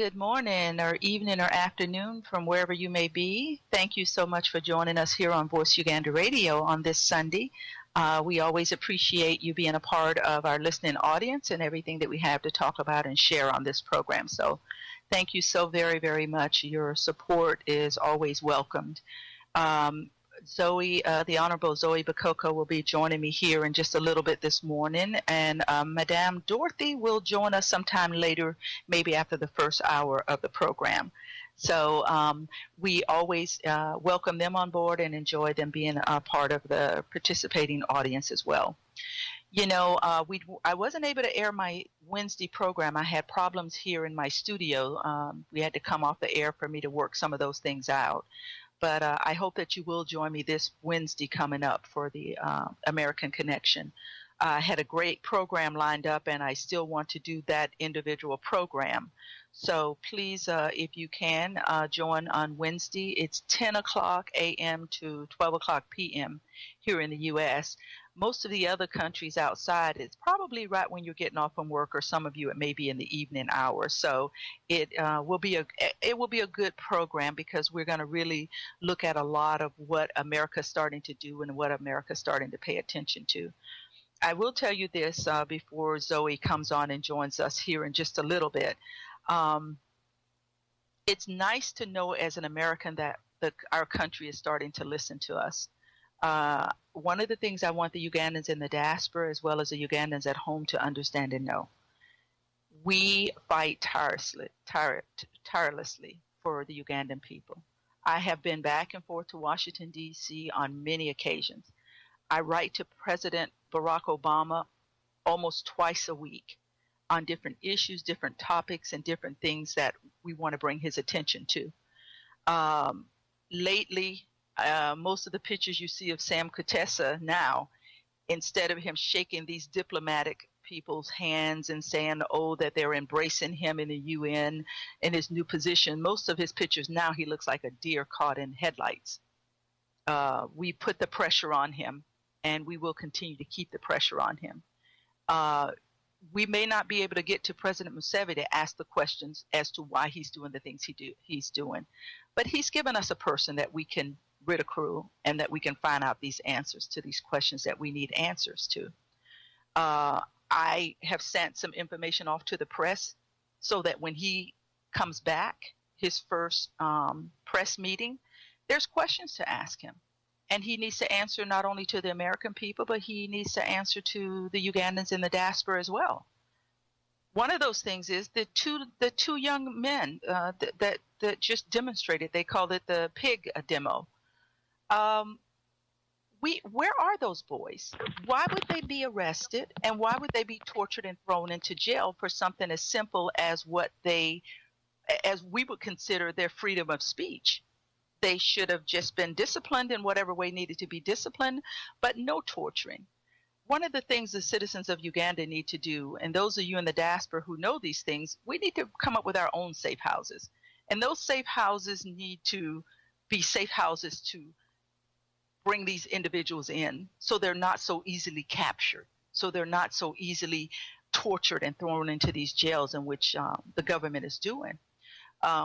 Good morning or evening or afternoon from wherever you may be. Thank you so much for joining us here on Voice Uganda Radio on this Sunday. We always appreciate you being a part of our listening audience and everything that we have to talk about and share on this program. So thank you so very, very much. Your support is always welcomed. The Honorable Zoe Bakoko will be joining me here in just a little bit this morning, and Madame Dorothy will join us sometime later, maybe after the first hour of the program. So we always welcome them on board and enjoy them being a part of the participating audience as well. You know, I wasn't able to air my Wednesday program. I had problems here in my studio. We had to come off the air for me to work some of those things out. But I hope that you will join me this Wednesday coming up for the American Connection. I had a great program lined up, and I still want to do that individual program. So please, if you can, join on Wednesday. It's 10 o'clock a.m. to 12 o'clock p.m. here in the U.S. Most of the other countries outside, it's probably right when you're getting off from work, or some of you it may be in the evening hours. So it will be a good program, because we're going to really look at a lot of what America's starting to do and what America's starting to pay attention to. I will tell you this before Zoe comes on and joins us here in just a little bit. It's nice to know as an American that our country is starting to listen to us. One of the things I want the Ugandans in the diaspora, as well as the Ugandans at home, to understand and know: we fight tirelessly for the Ugandan people. I have been back and forth to Washington, D.C. on many occasions. I write to President Barack Obama almost twice a week on different issues, different topics, and different things that we want to bring his attention to. Lately, most of the pictures you see of Sam Kutesa now, instead of him shaking these diplomatic people's hands and saying, oh, that they're embracing him in the UN in his new position, most of his pictures now, he looks like a deer caught in headlights. We put the pressure on him, and we will continue to keep the pressure on him. We may not be able to get to President Museveni to ask the questions as to why he's doing the things he's doing, but he's given us a person that we can ridicule and that we can find out these answers to these questions that we need answers to. I have sent some information off to the press so that when he comes back, his first press meeting, there's questions to ask him. And he needs to answer not only to the American people, but he needs to answer to the Ugandans in the diaspora as well. One of those things is the two young men that just demonstrated. They called it the pig demo. Where are those boys? Why would they be arrested, and why would they be tortured and thrown into jail for something as simple as as we would consider their freedom of speech? They should have just been disciplined in whatever way needed to be disciplined, but no torturing. One of the things the citizens of Uganda need to do, and those of you in the diaspora who know these things, we need to come up with our own safe houses. And those safe houses need to be safe houses to bring these individuals in, so they're not so easily captured, so they're not so easily tortured and thrown into these jails in which the government is doing.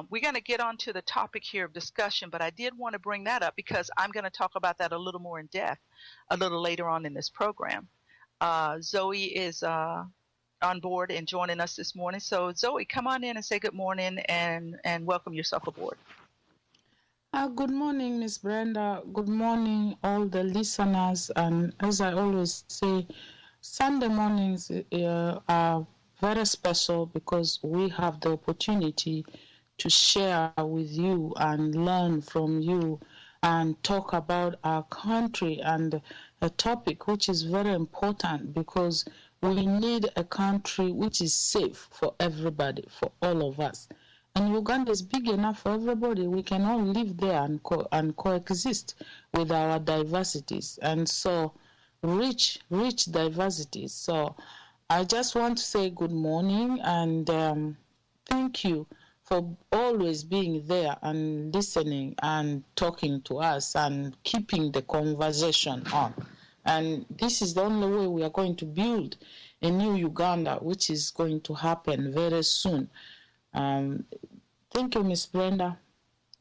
We're going to get on to the topic here of discussion, but I did want to bring that up because I'm going to talk about that a little more in depth a little later on in this program. Zoe is on board and joining us this morning. So Zoe, come on in and say good morning and welcome yourself aboard. Good morning, Miss Brenda. Good morning, all the listeners. And as I always say, Sunday mornings are very special because we have the opportunity to share with you and learn from you and talk about our country, and a topic which is very important because we need a country which is safe for everybody, for all of us. And Uganda is big enough for everybody. We can all live there and coexist with our diversities. And so rich diversities. So I just want to say good morning and thank you for always being there and listening and talking to us and keeping the conversation on. And this is the only way we are going to build a new Uganda, which is going to happen very soon. Thank you, Miss Brenda.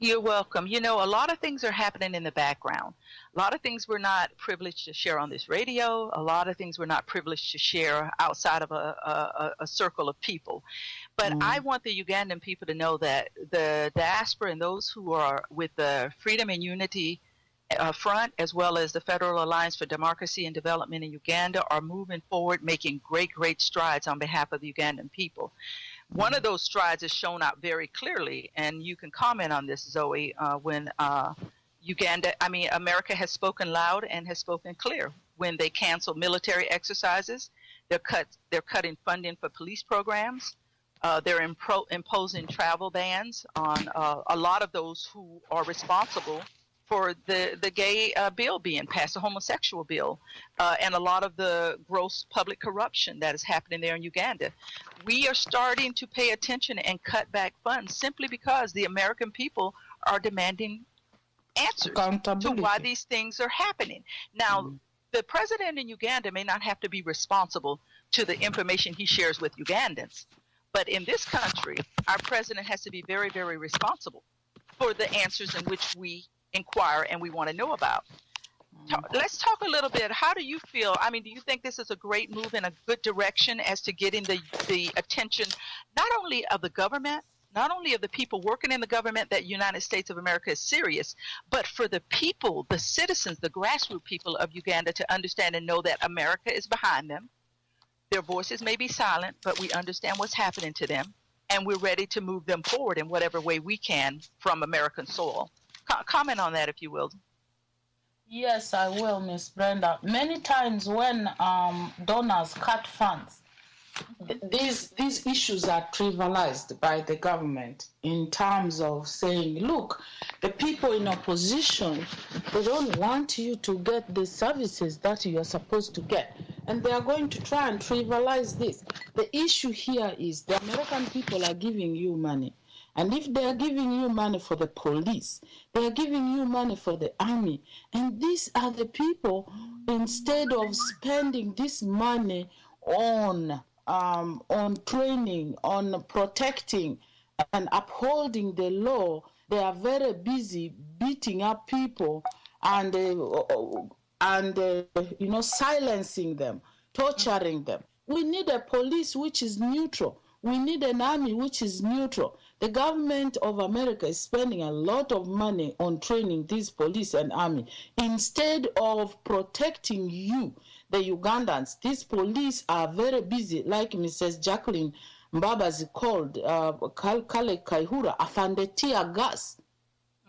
You're welcome. You know, a lot of things are happening in the background. A lot of things we're not privileged to share on this radio. A lot of things we're not privileged to share outside of a circle of people. But I want the Ugandan people to know that the diaspora and those who are with the Freedom and Unity Front, as well as the Federal Alliance for Democracy and Development in Uganda, are moving forward, making great strides on behalf of the Ugandan people. One of those strides is shown out very clearly, and you can comment on this, Zoe, when America has spoken loud and has spoken clear. When they cancel military exercises, they're cutting funding for police programs. They're imposing travel bans on a lot of those who are responsible for the gay bill being passed, the homosexual bill, and a lot of the gross public corruption that is happening there in Uganda. We are starting to pay attention and cut back funds simply because the American people are demanding answers to why these things are happening. Now, the president in Uganda may not have to be responsible to the information he shares with Ugandans, but in this country, our president has to be very responsible for the answers in which we inquire and we want to know about. Let's talk a little bit. How do you feel? I mean, do you think this is a great move in a good direction as to getting the attention not only of the government, not only of the people working in the government, that United States of America is serious, but for the people, the citizens, the grassroots people of Uganda to understand and know that America is behind them. Their voices may be silent, but we understand what's happening to them, and we're ready to move them forward in whatever way we can from American soil. Comment on that, if you will. Yes, I will, Miss Brenda. Many times when donors cut funds, these issues are trivialized by the government in terms of saying, look, the people in opposition, they don't want you to get the services that you are supposed to get. And they are going to try and trivialize this. The issue here is the American people are giving you money. And if they are giving you money for the police, they are giving you money for the army. And these are the people, instead of spending this money on training, on protecting and upholding the law, they are very busy beating up people and silencing them, torturing them. We need a police which is neutral. We need an army which is neutral. The government of America is spending a lot of money on training these police and army. Instead of protecting you, the Ugandans, these police are very busy, like Mrs. Jacqueline Mbabazi called Kale Kaihura, afande tear gas.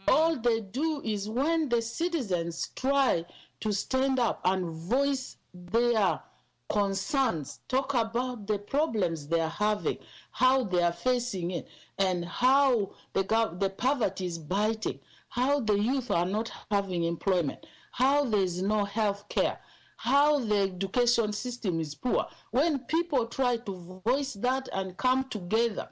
All they do is when the citizens try to stand up and voice their concerns, talk about the problems they are having, how they are facing it, and how the poverty is biting, how the youth are not having employment, how there is no health care, how the education system is poor. When people try to voice that and come together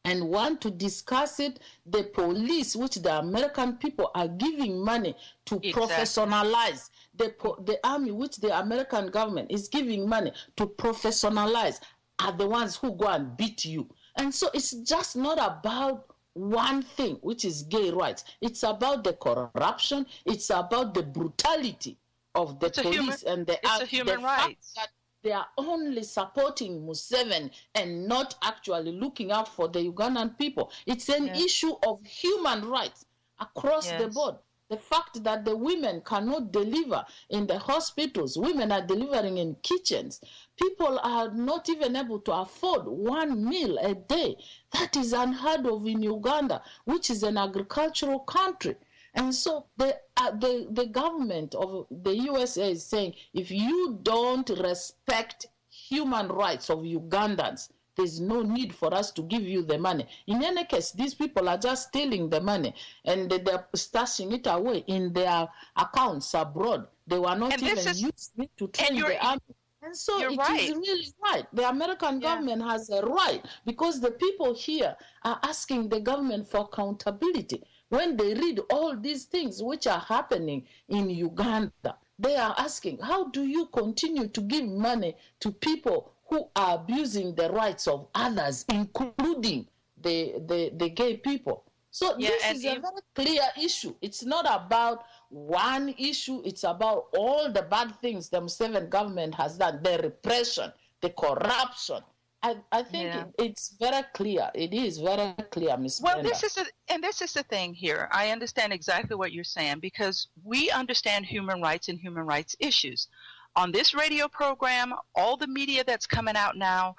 and want to discuss it, the police, which the American people are giving money to professionalize, the army, which the American government is giving money to professionalize, are the ones who go and beat you. And so it's just not about one thing, which is gay rights. It's about the corruption. It's about the brutality of the police and the army. It's a human rights. That they are only supporting Museveni and not actually looking out for the Ugandan people. It's an issue of human rights across the board. The fact that the women cannot deliver in the hospitals, women are delivering in kitchens. People are not even able to afford one meal a day. That is unheard of in Uganda, which is an agricultural country. And so the government of the USA is saying, if you don't respect human rights of Ugandans, there's no need for us to give you the money. In any case, these people are just stealing the money and they're stashing it away in their accounts abroad. They were not even using it to train the army. And so it is really right. The American government has a right, because the people here are asking the government for accountability. When they read all these things which are happening in Uganda, they are asking, how do you continue to give money to people who are abusing the rights of others, including the gay people. So Yeah, this and is a very clear issue. It's not about one issue. It's about all the bad things the Museveni government has done, the repression, the corruption. I think yeah. it's very clear. It is very clear, Ms. Well, Brenda. this is the thing here. I understand exactly what you're saying because we understand human rights and human rights issues. On this radio program, all the media that's coming out now,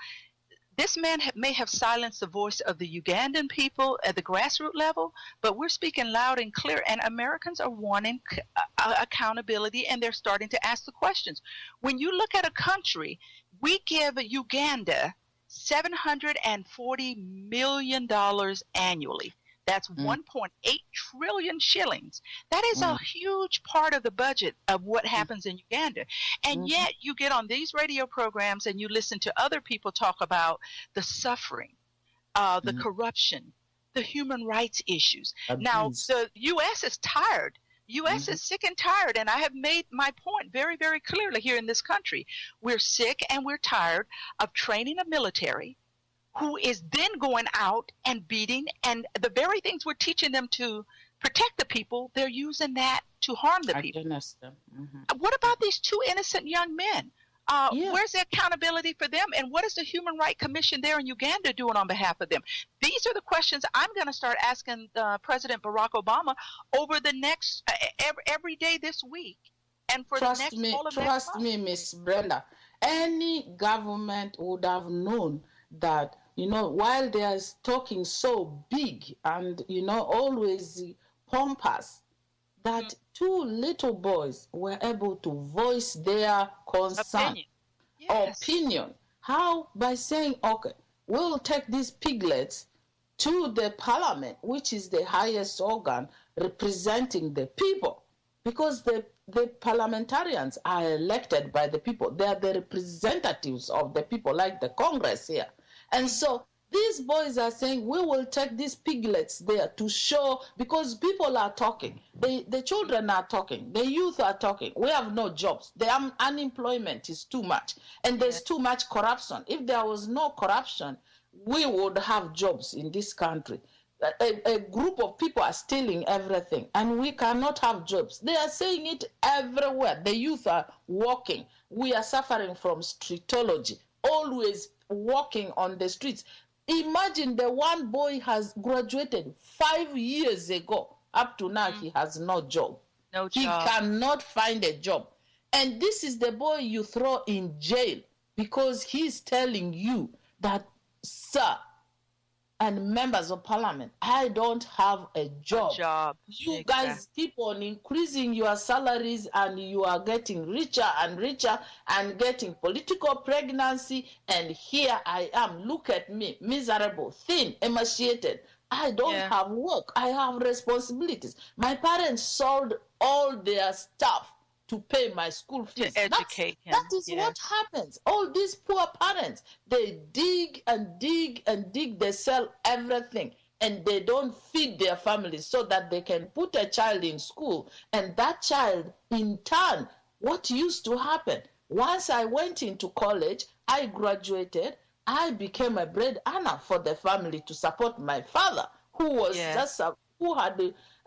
this man may have silenced the voice of the Ugandan people at the grassroots level, but we're speaking loud and clear, and Americans are wanting accountability, and they're starting to ask the questions. When you look at a country, we give Uganda $740 million annually. That's 1.8 trillion shillings. That is a huge part of the budget of what happens in Uganda. And yet you get on these radio programs and you listen to other people talk about the suffering, the corruption, the human rights issues. Now, the U.S. is tired. U.S. is sick and tired, and I have made my point very, very clearly here in this country. We're sick and we're tired of training a military who is then going out and beating, and the very things we're teaching them to protect the people, they're using that to harm the people. What about these two innocent young men? Where's the accountability for them? And what is the Human Rights Commission there in Uganda doing on behalf of them? These are the questions I'm going to start asking President Barack Obama over the next, every day this week. And for the next all of Trust me, Miss Brenda, any government would have known that, while they are talking so big and, always pompous, that two little boys were able to voice their concern, opinion. How? By saying, okay, we'll take these piglets to the parliament, which is the highest organ representing the people, because the parliamentarians are elected by the people. They are the representatives of the people, like the Congress here. And so these boys are saying, we will take these piglets there to show, because people are talking. The children are talking. The youth are talking. We have no jobs. The unemployment is too much. And there's too much corruption. If there was no corruption, we would have jobs in this country. A group of people are stealing everything, and we cannot have jobs. They are saying it everywhere. The youth are walking. We are suffering from streetology, always walking on the streets. Imagine the one boy has graduated 5 years ago. Up to now, he has no job. No job. He cannot find a job. And this is the boy you throw in jail because he's telling you that, sir, and members of parliament, I don't have a job. You guys keep on increasing your salaries and you are getting richer and richer and getting political pregnancy. And here I am, look at me, miserable, thin, emaciated. I don't have work. I have responsibilities. My parents sold all their stuff to pay my school fees. To educate him. That is what happens. All these poor parents, they dig and dig and dig. They sell everything, and they don't feed their families so that they can put a child in school. And that child, in turn, what used to happen? Once I went into college, I graduated, I became a bread earner for the family to support my father, who was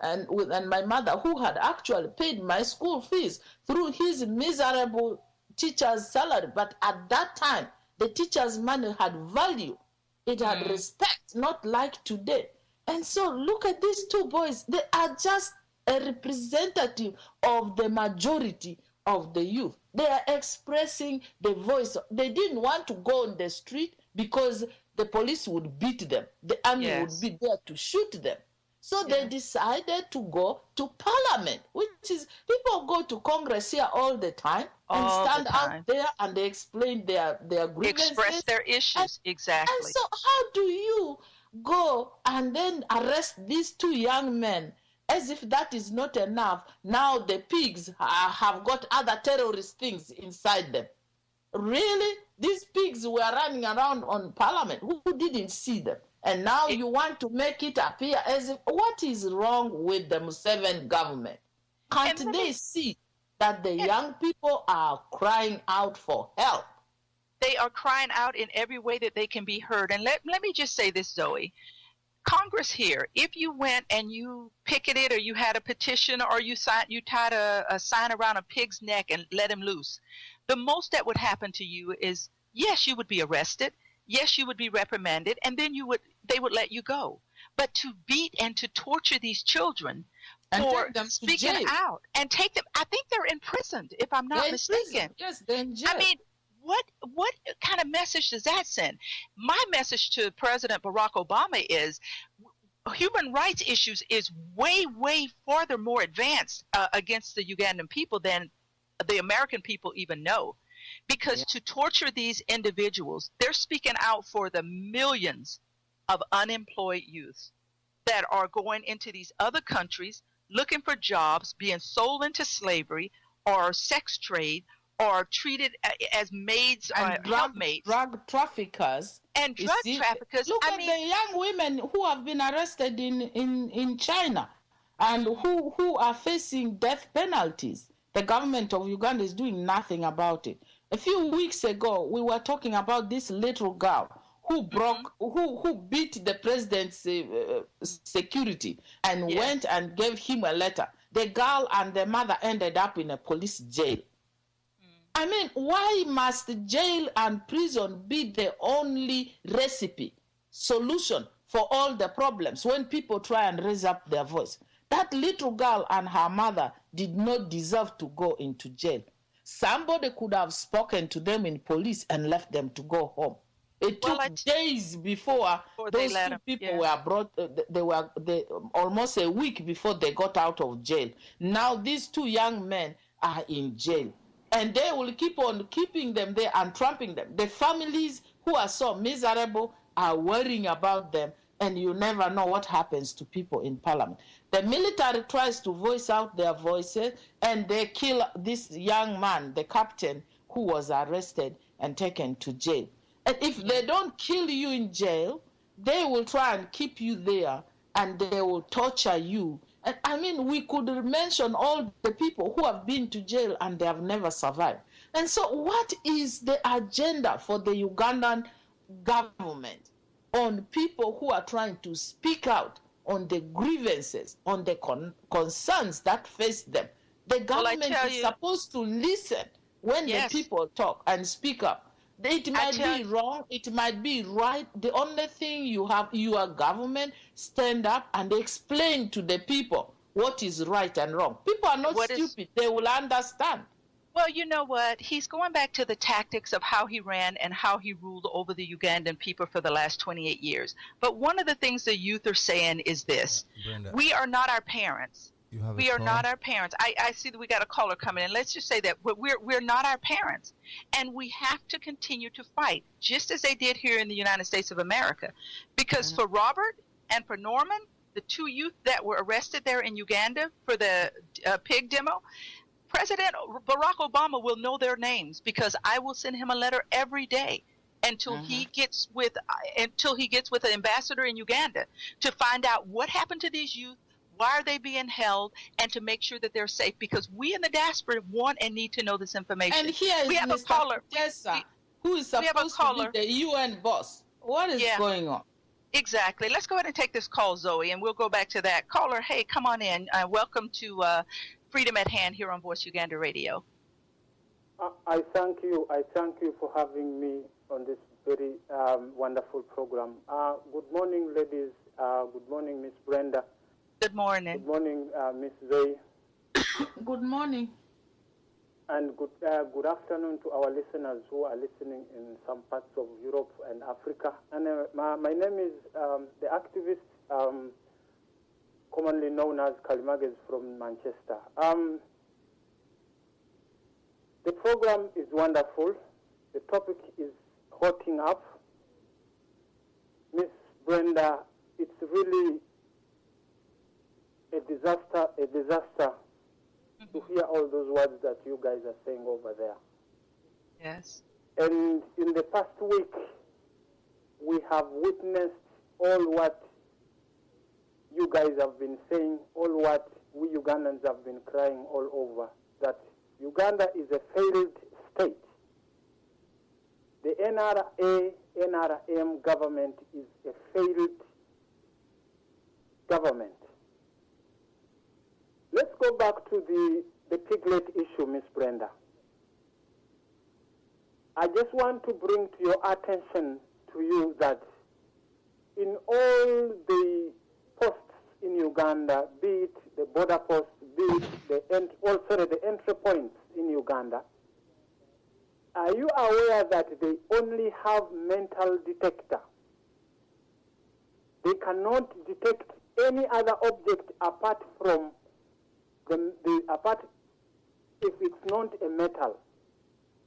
and my mother, who had actually paid my school fees through his miserable teacher's salary. But at that time, the teacher's money had value. It had respect, not like today. And so look at these two boys. They are just a representative of the majority of the youth. They are expressing the voice. They didn't want to go on the street because the police would beat them. The army would be there to shoot them. So they decided to go to parliament, which is, people go to Congress here all the time and stand out there and they explain their grievances. Express their issues, exactly. And so how do you go and then arrest these two young men as if that is not enough? Now the pigs have got other terrorist things inside them. Really? These pigs were running around on parliament. Who didn't see them? And now you want to make it appear as if, what is wrong with the Museveni government? Can't they see that the young people are crying out for help? They are crying out in every way that they can be heard. And let me just say this, Zoe. Congress here, if you went and you picketed or you had a petition or you tied a sign around a pig's neck and let him loose, the most that would happen to you is, yes, you would be arrested, yes, you would be reprimanded, and then they would let you go. But to beat and to torture these children for speaking out and take them, I think they're imprisoned, if I'm not mistaken. Yes, they're in jail. I mean, what kind of message does that send? My message to President Barack Obama is human rights issues is way, way farther more advanced against the Ugandan people than the American people even know. Because to torture these individuals, they're speaking out for the millions of unemployed youths that are going into these other countries looking for jobs, being sold into slavery or sex trade, or treated as maids or helpmates. Drug traffickers. And drug traffickers. Look at the young women who have been arrested in China and who are facing death penalties. The government of Uganda is doing nothing about it. A few weeks ago, we were talking about this little girl who who beat the president's security and went and gave him a letter. The girl and the mother ended up in a police jail. I mean, why must jail and prison be the only solution for all the problems when people try and raise up their voice? That little girl and her mother did not deserve to go into jail. Somebody could have spoken to them in police and left them to go home. It took days before those two people were brought. They almost a week before they got out of jail. Now these two young men are in jail. And they will keep on keeping them there and tramping them. The families who are so miserable are worrying about them, and you never know what happens to people in parliament. The military tries to voice out their voices, and they kill this young man, the captain, who was arrested and taken to jail. And if they don't kill you in jail, they will try and keep you there, and they will torture you. And I mean, we could mention all the people who have been to jail and they have never survived. And so what is the agenda for the Ugandan government on people who are trying to speak out on the grievances, on the concerns that face them? The government is supposed to listen when the people talk and speak up. It might be wrong, it might be right. The only thing you have, your government, stand up and explain to the people what is right and wrong. People are not stupid. They will understand. Well, you know what? He's going back to the tactics of how he ran and how he ruled over the Ugandan people for the last 28 years. But one of the things the youth are saying is this. Brenda, we are not our parents. We are not our parents. I see that we got a caller coming in. Let's just say that we're not our parents. And we have to continue to fight, just as they did here in the United States of America. Because for Robert and for Norman, the two youth that were arrested there in Uganda for the pig demo, President Barack Obama will know their names, because I will send him a letter every day until he gets with an ambassador in Uganda to find out what happened to these youth. Why are they being held, and to make sure that they're safe, because we in the diaspora want and need to know this information. And here we have Mr. a caller, who is supposed to be the UN boss. What is going on? Exactly. Let's go ahead and take this call, Zoe, and we'll go back to that. Caller, hey, come on in. Welcome to Freedom at Hand here on Voice Uganda Radio. I thank you. I thank you for having me on this very wonderful program. Good morning, ladies. Good morning, Miss Brenda. Good morning. Good morning, Miss Zoe. Good morning. And good afternoon to our listeners who are listening in some parts of Europe and Africa. And my name is the activist, commonly known as Kalimages from Manchester. The program is wonderful. The topic is hotting up. Miss Brenda, it's really a disaster to hear all those words that you guys are saying over there. Yes. And in the past week, we have witnessed all what you guys have been saying, all what we Ugandans have been crying all over, that Uganda is a failed state. The NRM government is a failed government. Let's go back to the piglet issue, Miss Brenda. I just want to bring to your attention to you that in all the posts in Uganda, be it the border posts, be it the entry points in Uganda, are you aware that they only have metal detector? They cannot detect any other object apart from if it's not a metal.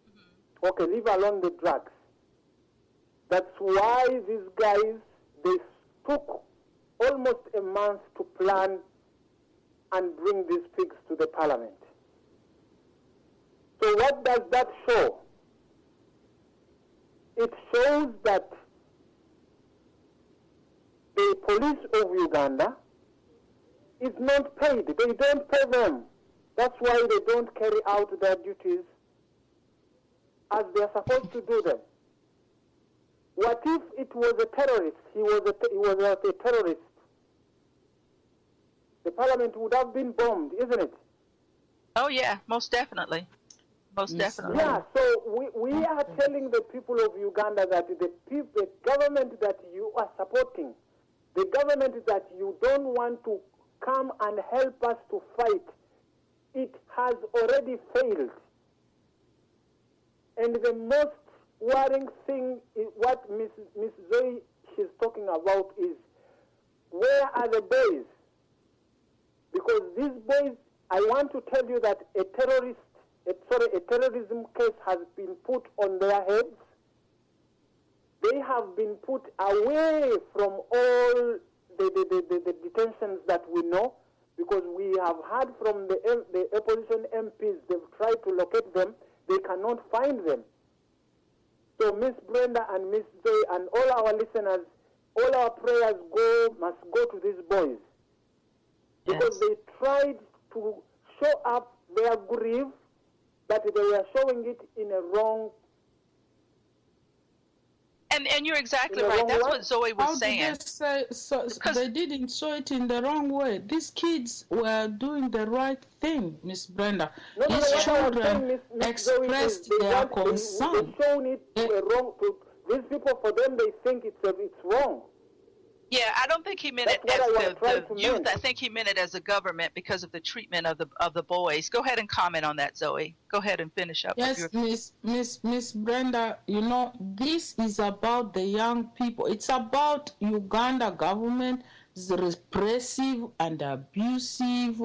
Mm-hmm. Okay, leave alone the drugs. That's why these guys, they took almost a month to plan and bring these pigs to the parliament. So what does that show? It shows that the police of Uganda is not paid. They don't pay them. That's why they don't carry out their duties as they are supposed to do them. What if it was a terrorist? He was a terrorist. The parliament would have been bombed, isn't it? Oh yeah, most definitely. Most definitely. Yeah, so we are telling the people of Uganda that the government that you are supporting, the government that you don't want to come and help us to fight, it has already failed. And the most worrying thing is what Miss Zoe she's talking about is, where are the boys? Because these boys, I want to tell you that a terrorism case has been put on their heads. They have been put away from all the detentions that we know, because we have heard from the opposition MPs, they've tried to locate them, they cannot find them. So Miss Brenda and Miss Zoe and all our listeners, all our prayers must go to these boys. Because they tried to show up their grief, but they were showing it in a wrong. And you're exactly right. That's what Zoe was saying. They didn't show it in the wrong way. These kids were doing the right thing, Miss Brenda. These children expressed their concern. They shown it wrong to these people. For them, they think it's wrong. Yeah, I don't think he meant it as the youth. I think he meant it as a government because of the treatment of the boys. Go ahead and comment on that, Zoe. Go ahead and finish up. Yes, Miss Brenda, you know, this is about the young people. It's about Uganda government's repressive and abusive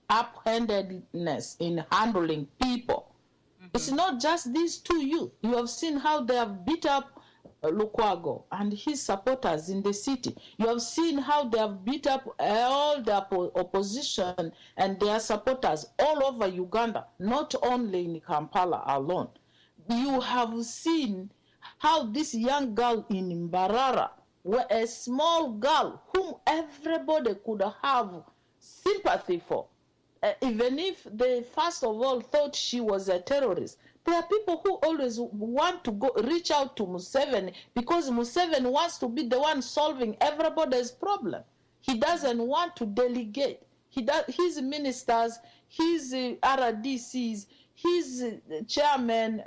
uphandedness in handling people. Mm-hmm. It's not just these two youth. You have seen how they have beat up Lukwago and his supporters in the city. You have seen how they have beat up all the opposition and their supporters all over Uganda, not only in Kampala alone. You have seen how this young girl in Mbarara, a small girl whom everybody could have sympathy for, even if they first of all thought she was a terrorist. There are people who always want to reach out to Museveni because Museveni wants to be the one solving everybody's problem. He doesn't want to delegate. His ministers, his RDCs, his chairman,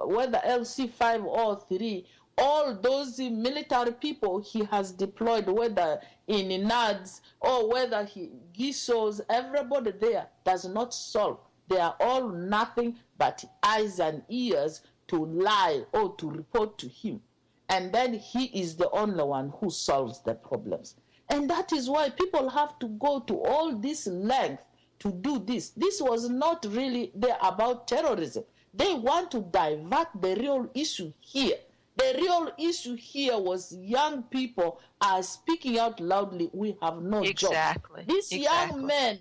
whether LC5 or 3, all those military people he has deployed, whether in NADS or whether he GISOs, everybody there does not solve. They are all nothing but eyes and ears to lie or to report to him. And then he is the only one who solves the problems. And that is why people have to go to all this length to do this. This was not really there about terrorism. They want to divert the real issue here. The real issue here was young people are speaking out loudly, we have no job. This young man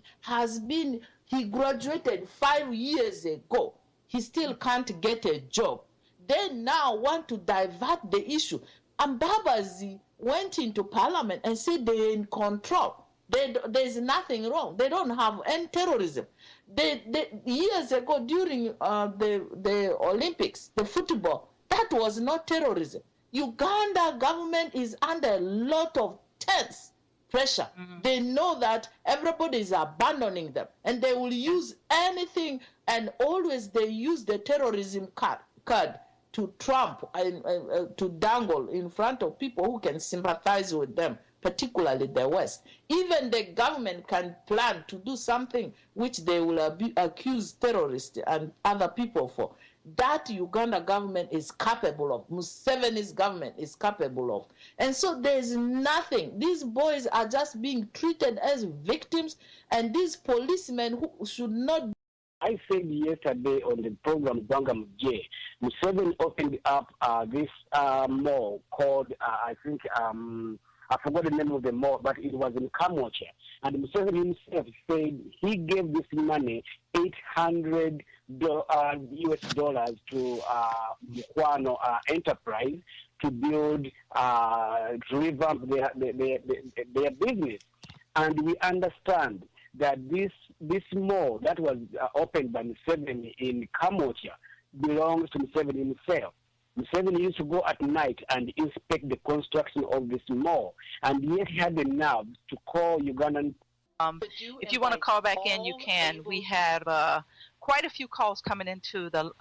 he graduated 5 years ago. He still can't get a job. They now want to divert the issue. And Babazi went into parliament and said they're in control. There's nothing wrong. They don't have any terrorism. Years ago during the Olympics, the football, that was not terrorism. Uganda government is under a lot of intense pressure. They know that everybody is abandoning them, and they will use anything, and always they use the terrorism card to trump and to dangle in front of people who can sympathize with them, particularly the West. Even the government can plan to do something which they will accuse terrorists and other people for. That Uganda government is capable of, Museveni's government is capable of. And so there's nothing. These boys are just being treated as victims, and these policemen who should not. I said yesterday on the program Banga Muje, Museveni opened up this mall called, I think, I forgot the name of the mall, but it was in Kamocha. And Museveni himself said he gave this money, $800 US dollars to Mukwano Enterprise to build, to revamp their business. And we understand that this mall that was opened by Museveni in Kamocha belongs to Museveni himself. Museveni used to go at night and inspect the construction of this mall, and yet he had the nerve to call Ugandan. If you want to call back in, you can. We have quite a few calls coming into the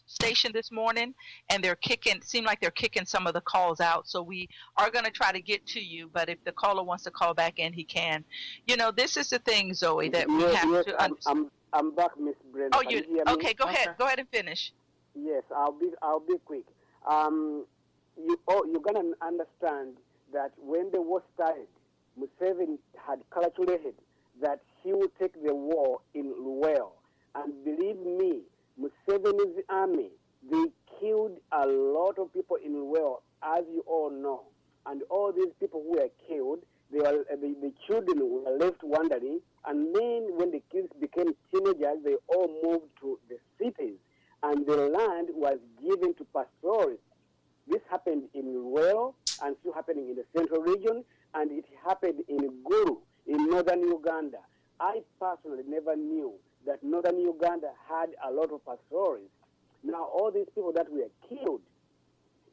station this morning, and seem like they're kicking some of the calls out. So we are going to try to get to you, but if the caller wants to call back in, he can. You know, this is the thing, Zoe, that we have to. I'm back, Miss Brenda. Oh, you okay? Go ahead. Go ahead and finish. Yes, I'll be quick. You're gonna understand that when the war started, Museveni had calculated that he would take the war in Luweo, and believe me, Museveni's army, they killed a lot of people in Luweo, as you all know, and all these people who were killed, the children were left wandering, and then when the kids became teenagers, they all moved to the cities. And the land was given to pastoralists. This happened in Luweo and still happening in the central region, and it happened in Gulu in northern Uganda. I personally never knew that northern Uganda had a lot of pastoralists. Now, all these people that were killed,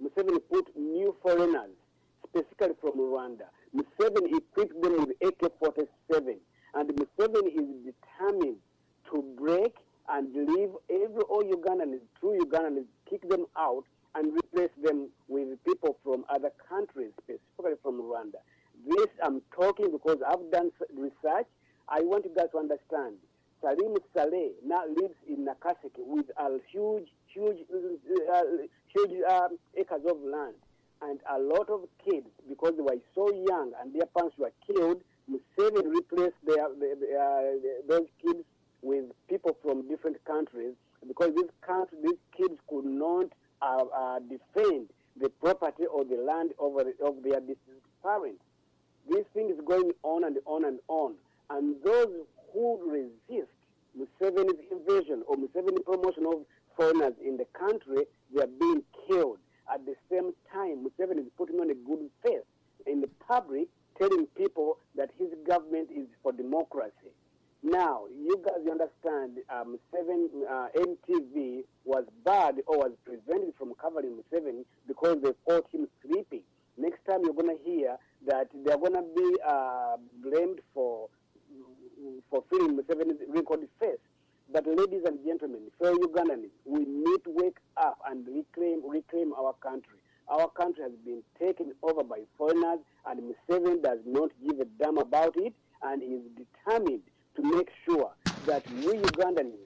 Museveni put new foreigners, specifically from Rwanda. Museveni equipped them with AK-47, and Museveni is determined to break and leave all Ugandans, true Ugandans, kick them out and replace them with people from other countries, specifically from Rwanda. This I'm talking because I've done research. I want you guys to understand. Salim Saleh now lives in Nakaseke with a huge acres of land. And a lot of kids, because they were so young and their parents were killed, Museveni replaced those kids with people from different countries, because these kids could not defend the property or the land of their deceased parents. This thing is going on and on and on. And those who resist Museveni's invasion or Museveni's promotion of foreigners in the country, they are being killed. At the same time, Museveni is putting on a good face in the public, telling people that his government is for democracy. Now, you guys understand, MTV was bad or was prevented from covering Museveni because they caught him sleeping. Next time you're going to hear that they're going to be blamed for filling Museveni's wrinkled face. But ladies and gentlemen, fellow Ugandans, we need to wake up and reclaim our country. Our country has been taken over by foreigners, and Museveni does not give a damn about it, and is determined to make sure that we Ugandans,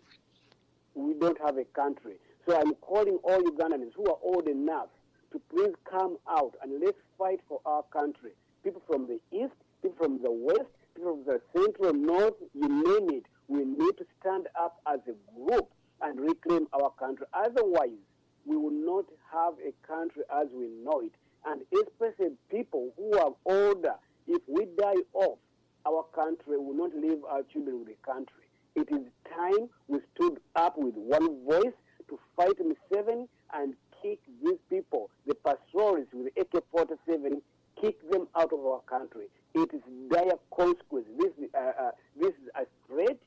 we don't have a country. So I'm calling all Ugandans who are old enough to please come out and let's fight for our country. People from the east, people from the west, people from the central, north, you name it. We need to stand up as a group and reclaim our country. Otherwise, we will not have a country as we know it. And especially people who are older, if we die off, our country will not leave our children with the country. It is time we stood up with one voice to fight Museveni and kick these people, the pastoralists with AK-47, kick them out of our country. It is dire consequence. This is a threat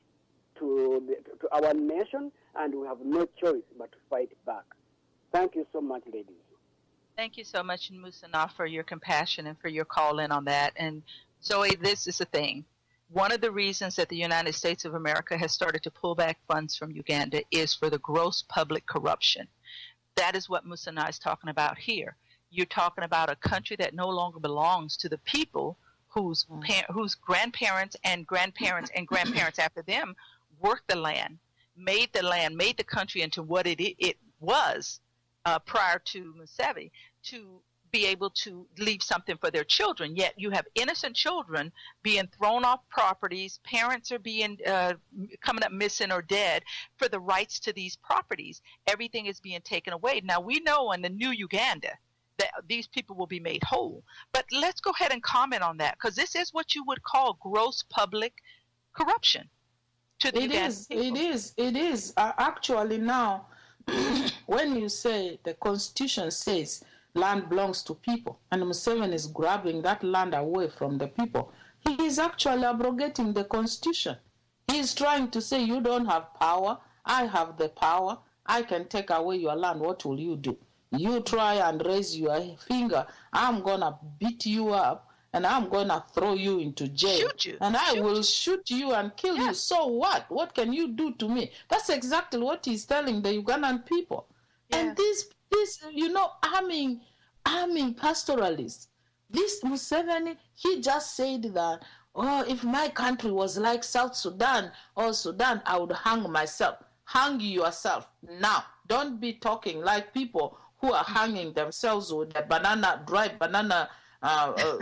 to our nation, and we have no choice but to fight back. Thank you so much, ladies. Thank you so much, Musana, for your compassion and for your call in on that. And Zoe, this is the thing. One of the reasons that the United States of America has started to pull back funds from Uganda is for the gross public corruption. That is what Musana is talking about here. You're talking about a country that no longer belongs to the people whose grandparents and grandparents and grandparents after them worked the land, made the country into what it was prior to Museveni, to be able to leave something for their children. Yet you have innocent children being thrown off properties. Parents are being coming up missing or dead for the rights to these properties. Everything is being taken away. Now we know in the new Uganda that these people will be made whole. But let's go ahead and comment on that, because this is what you would call gross public corruption to the Ugandan people. It is. Actually now, when you say the Constitution says land belongs to people, and Museveni is grabbing that land away from the people, he is actually abrogating the Constitution. He is trying to say, you don't have power, I have the power, I can take away your land, what will you do? You try and raise your finger, I'm going to beat you up, and I'm going to throw you into jail. Shoot you. And I will shoot you and kill you. So what? What can you do to me? That's exactly what he's telling the Ugandan people. Yes. And this, arming pastoralists. This Museveni, he just said that, if my country was like South Sudan or Sudan, I would hang myself. Hang yourself now. Don't be talking like people who are hanging themselves with a dry banana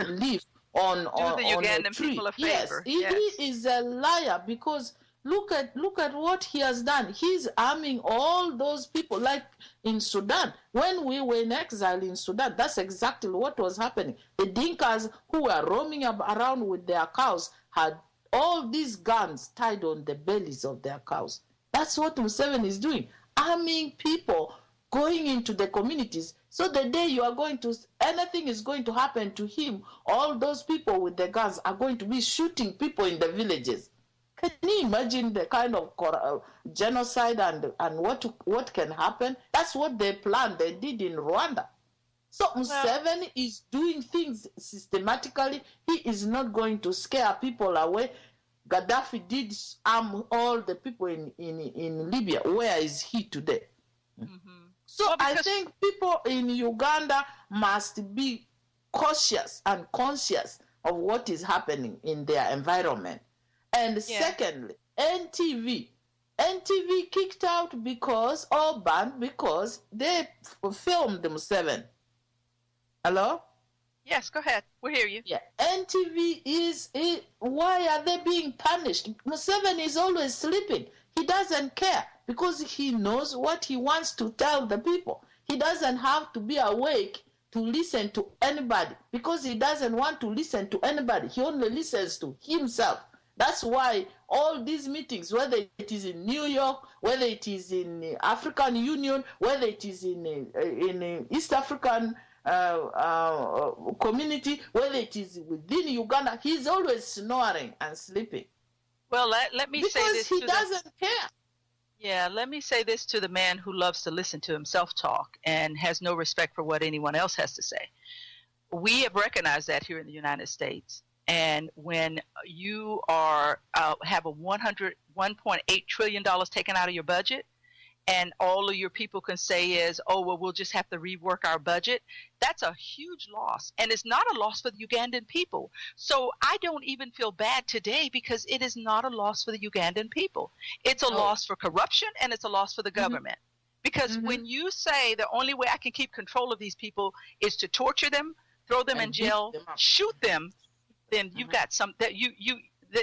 leaf on Ugandan a tree. People a favor. Yes, he is a liar, because look at what he has done. He's arming all those people, like in Sudan. When we were in exile in Sudan, that's exactly what was happening. The Dinkas who were roaming around with their cows had all these guns tied on the bellies of their cows. That's what Museveni is doing, arming people, going into the communities. So the day anything is going to happen to him, all those people with the guns are going to be shooting people in the villages. Can you imagine the kind of genocide and what can happen? That's what they planned. They did in Rwanda. So Museveni is doing things systematically. He is not going to scare people away. Gaddafi did arm all the people in Libya. Where is he today? Mm-hmm. So I think people in Uganda must be cautious and conscious of what is happening in their environment. And secondly, NTV kicked out or banned because they filmed Museveni. Hello? Yes, go ahead. We hear you. Yeah, NTV why are they being punished? Museveni is always sleeping. He doesn't care, because he knows what he wants to tell the people. He doesn't have to be awake to listen to anybody, because he doesn't want to listen to anybody. He only listens to himself. That's why all these meetings, whether it is in New York, whether it is in the African Union, whether it is in East African community, whether it is within Uganda, he's always snoring and sleeping. Well, let me say this. Because he doesn't care. Yeah, let me say this to the man who loves to listen to himself talk and has no respect for what anyone else has to say. We have recognized that here in the United States. And when you have a $1.8 trillion taken out of your budget, and all of your people can say is, we'll just have to rework our budget, that's a huge loss. And it's not a loss for the Ugandan people. So I don't even feel bad today, because it is not a loss for the Ugandan people. It's a loss for corruption, and it's a loss for the government. Because when you say the only way I can keep control of these people is to torture them, throw them in jail, shoot them, then you've got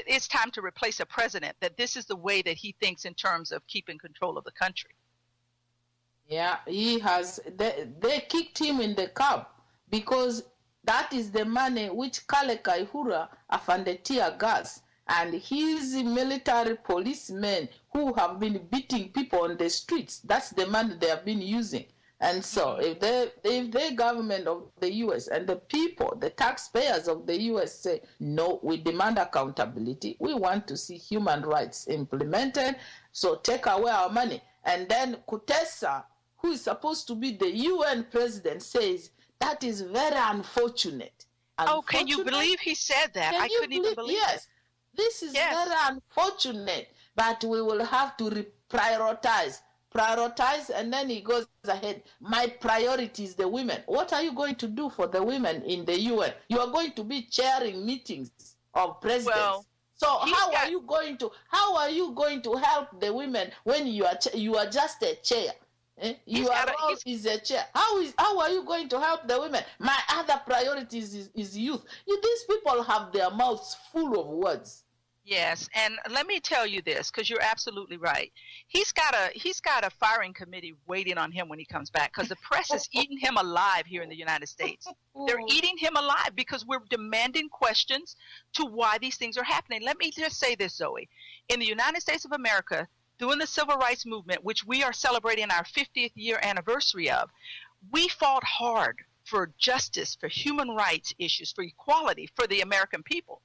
it's time to replace a president, that this is the way that he thinks in terms of keeping control of the country. Yeah, he has. They kicked him in the curb, because that is the money which Kale Kaihura afande tear gas and his military policemen who have been beating people on the streets. That's the money they have been using. And so if the government of the U.S. and the people, the taxpayers of the U.S. say, no, we demand accountability, we want to see human rights implemented, so take away our money. And then Kutesa, who is supposed to be the UN president, says, That is very unfortunate. Oh, can you believe he said that? I couldn't even believe it. Yes. This is very unfortunate, but we will have to prioritize, and then he goes ahead. My priority is the women. What are you going to do for the women in the UN? You are going to be chairing meetings of presidents. Well, so how are you going to help the women when you are just a chair? Your role is a chair. How are you going to help the women? My other priority is youth. These people have their mouths full of words. Yes, and let me tell you this, because you're absolutely right. He's got a firing committee waiting on him when he comes back, because the press is eating him alive here in the United States. They're eating him alive because we're demanding questions to why these things are happening. Let me just say this, Zoe. In the United States of America, during the Civil Rights Movement, which we are celebrating our 50th year anniversary of, we fought hard for justice, for human rights issues, for equality for the American people.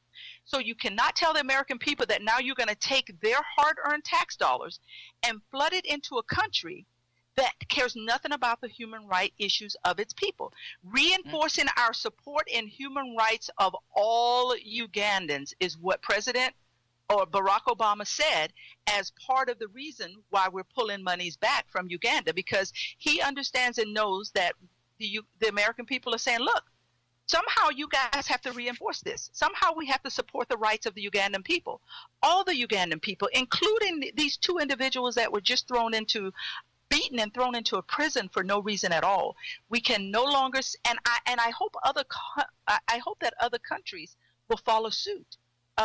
So you cannot tell the American people that now you're going to take their hard-earned tax dollars and flood it into a country that cares nothing about the human rights issues of its people. Reinforcing our support in human rights of all Ugandans is what President or Barack Obama said as part of the reason why we're pulling monies back from Uganda, because he understands and knows that the American people are saying, look, somehow you guys have to reinforce this. Somehow we have to support the rights of the Ugandan people. All the Ugandan people, including these two individuals that were just beaten and thrown into a prison for no reason at all. We can no longer, and I hope that other countries will follow suit.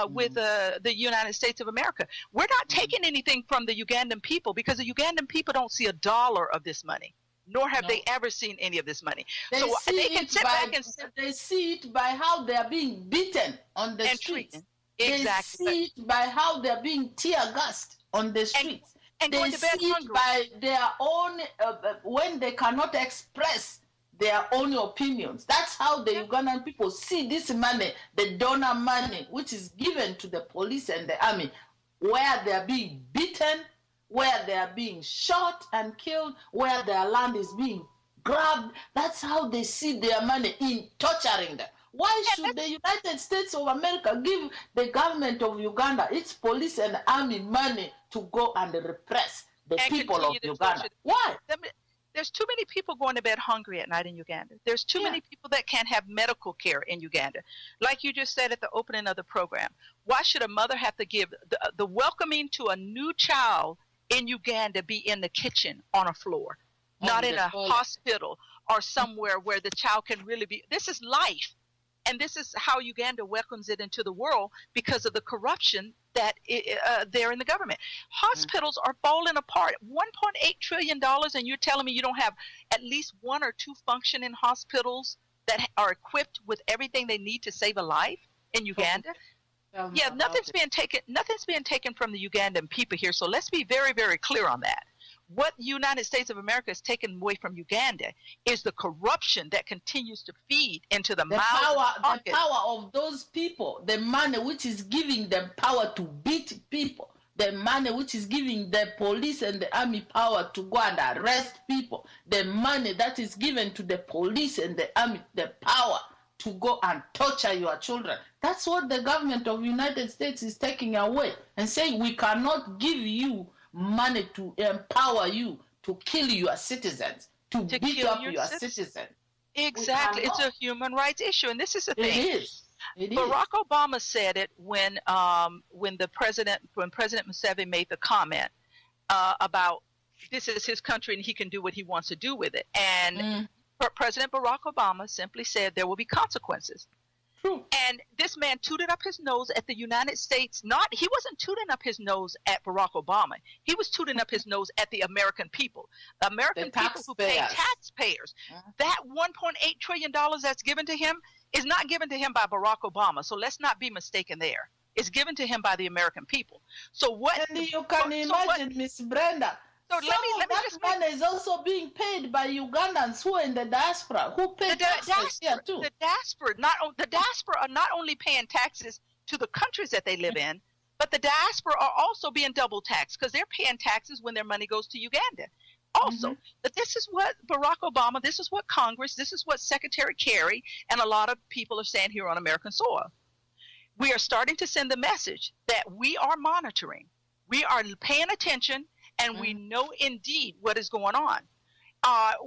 With the United States of America. We're not taking anything from the Ugandan people, because the Ugandan people don't see a dollar of this money, nor have they ever seen any of this money. So they can sit back and they see it by how they are being beaten on the streets. Exactly. They see it by how they are being tear gassed on the streets. And they going to bed see hungry. It by their own when they cannot express their own opinions. That's how the Ugandan people see this money, the donor money, which is given to the police and the army, where they are being beaten, where they are being shot and killed, where their land is being grabbed. That's how they see their money in torturing them. Why should the United States of America give the government of Uganda, its police and army, money to go and repress the people of Uganda? Why? There's too many people going to bed hungry at night in Uganda. There's too many people that can't have medical care in Uganda. Like you just said at the opening of the program, why should a mother have to give the welcoming to a new child in Uganda be in the kitchen on a floor, not in a hospital or somewhere where the child can really be? This is life. And this is how Uganda welcomes it into the world, because of the corruption that they're in the government. Hospitals are falling apart. $1.8 trillion, and you're telling me you don't have at least one or two functioning hospitals that are equipped with everything they need to save a life in Uganda? Yeah, nothing's being taken from the Ugandan people here. So let's be very, very clear on that. What the United States of America has taken away from Uganda is the corruption that continues to feed into the power of those people, the money which is giving them power to beat people, the money which is giving the police and the army power to go and arrest people, the money that is given to the police and the army, the power to go and torture your children. That's what the government of the United States is taking away and saying, we cannot give you money to empower you to kill your citizens, to beat up your citizens. Exactly. It's a human rights issue. And this is the thing. It is. Barack Obama said it when President Museveni made the comment about this is his country and he can do what he wants to do with it. And President Barack Obama simply said there will be consequences. True. And this man tooted up his nose at the United States. He wasn't tooting up his nose at Barack Obama. He was tooting up his nose at the American people. The American people who pay taxpayers. That $1.8 trillion that's given to him is not given to him by Barack Obama. So let's not be mistaken there. It's given to him by the American people. So what? And you can imagine, Miss Brenda. So that money is also being paid by Ugandans who are in the diaspora, who pay taxes here too. The diaspora are not only paying taxes to the countries that they live in, but the diaspora are also being double taxed because they're paying taxes when their money goes to Uganda. also that this is what Barack Obama, this is what Congress, this is what Secretary Kerry and a lot of people are saying here on American soil. We are starting to send the message that we are monitoring, we are paying attention, and we know indeed what is going on.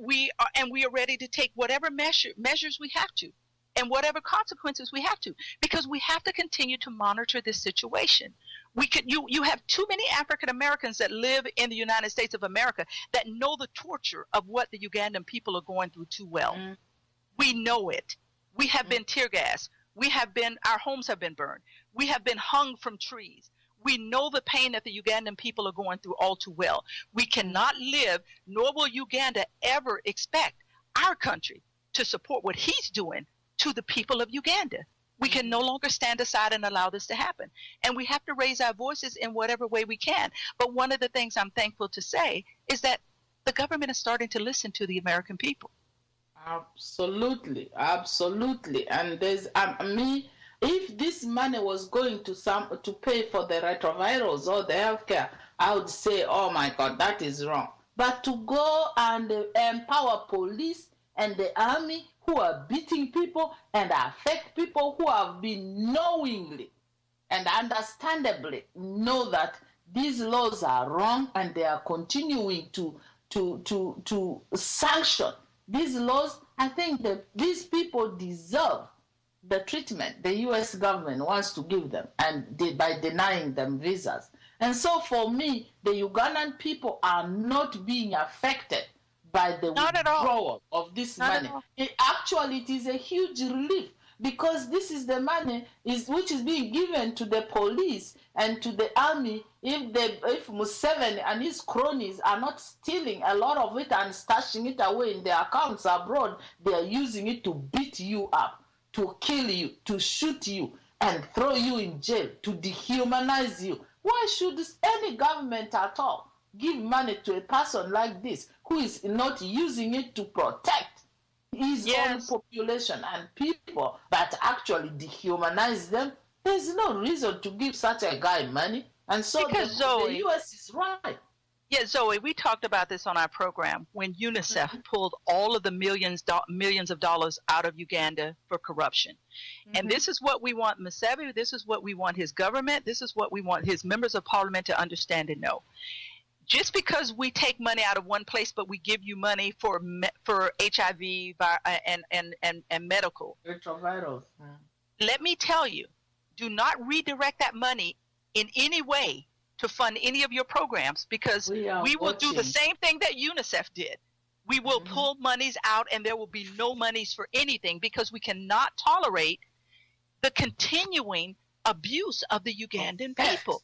We are ready to take whatever measures we have to, and whatever consequences we have to, because we have to continue to monitor this situation. You have too many African Americans that live in the United States of America that know the torture of what the Ugandan people are going through too well. We know it. We have been tear gassed. Our homes have been burned. We have been hung from trees. We know the pain that the Ugandan people are going through all too well. We cannot live, nor will Uganda ever expect our country to support what he's doing to the people of Uganda. We can no longer stand aside and allow this to happen. And we have to raise our voices in whatever way we can. But one of the things I'm thankful to say is that the government is starting to listen to the American people. Absolutely, absolutely. And there's if this money was going to pay for the retrovirals or the healthcare, I would say, oh my God, that is wrong. But to go and empower police and the army who are beating people and affect people who have been knowingly and understandably know that these laws are wrong, and they are continuing to sanction these laws, I think that these people deserve the treatment the U.S. government wants to give them, and by denying them visas. And so for me, the Ugandan people are not being affected by the withdrawal of this money. It is a huge relief, because this is the money which is being given to the police and to the army. If Museveni and his cronies are not stealing a lot of it and stashing it away in their accounts abroad, they are using it to beat you up, to kill you, to shoot you, and throw you in jail, to dehumanize you. Why should any government at all give money to a person like this who is not using it to protect his own population and people, but actually dehumanize them? There's no reason to give such a guy money. And so the U.S. is right. Yeah, Zoe, we talked about this on our program when UNICEF pulled all of the millions of dollars out of Uganda for corruption. And this is what we want Museveni, this is what we want his government, this is what we want his members of parliament to understand and know. Just because we take money out of one place, but we give you money for HIV and medical retrovirals. Let me tell you, do not redirect that money in any way to fund any of your programs, because we will do the same thing that UNICEF did. We will pull monies out, and there will be no monies for anything, because we cannot tolerate the continuing abuse of the Ugandan people.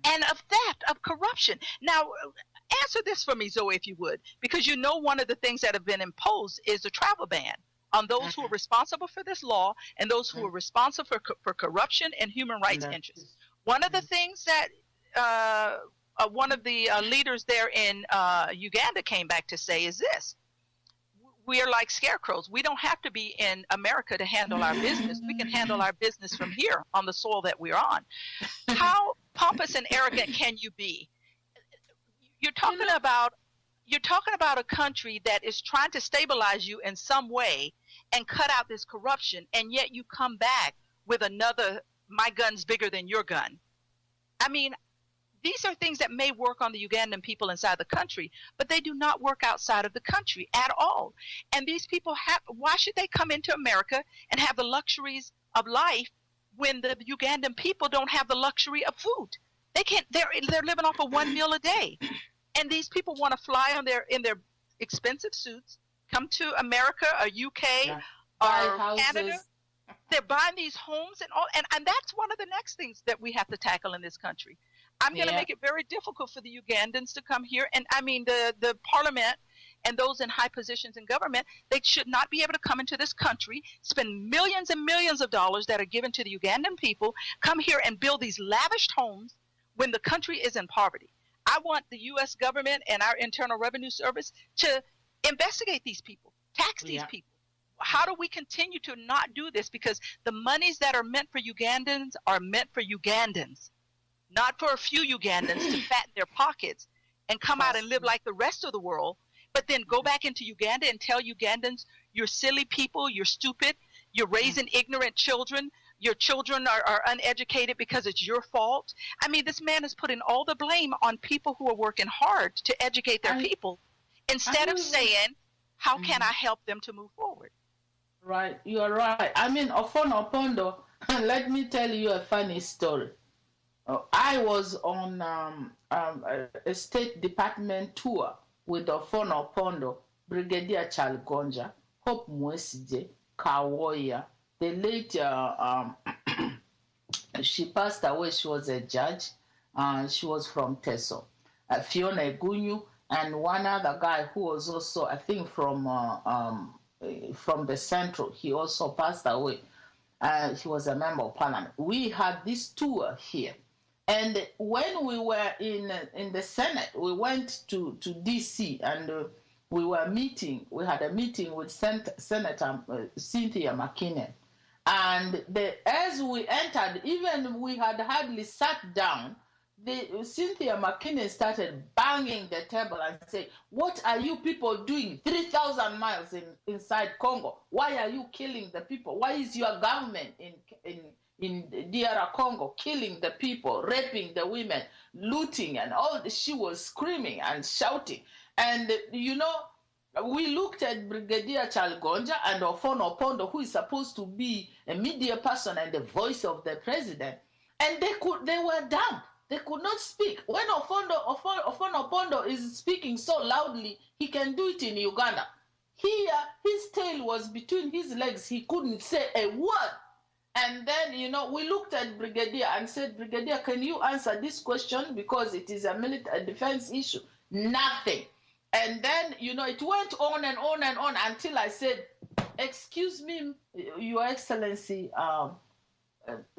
And of theft, of corruption. Now, answer this for me, Zoe, if you would, because you know one of the things that have been imposed is the travel ban on those who are responsible for this law and those who are responsible for corruption and human rights interests. One of the things that one of the leaders there in Uganda came back to say is this: we are like scarecrows. We don't have to be in America to handle our business. We can handle our business from here on the soil that we're on. How pompous and arrogant can you be? You're talking about a country that is trying to stabilize you in some way and cut out this corruption, and yet you come back with another, my gun's bigger than your gun. I mean, these are things that may work on the Ugandan people inside the country, but they do not work outside of the country at all. And these people why should they come into America and have the luxuries of life when the Ugandan people don't have the luxury of food? They're living off of one meal a day. And these people want to fly in their expensive suits, come to America or UK or Canada. They're buying these homes and all, and that's one of the next things that we have to tackle in this country. I'm going to make it very difficult for the Ugandans to come here. And I mean, the parliament and those in high positions in government, they should not be able to come into this country, spend millions and millions of dollars that are given to the Ugandan people, come here and build these lavished homes when the country is in poverty. I want the U.S. government and our Internal Revenue Service to investigate these people, tax these people. How do we continue to not do this? Because the monies that are meant for Ugandans are meant for Ugandans, not for a few Ugandans to fatten their pockets. and come out and live like the rest of the world, but then go back into Uganda and tell Ugandans, you're silly people, you're stupid, you're raising ignorant children, your children are uneducated because it's your fault. I mean, this man is putting all the blame on people who are working hard to educate their people instead of saying, how can I help them to move forward? Right, you are right. I mean, Ofono Opondo, let me tell you a funny story. I was on a State Department tour with Ofono Opondo, Brigadier Chalgonja, Hope Mwesije, Kawoya. The late, she passed away. She was a judge. She was from Teso. Fiona Egunyu, and one other guy who was also, I think, from the Central. He also passed away. He was a member of parliament. We had this tour here. And when we were in the Senate, we went to D.C. and we were meeting. We had a meeting with Senator Cynthia McKinnon. And as we entered, even we had hardly sat down, Cynthia McKinnon started banging the table and saying, what are you people doing 3,000 miles inside Congo? Why are you killing the people? Why is your government in DR Congo killing the people, raping the women, looting, and all? She was screaming and shouting. And, you know, we looked at Brigadier Chalgonja and Ofono Opondo, who is supposed to be a media person and the voice of the president, and they were dumb. They could not speak. When Ofono Opondo is speaking so loudly, he can do it in Uganda. Here, his tail was between his legs. He couldn't say a word. And then, you know, we looked at Brigadier and said, Brigadier, can you answer this question? Because it is a military defense issue. Nothing. And then, you know, it went on and on and on until I said, excuse me, Your Excellency,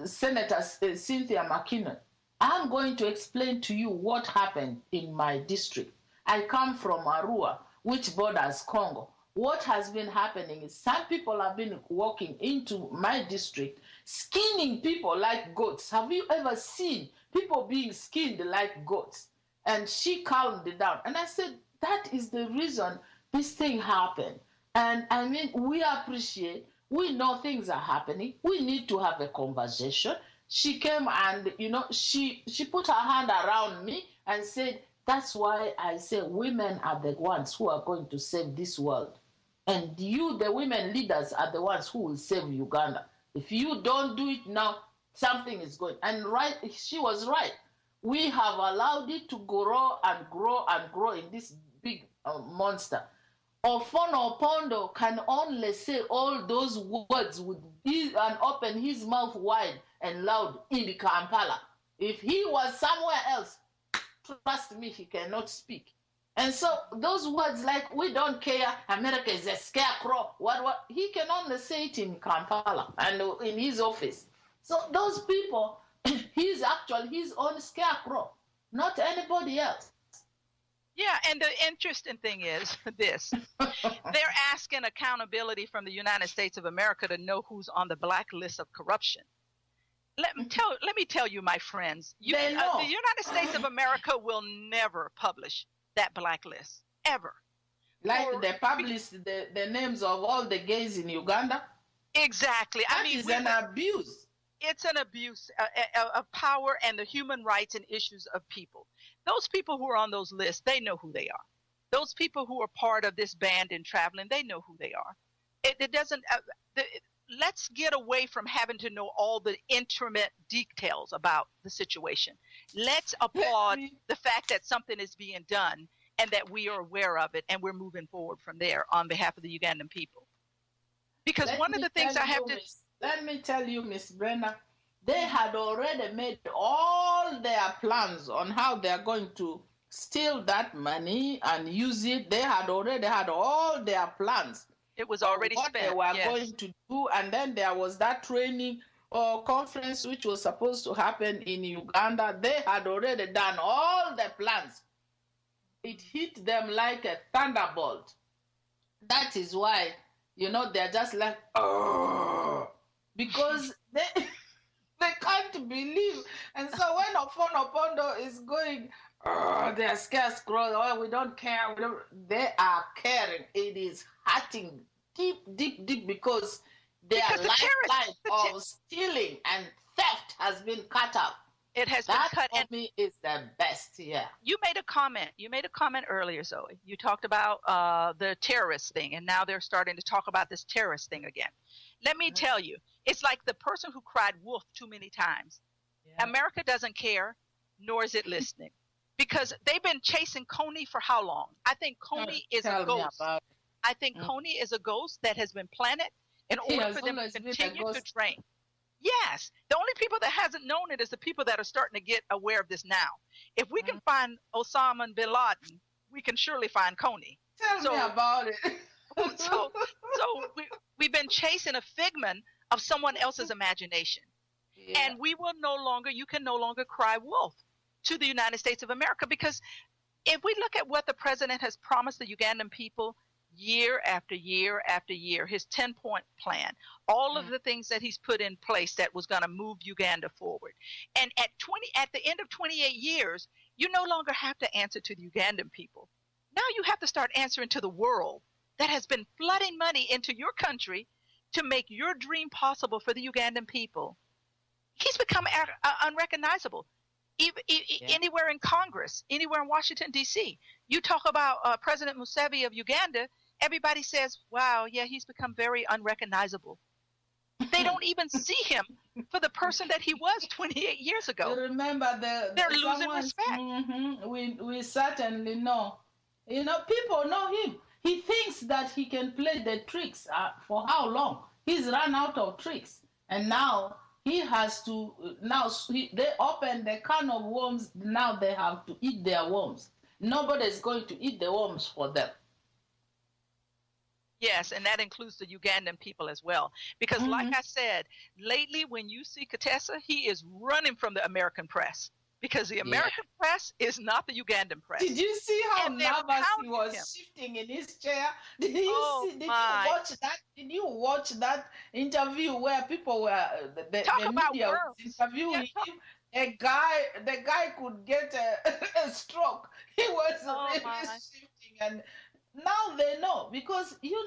Senator Cynthia McKinnon, I'm going to explain to you what happened in my district. I come from Arua, which borders Congo. What has been happening is some people have been walking into my district, skinning people like goats. Have you ever seen people being skinned like goats? And she calmed it down. And I said, that is the reason this thing happened. And I mean, we appreciate, we know things are happening. We need to have a conversation. She came and, you know, she put her hand around me and said, that's why I say women are the ones who are going to save this world. And you, the women leaders, are the ones who will save Uganda. If you don't do it now, something is going. And right, she was right. We have allowed it to grow and grow and grow in this big monster. Ofono Opondo can only say all those words with and open his mouth wide and loud in Kampala. If he was somewhere else, trust me, he cannot speak. And so those words like, we don't care, America is a scarecrow, what, he can only say it in Kampala and in his office. So those people, he's actually his own scarecrow, not anybody else. Yeah, and the interesting thing is this. They're asking accountability from the United States of America to know who's on the blacklist of corruption. Let me tell you, my friends, the United States of America will never publish that blacklist, ever. Like they published the names of all the gays in Uganda? Exactly. That is an abuse. It's an abuse of power and the human rights and issues of people. Those people who are on those lists, they know who they are. Those people who are part of this band and traveling, they know who they are. It doesn't. Let's get away from having to know all the intimate details about the situation. Let's applaud the fact that something is being done and that we are aware of it, and we're moving forward from there on behalf of the Ugandan people. Because one of the things I have to... Let me tell you, Miss Brenda, they had already made all their plans on how they're going to steal that money and use it. They had already had all their plans. It was already what spent. They were going to do, and then there was that training or conference which was supposed to happen in Uganda. They had already done all the plans. It hit them like a thunderbolt. That is why, you know, they're just like, oh, because they can't believe. And so when Ofono Opondo is going Oh, they're scarecrows. Oh, we don't care. They are caring. It is hurting deep, deep, deep because their lifeline of stealing and theft has been cut off. It has that been cut. For me is the best. Yeah. You made a comment. You made a comment earlier, Zoe. You talked about the terrorist thing, and now they're starting to talk about this terrorist thing again. Let me tell you, it's like the person who cried wolf too many times. Yeah. America doesn't care, nor is it listening. Because they've been chasing Coney for how long? I think Coney is a ghost. I think Coney is a ghost that has been planted in order for them to continue to train. Yes. The only people that hasn't known it is the people that are starting to get aware of this now. If we can find Osama bin Laden, we can surely find Coney. Tell me about it. so we've been chasing a figment of someone else's imagination. Yeah. And you can no longer cry wolf to the United States of America, because if we look at what the president has promised the Ugandan people year after year after year, his 10-point plan, all of the things that he's put in place that was going to move Uganda forward. And at the end of 28 years, you no longer have to answer to the Ugandan people. Now you have to start answering to the world that has been flooding money into your country to make your dream possible for the Ugandan people. He's become unrecognizable. Anywhere in Congress, anywhere in Washington, D.C. You talk about President Museveni of Uganda, everybody says, wow, yeah, he's become very unrecognizable. They don't even see him for the person that he was 28 years ago. You remember they're losing respect. Mm-hmm, we certainly know. You know, people know him. He thinks that he can play the tricks for how long? He's run out of tricks. And now he has to, they open the can of worms, now they have to eat their worms. Nobody's going to eat the worms for them. Yes, and that includes the Ugandan people as well. Because like I said, lately when you see Kutesa, he is running from the American press. Because the American press is not the Ugandan press. Did you see how nervous he was shifting in his chair? Did you watch that? Did you watch that interview where people were the media was interviewing him? The guy could get a stroke. He was really shifting, and now they know, because you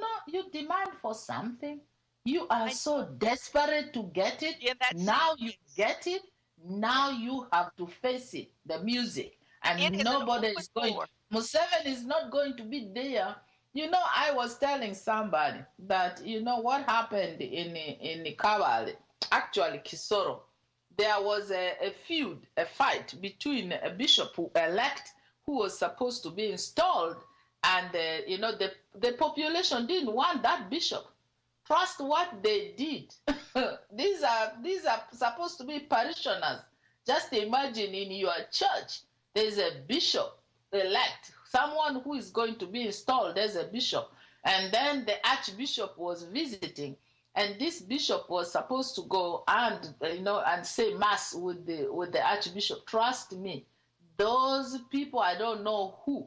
demand for something. You are so desperate to get it. Now you get it. Now you have to face it, the music, and nobody is going. Museveni is not going to be there. You know, I was telling somebody that, you know, what happened in Kabale, actually Kisoro, there was a feud, a fight between a bishop who was supposed to be installed, and you know, the population didn't want that bishop. Trust what they did. These are supposed to be parishioners. Just imagine in your church, there's a bishop elect, someone who is going to be installed as a bishop. And then the archbishop was visiting, and this bishop was supposed to go and and say mass with the archbishop. Trust me, those people, I don't know who,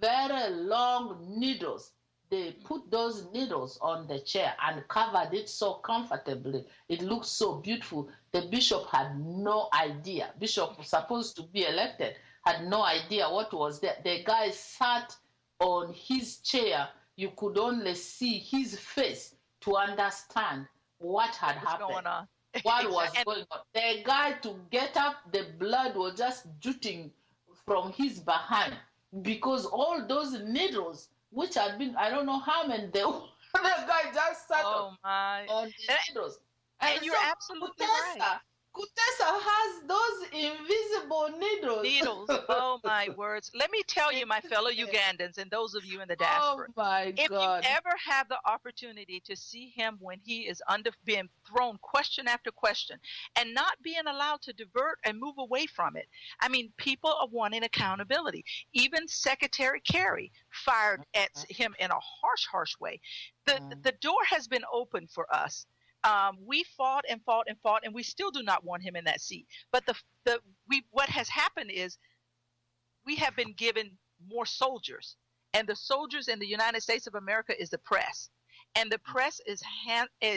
very long needles. They put those needles on the chair and covered it so comfortably. It looked so beautiful. The bishop had no idea. Bishop was supposed to be elected, had no idea what was there. The guy sat on his chair. You could only see his face to understand what had happened. Going on? What was going on? The guy, to get up, the blood was just jutting from his behind, because all those needles, which had been, I don't know how many, the guy just sat on the needles. And you're absolutely right. Kutesa has those invisible needles. Oh, my words. Let me tell you, my fellow Ugandans, and those of you in the diaspora, if you ever have the opportunity to see him when he is being thrown question after question and not being allowed to divert and move away from it, I mean, people are wanting accountability. Even Secretary Kerry fired at him in a harsh way. The door has been open for us. We fought, and we still do not want him in that seat. But what has happened is we have been given more soldiers, and the soldiers in the United States of America is the press, and the press is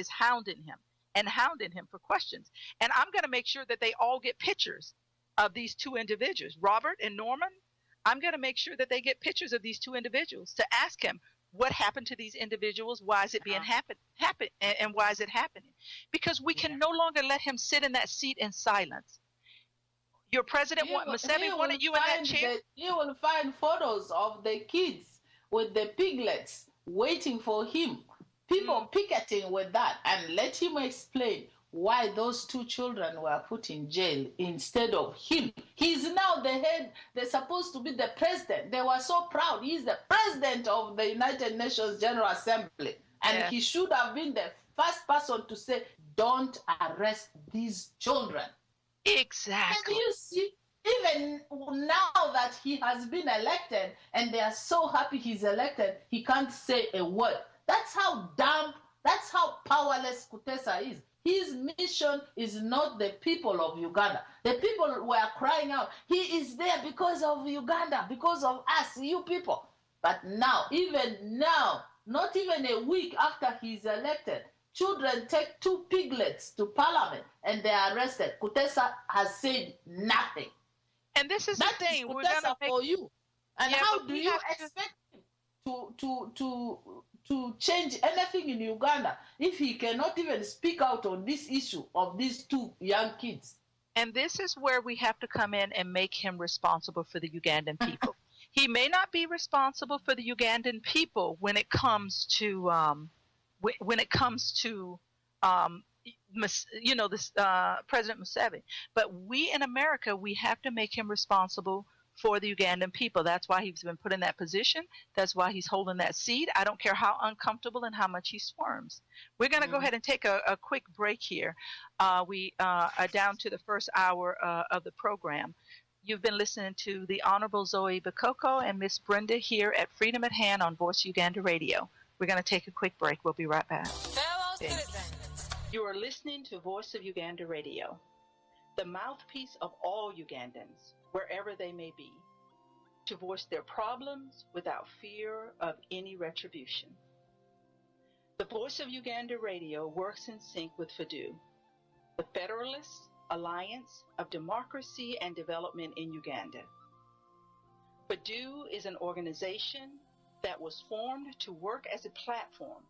hounding him for questions. And I'm going to make sure that they all get pictures of these two individuals, Robert and Norman. I'm going to make sure that they get pictures of these two individuals to ask him what happened to these individuals, why is it being happen, and why is it happening? Because we can no longer let him sit in that seat in silence. Your president, Museveni, wanted you in that chair. You will find photos of the kids with the piglets waiting for him. People picketing with that, and let him explain why those two children were put in jail instead of him. He's now the head. They're supposed to be the president. They were so proud. He's the president of the United Nations General Assembly. And he should have been the first person to say, don't arrest these children. Exactly. And you see, even now that he has been elected and they are so happy he's elected, he can't say a word. That's how dumb, that's how powerless Kutesa is. His mission is not the people of Uganda. The people were crying out, he is there because of Uganda, because of us, you people. But now, even now, not even a week after he's elected, children take two piglets to parliament and they are arrested. Kutesa has said nothing. And this is the thing. We're gonna for you. And how do you expect him to change anything in Uganda if he cannot even speak out on this issue of these two young kids? And this is where we have to come in and make him responsible for the Ugandan people. He may not be responsible for the Ugandan people when it comes to President Museveni, but we in America, we have to make him responsible for the Ugandan people. That's why he's been put in that position. That's why he's holding that seat. I don't care how uncomfortable and how much he squirms. We're going to go ahead and take a quick break here. We are down to the first hour of the program. You've been listening to the Honorable Zoe Bakoko and Miss Brenda here at Freedom at Hand on Voice Uganda Radio. We're going to take a quick break. We'll be right back. Fellow citizens, you are listening to Voice of Uganda Radio, the mouthpiece of all Ugandans, wherever they may be, to voice their problems without fear of any retribution. The Voice of Uganda Radio works in sync with FADU, the Federalist Alliance of Democracy and Development in Uganda. FADU is an organization that was formed to work as a platform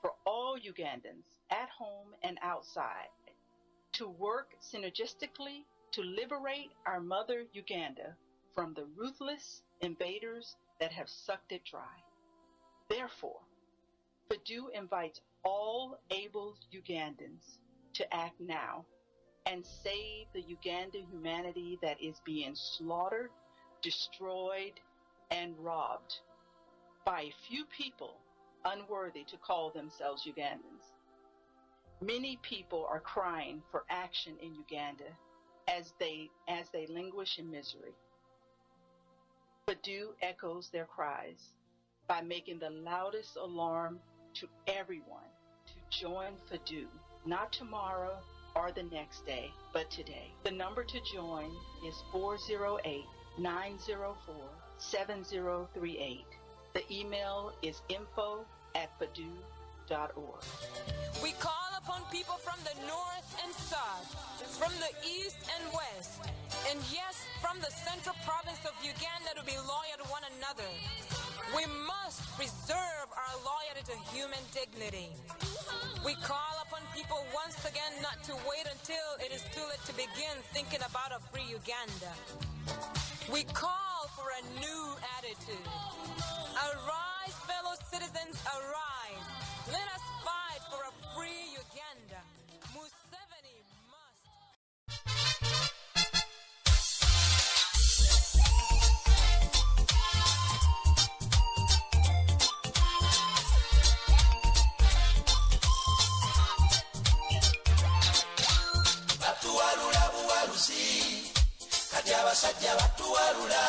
for all Ugandans at home and outside, to work synergistically to liberate our mother Uganda from the ruthless invaders that have sucked it dry. Therefore, FADU invites all able Ugandans to act now and save the Ugandan humanity that is being slaughtered, destroyed, and robbed by a few people unworthy to call themselves Ugandans. Many people are crying for action in Uganda as they languish in misery. FADU echoes their cries by making the loudest alarm to everyone to join FADU, not tomorrow or the next day, but today. The number to join is 408-904-7038. The email is info@fadu.org. We call upon people from the north and south, from the east and west, and yes, from the central province of Uganda to be loyal to one another. We must preserve our loyalty to human dignity. We call upon people once again not to wait until it is too late to begin thinking about a free Uganda. We call for a new attitude. Arise, fellow citizens, arise. Let us fight for a free Uganda. Museveni must. Batuwalula buwaluzi, kati abasajja batuwalula,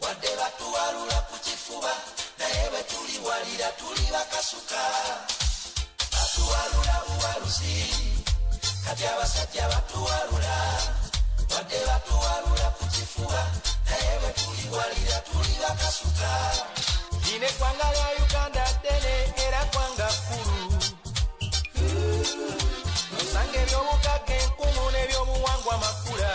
wadde batuwalula ku kifuba, naye bwe tuliwalira tuli bakasuka. Batuwalula buwaluzi, kati abasajja batuwalula, wadde batuwalula ku kifuba, naye bwe tuliwalira tuli bakasuka. Lino eggwanga lya Uganda ddene era ggwanga kkulu. Osanga eby'obugagga enkumu n'ebyobuwangwa makula.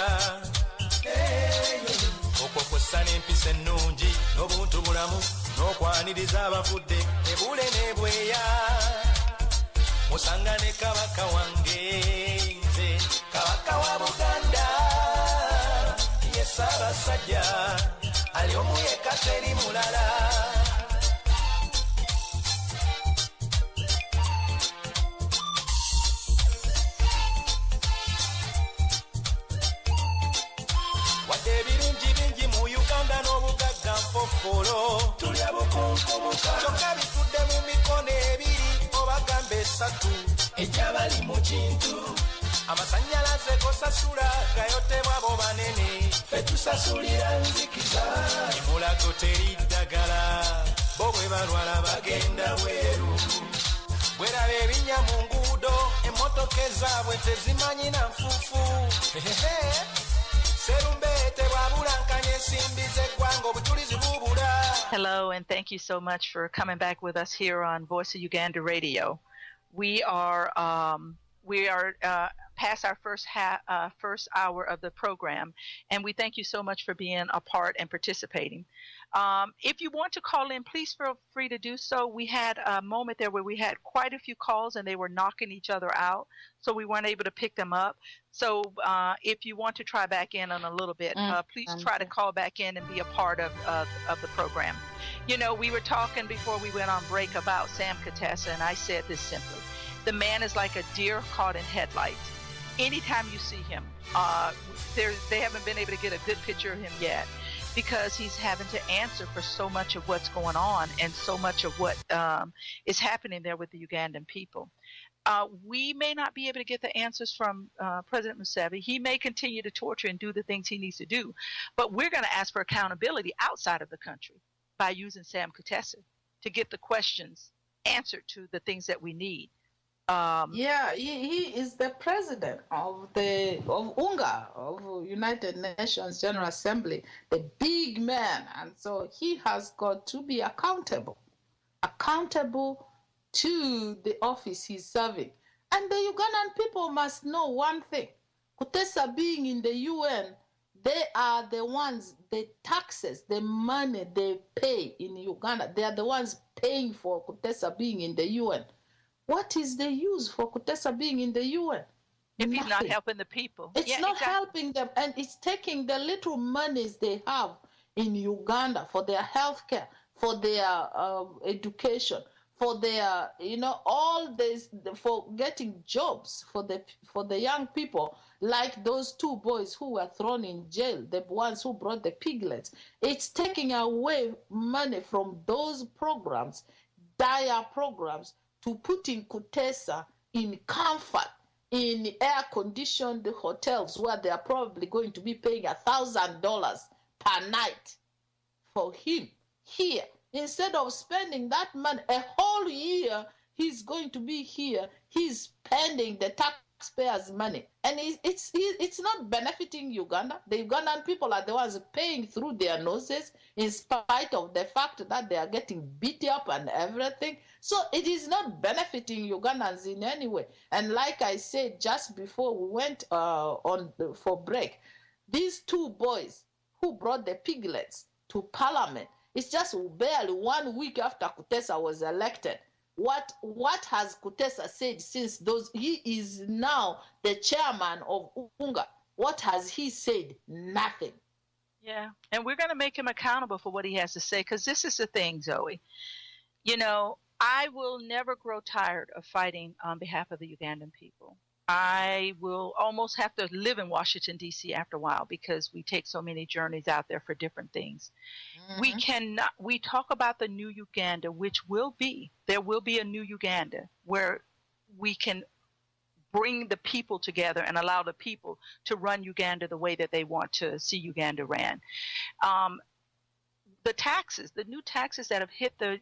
okwokwessa n'empisa ennungi n'obuntu bulamu n'okwaniriza abafudde ebule n'ebweya musanga ne kabaka wange nze kabaka wa Buganda ye Ssaabasajja ali omu yekka teri mulala. Tulya bukunkumuka kyokka bitudde mu mikono ebiri oba gambe esatu ejjabali mu kintu amasannyalaze gosasula gayotebwa bo banene ffe tusasulira nzikiza emulago teri ddagala bo bwe balwala bagenda bweru bweraba ebinnya mu nguudo emmotoka ezaabwe tezimanyi na nfuufu Hello, and thank you so much for coming back with us here on Voice of Uganda Radio. We are past our first hour of the program, and we thank you so much for being a part and participating. If you want to call in, please feel free to do so. We had a moment there where we had quite a few calls, and they were knocking each other out, so we weren't able to pick them up. So if you want to try back in a little bit, please try to call back in and be a part of the program. You know, we were talking before we went on break about Sam Kutesa, and I said this simply. The man is like a deer caught in headlights. Anytime you see him, they haven't been able to get a good picture of him yet because he's having to answer for so much of what's going on and so much of what is happening there with the Ugandan people. We may not be able to get the answers from President Museveni. He may continue to torture and do the things he needs to do, but we're going to ask for accountability outside of the country by using Sam Kutesa to get the questions answered to the things that we need. He is the president of UNGA, of United Nations General Assembly, the big man, and so he has got to be accountable to the office he's serving. And the Ugandan people must know one thing. Kutesa being in the UN, they are the ones, the taxes, the money they pay in Uganda, they are the ones paying for Kutesa being in the UN. What is the use for Kutesa being in the UN? If he's not helping the people. It's not helping them, and it's taking the little monies they have in Uganda for their health care, for their education, for their, all this, for getting jobs for the young people, like those two boys who were thrown in jail, the ones who brought the piglets. It's taking away money from those programs, dire programs, to putting Kutesa in comfort, in air-conditioned hotels where they are probably going to be paying $1,000 per night for him here. Instead of spending that money, a whole year he's going to be here, he's spending the taxpayers' money. And it's not benefiting Uganda. The Ugandan people are the ones paying through their noses in spite of the fact that they are getting beat up and everything. So it is not benefiting Ugandans in any way. And like I said just before we went for break, these two boys who brought the piglets to Parliament, it's just barely 1 week after Kutesa was elected. What has Kutesa said since he is now the chairman of UNGA? What has he said? Nothing. Yeah, and we're going to make him accountable for what he has to say, because this is the thing, Zoe. I will never grow tired of fighting on behalf of the Ugandan people. I will almost have to live in Washington, D.C. after a while because we take so many journeys out there for different things. Mm-hmm. We talk about the new Uganda, there will be a new Uganda where we can bring the people together and allow the people to run Uganda the way that they want to see Uganda ran. The new taxes that have hit the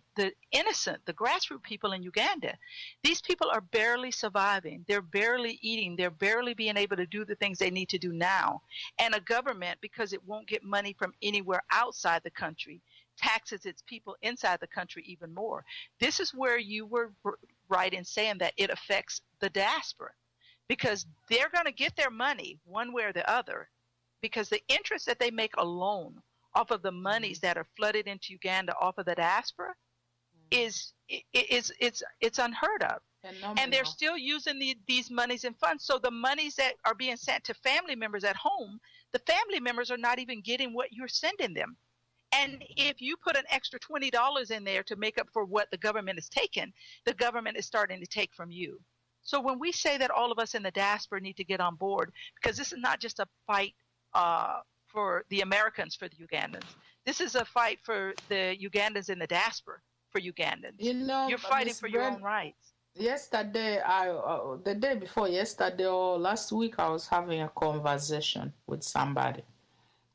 innocent, the grassroots people in Uganda, these people are barely surviving. They're barely eating. They're barely being able to do the things they need to do now. And a government, because it won't get money from anywhere outside the country, taxes its people inside the country even more. This is where you were right in saying that it affects the diaspora, because they're going to get their money one way or the other, because the interest that they make alone off of the monies that are flooded into Uganda off of the diaspora is it's unheard of. Phenomenal. And they're still using these monies and funds. So the monies that are being sent to family members at home, the family members are not even getting what you're sending them. And if you put an extra $20 in there to make up for what the government has taken, the government is starting to take from you. So when we say that all of us in the diaspora need to get on board, because this is not just a fight for the Americans, for the Ugandans. This is a fight for the Ugandans in the diaspora, for Ugandans. You're fighting for your own rights. Yesterday, the day before yesterday or last week, I was having a conversation with somebody.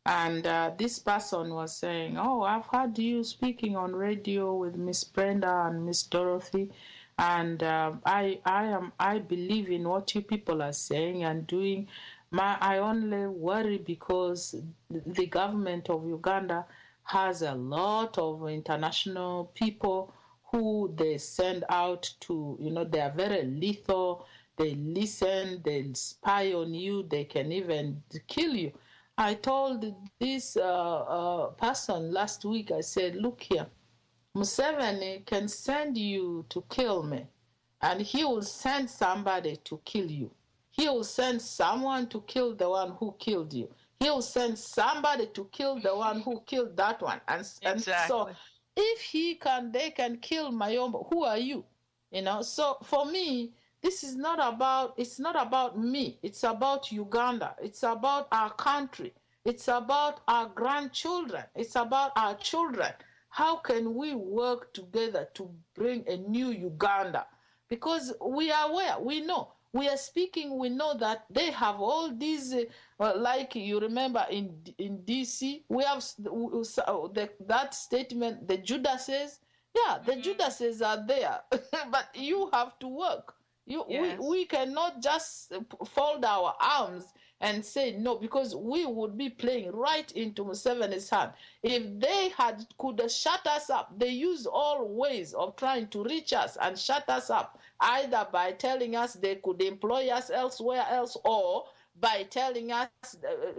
And this person was saying, oh, I've heard you speaking on radio with Miss Brenda and Miss Dorothy. And I believe in what you people are saying and doing. I only worry because the government of Uganda has a lot of international people who they send out to, they are very lethal. They listen, they spy on you, they can even kill you. I told this person last week, I said, look here, Museveni can send you to kill me, and he will send somebody to kill you. He will send someone to kill the one who killed you. He will send somebody to kill the one who killed that one. And so if they can kill Mayombo, who are you? So for me, this is not about, it's not about me. It's about Uganda. It's about our country. It's about our grandchildren. It's about our children. How can we work together to bring a new Uganda? Because we are aware, we know. We are speaking, we know that they have all these, like you remember in D.C., we have that statement, the Judases. Yeah, the Judases are there, but you have to work. We cannot just fold our arms and say no, because we would be playing right into Museveni's hand. If they could shut us up, they use all ways of trying to reach us and shut us up, either by telling us they could employ us elsewhere else, or by telling us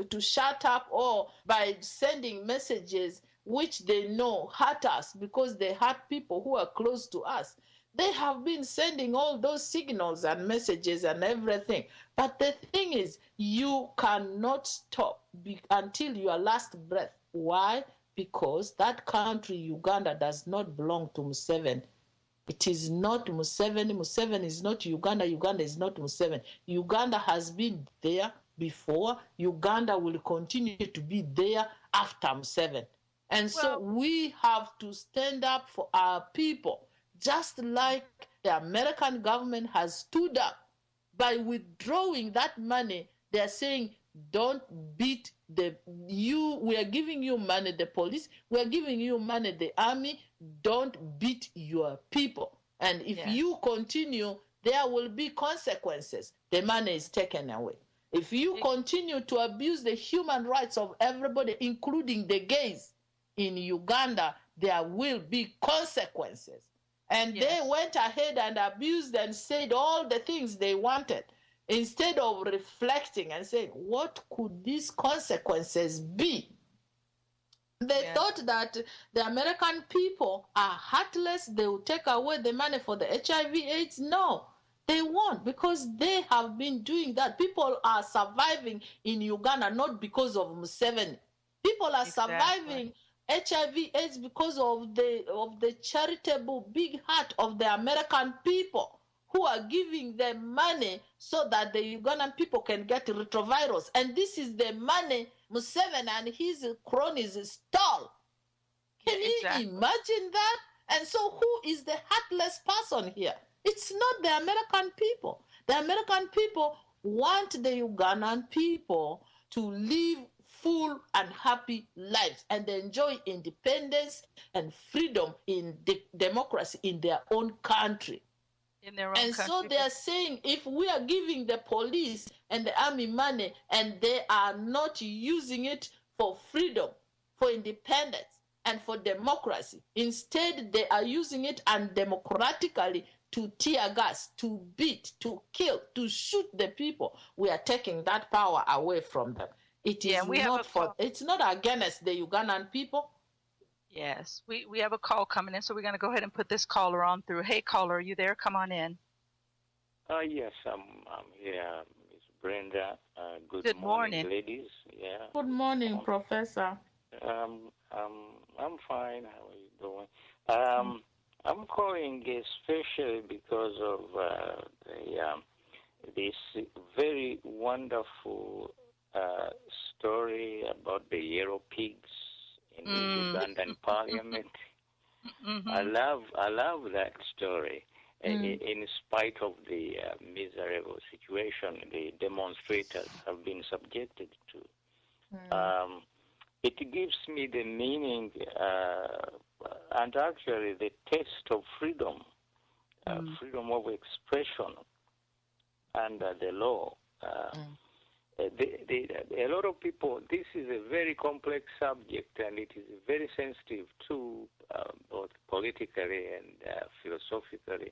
to shut up, or by sending messages which they know hurt us because they hurt people who are close to us. They have been sending all those signals and messages and everything. But the thing is, you cannot stop until your last breath. Why? Because that country, Uganda, does not belong to Museveni. It is not Museveni. Museveni is not Uganda. Uganda is not Museveni. Uganda has been there before. Uganda will continue to be there after Museveni. And so we have to stand up for our people, just like the American government has stood up by withdrawing that money. They're saying, don't beat we are giving you money, the police, we are giving you money, the army, don't beat your people. And if you continue, there will be consequences. The money is taken away. If you continue to abuse the human rights of everybody, including the gays in Uganda, there will be consequences. And they went ahead and abused and said all the things they wanted, instead of reflecting and saying, what could these consequences be? They thought that the American people are heartless. They will take away the money for the HIV/AIDS. No, they won't, because they have been doing that. People are surviving in Uganda not because of Museveni. People are surviving HIV/AIDS because of the charitable big heart of the American people, who are giving them money so that the Ugandan people can get retrovirus. And this is the money Museveni and his cronies stole. Can you imagine that? And so who is the heartless person here? It's not the American people. The American people want the Ugandan people to live full and happy lives and enjoy independence and freedom in democracy in their own country. In their own country. So they are saying, if we are giving the police and the army money and they are not using it for freedom, for independence, and for democracy, instead they are using it undemocratically to tear gas, to beat, to kill, to shoot the people, we are taking that power away from them. It Yeah, is and we have not it's not against the Ugandan people. Yes, we have a call coming in, so we're going to go ahead and put this caller on through. Hey, caller, are you there? Come on in. Yes, I'm here, Miss Brenda. Good morning, ladies. Yeah. Good morning, Professor. I'm fine. How are you doing? I'm calling especially because of this very wonderful story about the yellow pigs in the Ugandan parliament. Mm-hmm. I love that story. In spite of the miserable situation the demonstrators have been subjected to. It gives me the meaning and actually the taste of freedom, freedom of expression under the law. A lot of people, this is a very complex subject and it is very sensitive too, both politically and philosophically.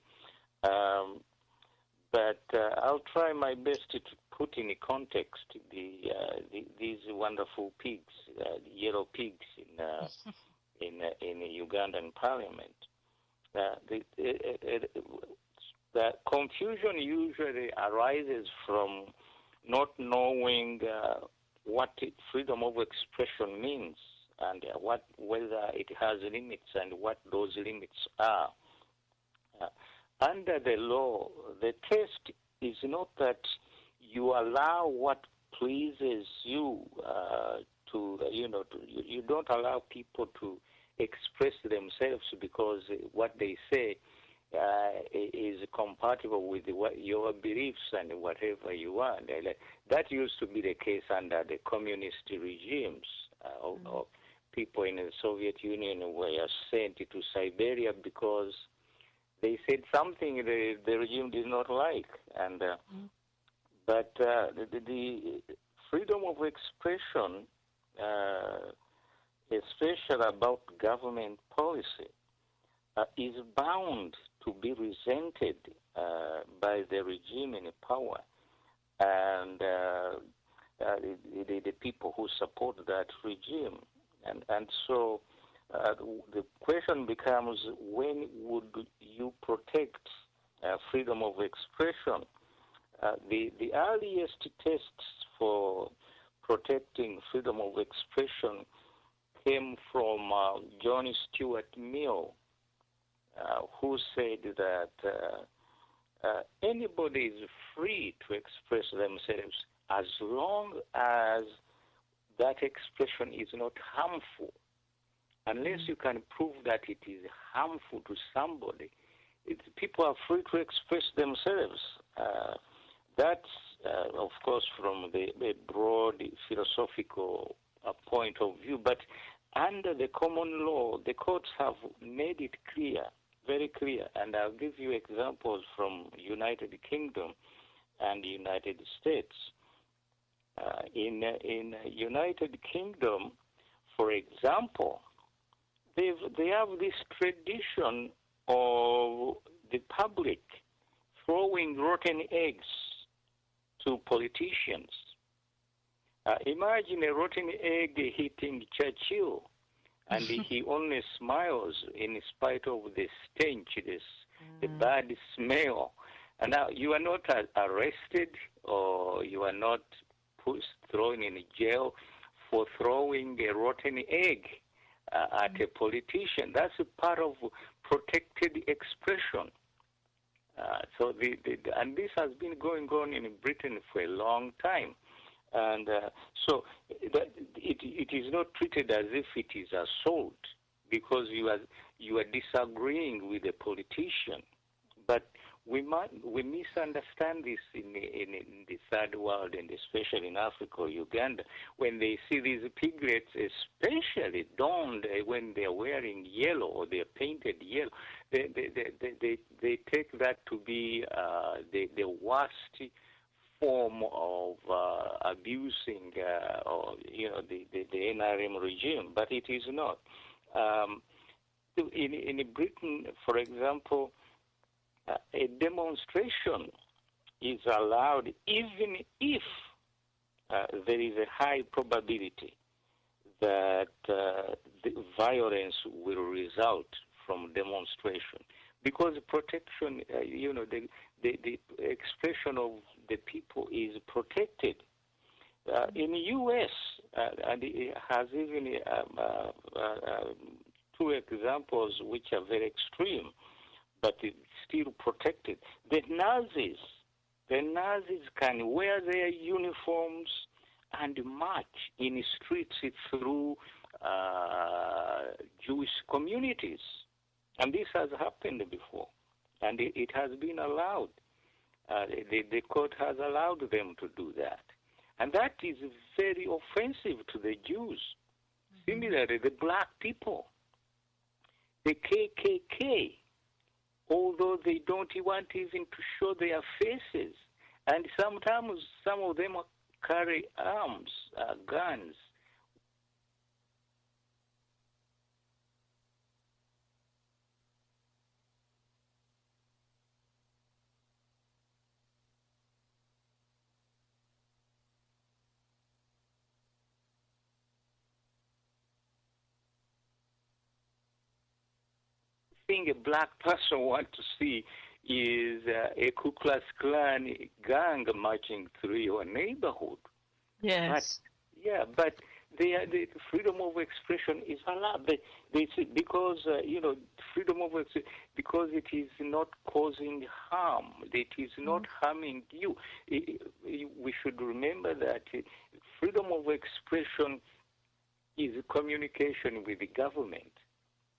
But I'll try my best to put in context these wonderful pigs, yellow pigs in the Ugandan parliament. The confusion usually arises from not knowing what freedom of expression means and whether it has limits and what those limits are. Under the law, the test is not that you allow what pleases you you don't allow people to express themselves because what they say is compatible with your beliefs and whatever you want. That used to be the case under the communist regimes. Or people in the Soviet Union were sent to Siberia because they said something the regime did not like. And but the freedom of expression, especially about government policy, is bound to be resented by the regime in power and the people who support that regime. And so the question becomes, when would you protect freedom of expression? The earliest tests for protecting freedom of expression came from John Stuart Mill, who said that anybody is free to express themselves as long as that expression is not harmful. Unless you can prove that it is harmful to somebody, people are free to express themselves. That's, of course, from the broad philosophical point of view. But under the common law, the courts have made it clear, very clear. And I'll give you examples from United Kingdom and United States. In United Kingdom, for example, they have this tradition of the public throwing rotten eggs to politicians. Imagine a rotten egg hitting Churchill, and he only smiles in spite of the stench, the bad smell. And now you are not arrested or you are not thrown in jail for throwing a rotten egg at a politician. That's a part of protected expression. So and this has been going on in Britain for a long time. And so it is not treated as if it is assault because you are disagreeing with a politician. But we misunderstand this in the third world, and especially in Africa or Uganda, when they see these piglets, especially donned when they're wearing yellow or they're painted yellow, they take that to be the worst form of abusing or the NRM regime, but it is not. In Britain, for example, a demonstration is allowed even if there is a high probability that the violence will result from demonstration, because protection, the expression of the people is protected. In the U.S., and it has even two examples which are very extreme, but it's still protected. The Nazis can wear their uniforms and march in streets through Jewish communities. And this has happened before, and it has been allowed. The court has allowed them to do that. And that is very offensive to the Jews. Similarly, the black people, the KKK, although they don't want even to show their faces, and sometimes some of them carry arms, guns. Thing a black person wants to see is a Ku Klux Klan gang marching through your neighborhood. Yes. But the freedom of expression is allowed. Because freedom of expression, because it is not causing harm. It is not harming you. We should remember that freedom of expression is communication with the government.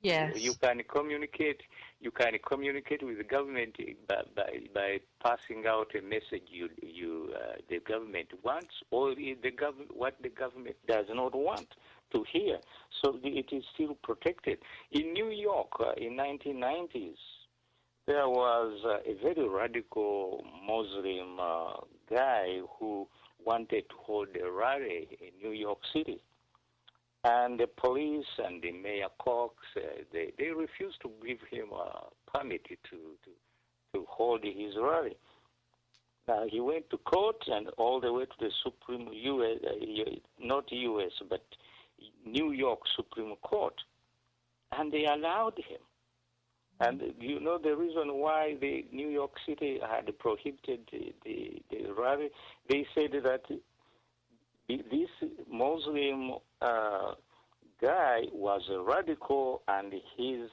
Yes. You can communicate with the government by passing out a message the government wants, or what the government does not want to hear. So it is still protected. In New York, in 1990s, there was a very radical Muslim guy who wanted to hold a rally in New York City. And the police and the Mayor Cox, they refused to give him a permit to hold his rally. Now, he went to court and all the way to the Supreme U.S., not U.S., but New York Supreme Court, and they allowed him. And you know the reason why the New York City had prohibited the rally? They said that this Muslim guy was a radical, and his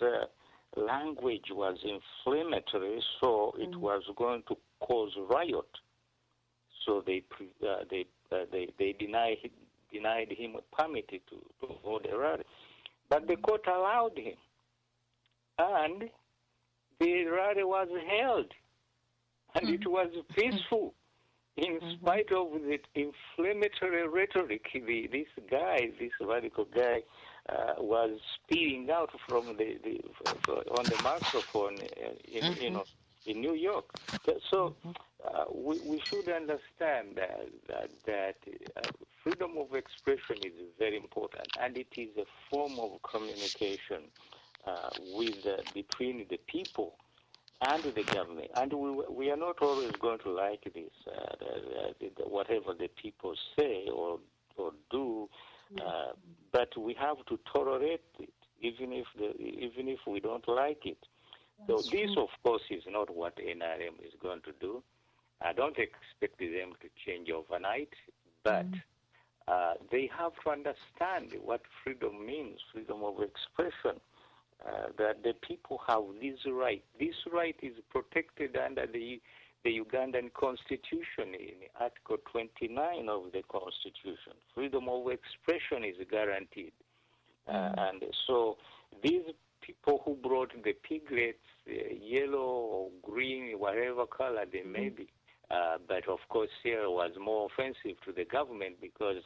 language was inflammatory, so it was going to cause riot. So they denied him a permit to hold a rally. But the court allowed him, and the rally was held, and it was peaceful. In spite of the inflammatory rhetoric, this radical guy, was spewing out from on the microphone, in New York. So we should understand that freedom of expression is very important, and it is a form of communication between the people and the government. And we are not always going to like this, whatever the people say or do, but we have to tolerate it, even if we don't like it. So this, of course, is not what NRM is going to do. I don't expect them to change overnight, but they have to understand what freedom means, freedom of expression. That the people have this right. This right is protected under the Ugandan Constitution in Article 29 of the Constitution. Freedom of expression is guaranteed. And so these people who brought the piglets, yellow or green, whatever color they may be, but of course here was more offensive to the government because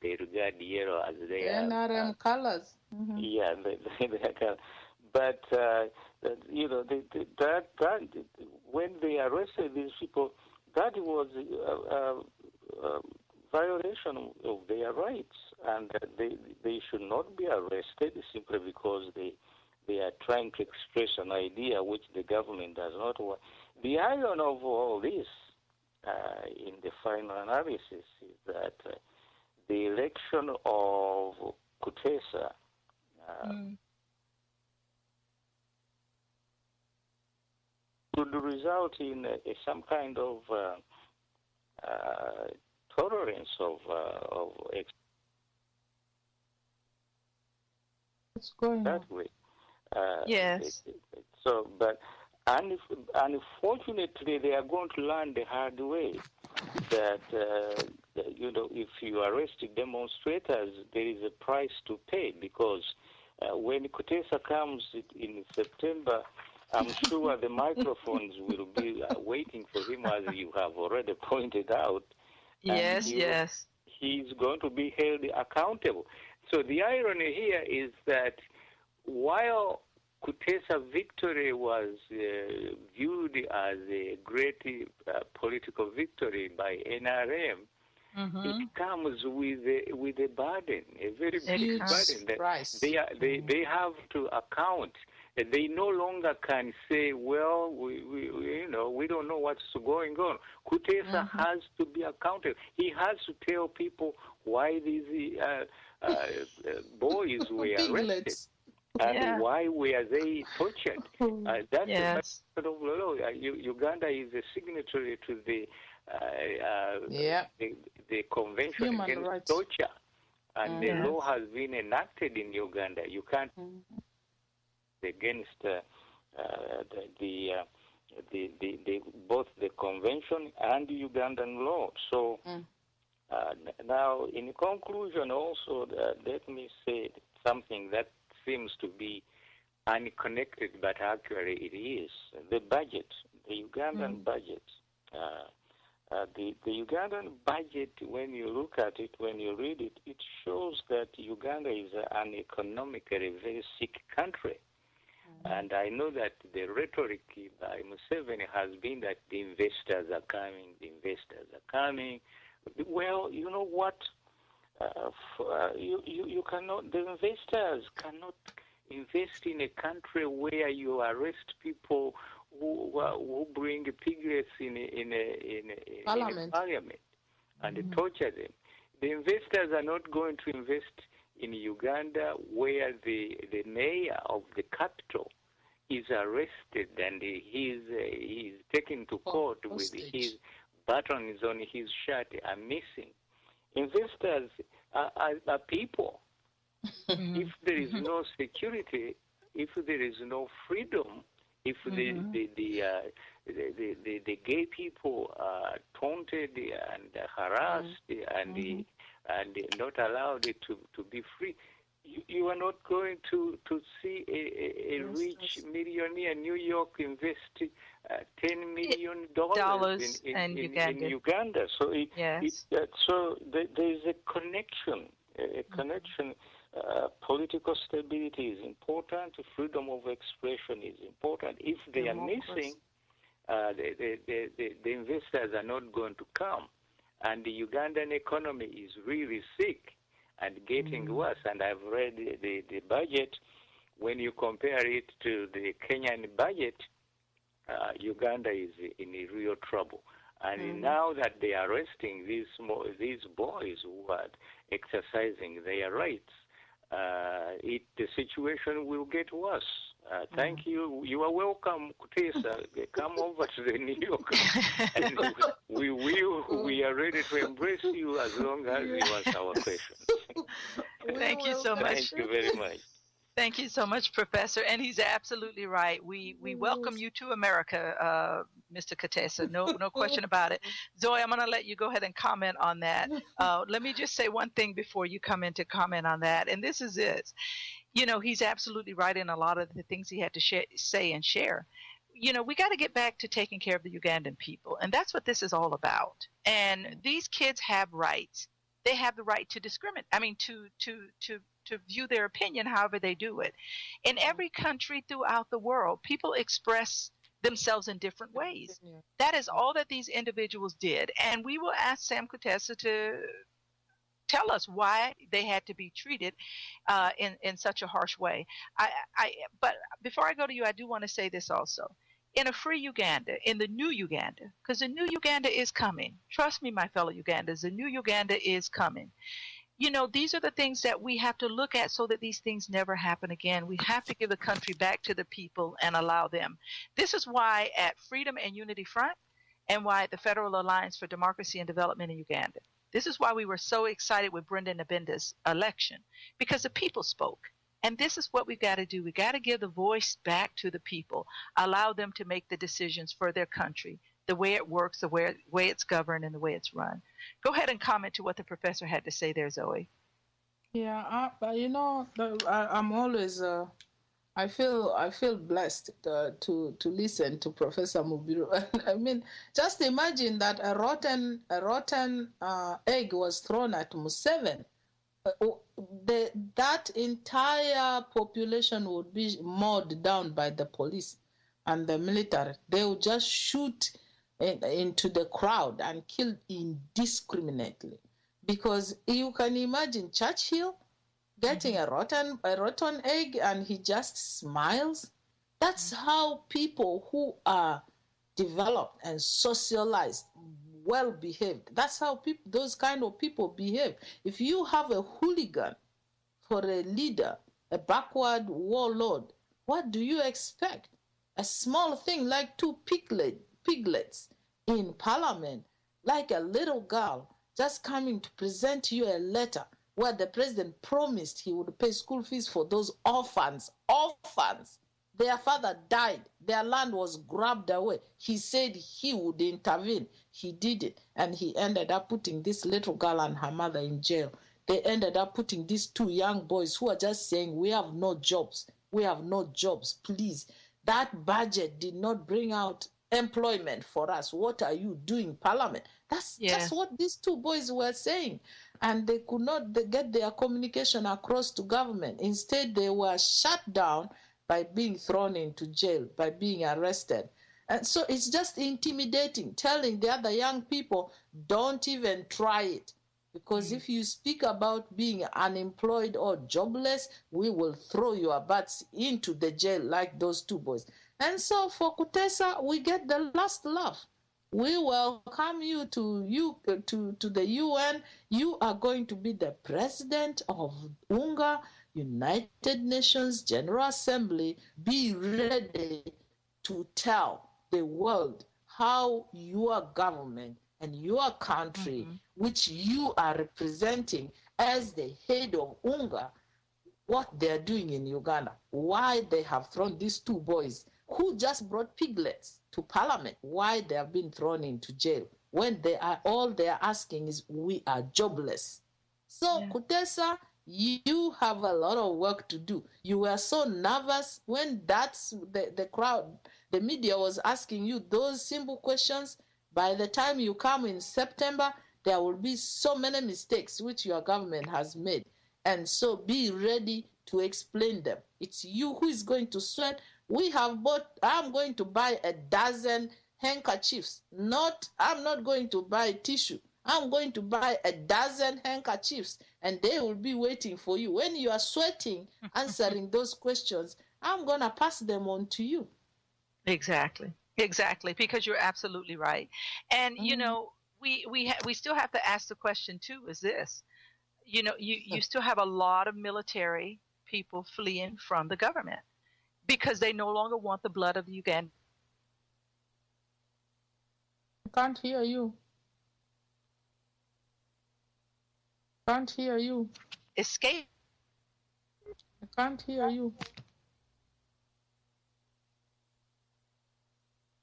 they regard yellow as their NRM colors. Yeah, they color. But that when they arrested these people, that was a violation of their rights, and they should not be arrested simply because they are trying to express an idea which the government does not want. The irony of all this, in the final analysis is that the election of Kutesa would result in some kind of tolerance of What's going that on? way. Yes. So, but unfortunately, they are going to learn the hard way that if you arrest demonstrators, there is a price to pay, because when Kutesa comes in September, I'm sure the microphones will be waiting for him, as you have already pointed out. Yes, yes. He's going to be held accountable. So the irony here is that while Kutesa victory was viewed as a great political victory by NRM, it comes with a burden, a very big burden. That they have to account. They no longer can say, well, we don't know what's going on. Kutesa has to be accountable. He has to tell people why these boys were arrested. And why were they tortured? That's the law. Uganda is a signatory to the Convention Human Against Rights. Torture, and the law has been enacted in Uganda. You can't against both the convention and the Ugandan law. So now, in conclusion, also let me say something that seems to be unconnected, but actually it is. The budget, the Ugandan budget. The Ugandan budget, when you look at it, when you read it, it shows that Uganda is an economically very sick country. And I know that the rhetoric by Museveni has been that the investors are coming, the investors are coming. Well, you know what? You cannot. The investors cannot invest in a country where you arrest people who bring piglets in a parliament and torture them. The investors are not going to invest in Uganda, where the mayor of the capital is arrested and he's taken to court with his buttons on his shirt are missing. Investors are people. If there is no security, if there is no freedom, if the gay people are taunted and harassed and not allowed to be free, you are not going to see a rich millionaire in New York invest $10 million in Uganda. So so there is a connection. Political stability is important. Freedom of expression is important. If they are missing, the investors are not going to come. And the Ugandan economy is really sick and getting worse. And I've read the budget. When you compare it to the Kenyan budget, Uganda is in real trouble. And now that they are arresting these boys who are exercising their rights, the situation will get worse. Thank you. You are welcome, Kutesa. Come over to the New York. And we are ready to embrace you as long as you answer our questions. Thank you so much. Thank you very much. Thank you so much, Professor. And he's absolutely right. We welcome you to America, Mr. Kutesa. No question about it. Zoe, I'm going to let you go ahead and comment on that. Let me just say one thing before you come in to comment on that. And this is it. He's absolutely right in a lot of the things he had to say and share. We got to get back to taking care of the Ugandan people. And that's what this is all about. And these kids have rights. They have the right to discriminate. I mean, to view their opinion however they do it. In every country throughout the world, people express themselves in different ways. That is all that these individuals did. And we will ask Sam Kutesa to tell us why they had to be treated in such a harsh way. But before I go to you, I do want to say this also. in a free Uganda, in the new Uganda, because the new Uganda is coming. Trust me, my fellow Ugandans, the new Uganda is coming. You know, these are the things that we have to look at so that these things never happen again. We have to give the country back to the people and allow them. This is why at Freedom and Unity Front and why at the Federal Alliance for Democracy and Development in Uganda, this is why we were so excited with Brenda Nabenda's election, because the people spoke. And this is what we've got to do. We've got to give the voice back to the people, allow them to make the decisions for their country, the way it works, the way it's governed, and the way it's run. Go ahead and comment to what the professor had to say there, Zoe. Yeah, you know, I'm always, I feel blessed to listen to Professor Mubiru. I mean, just imagine that a rotten egg was thrown at Museveni. That entire population would be mowed down by the police and the military. They would just shoot into the crowd and kill indiscriminately. Because you can imagine Churchill getting a rotten egg and he just smiles. That's how people who are developed and socialized, well behaved, that's how those kind of people behave. If you have a hooligan for a leader, a backward warlord, what do you expect? A small thing like two piglets in parliament, like a little girl just coming to present you a letter where the president promised he would pay school fees for those orphans. Their father died. Their land was grabbed away. He said he would intervene. He did it. And he ended up putting this little girl and her mother in jail. They ended up putting these two young boys who are just saying, we have no jobs. We have no jobs. Please. That budget did not bring out employment for us. What are you doing, Parliament? That's just what these two boys were saying. And they could not get their communication across to government. Instead, they were shut down by being thrown into jail, by being arrested. And so it's just intimidating, telling the other young people, don't even try it. Because if you speak about being unemployed or jobless, we will throw your butts into the jail like those two boys. And so for Kutesa, we get the last laugh. We welcome you to the UN. You are going to be the president of UNGA, United Nations General Assembly. Be ready to tell the world how your government and your country, which you are representing as the head of UNGA, what they're doing in Uganda, why they have thrown these two boys who just brought piglets to parliament, why they have been thrown into jail, when all they are asking is, we are jobless. So Kutesa, you have a lot of work to do. You were so nervous when the crowd, the media was asking you those simple questions. By the time you come in September, there will be so many mistakes which your government has made. And so be ready to explain them. It's you who is going to sweat. I'm going to buy a dozen handkerchiefs. I'm not going to buy tissue. I'm going to buy a dozen handkerchiefs, and they will be waiting for you. When you are sweating, answering those questions, I'm going to pass them on to you. Exactly, because you're absolutely right. And, you know, we still have to ask the question, too, is this. You know, you still have a lot of military people fleeing from the government because they no longer want the blood of the Ugandans. I can't hear you. Can't hear you. Escape. I can't hear you.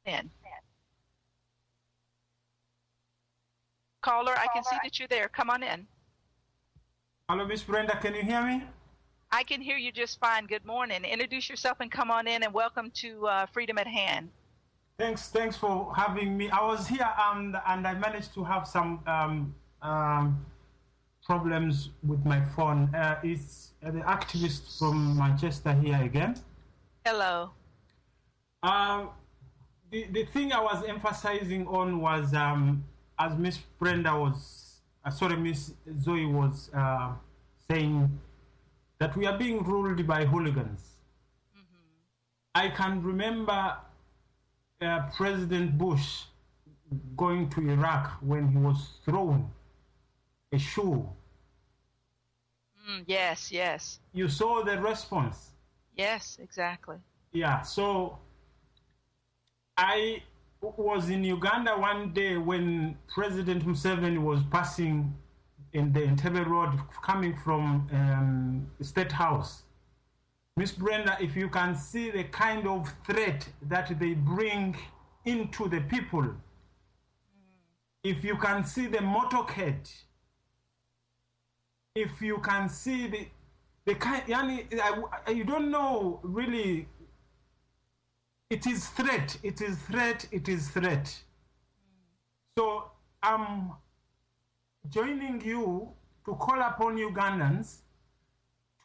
In. Caller, I can see that you're there. Come on in. Hello, Miss Brenda. Can you hear me? I can hear you just fine. Good morning. Introduce yourself and come on in, and welcome to Freedom at Hand. Thanks for having me. I was here and I managed to have some problems with my phone. It's the activist from Manchester here again. Hello. The thing I was emphasizing on was, as Miss Brenda was, Miss Zoe was saying, that we are being ruled by hooligans. I can remember President Bush going to Iraq when he was thrown a shoe. Yes, yes. You saw the response. Yes, exactly. Yeah, so I was in Uganda one day when President Museveni was passing in the Entebbe Road coming from State House. Miss Brenda, if you can see the kind of threat that they bring into the people, if you can see the motorcade, if you can see the kind, you don't know really. It is threat. It is threat. It is threat. So I'm joining you to call upon Ugandans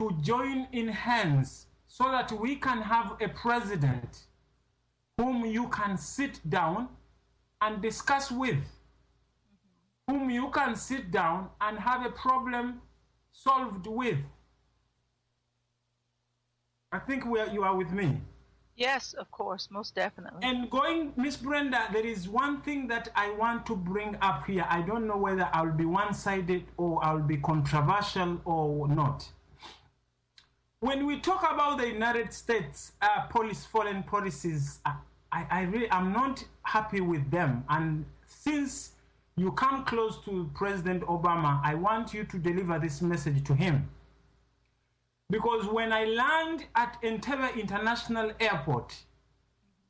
to join in hands so that we can have a president whom you can sit down and discuss with, whom you can sit down and have a problem solved with. I think you are with me. Yes, of course, most definitely. And going, Miss Brenda, there is one thing that I want to bring up here. I don't know whether I'll be one-sided or I'll be controversial or not. When we talk about the United States foreign policies, I'm not happy with them. And since you come close to President Obama, I want you to deliver this message to him. Because when I land at Entebbe International Airport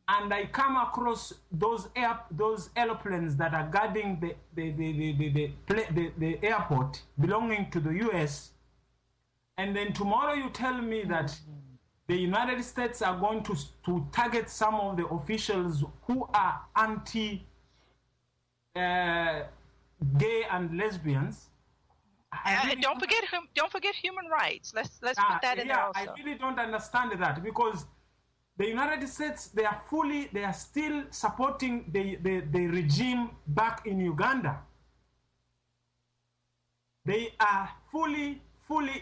and I come across those airplanes that are guarding the airport belonging to the US, and then tomorrow you tell me that the United States are going to target some of the officials who are anti-gay and lesbians. Don't forget human rights. Let's put that in there also. I really don't understand that, because the United States, they are still supporting the regime back in Uganda. They are fully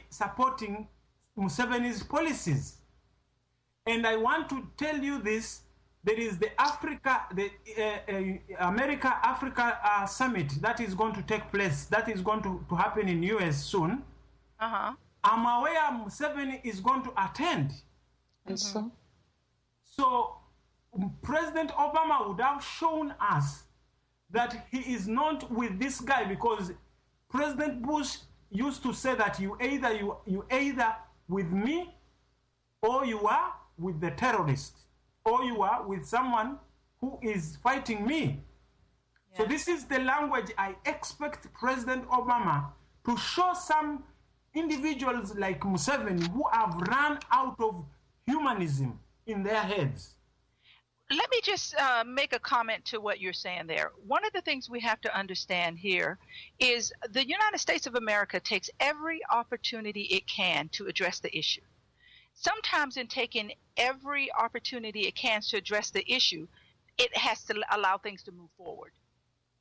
supporting Museveni's policies. And I want to tell you this. There is the America-Africa summit that is going to take place. That is going to happen in US soon. I'm aware Museveni is going to attend. And so President Obama would have shown us that he is not with this guy, because President Bush used to say that you either with me, or you are with the terrorist, or you are with someone who is fighting me. Yeah. So this is the language I expect President Obama to show some individuals like Museveni who have run out of humanism in their heads. Let me just make a comment to what you're saying there. One of the things we have to understand here is the United States of America takes every opportunity it can to address the issue. Sometimes in taking every opportunity it can to address the issue, it has to allow things to move forward.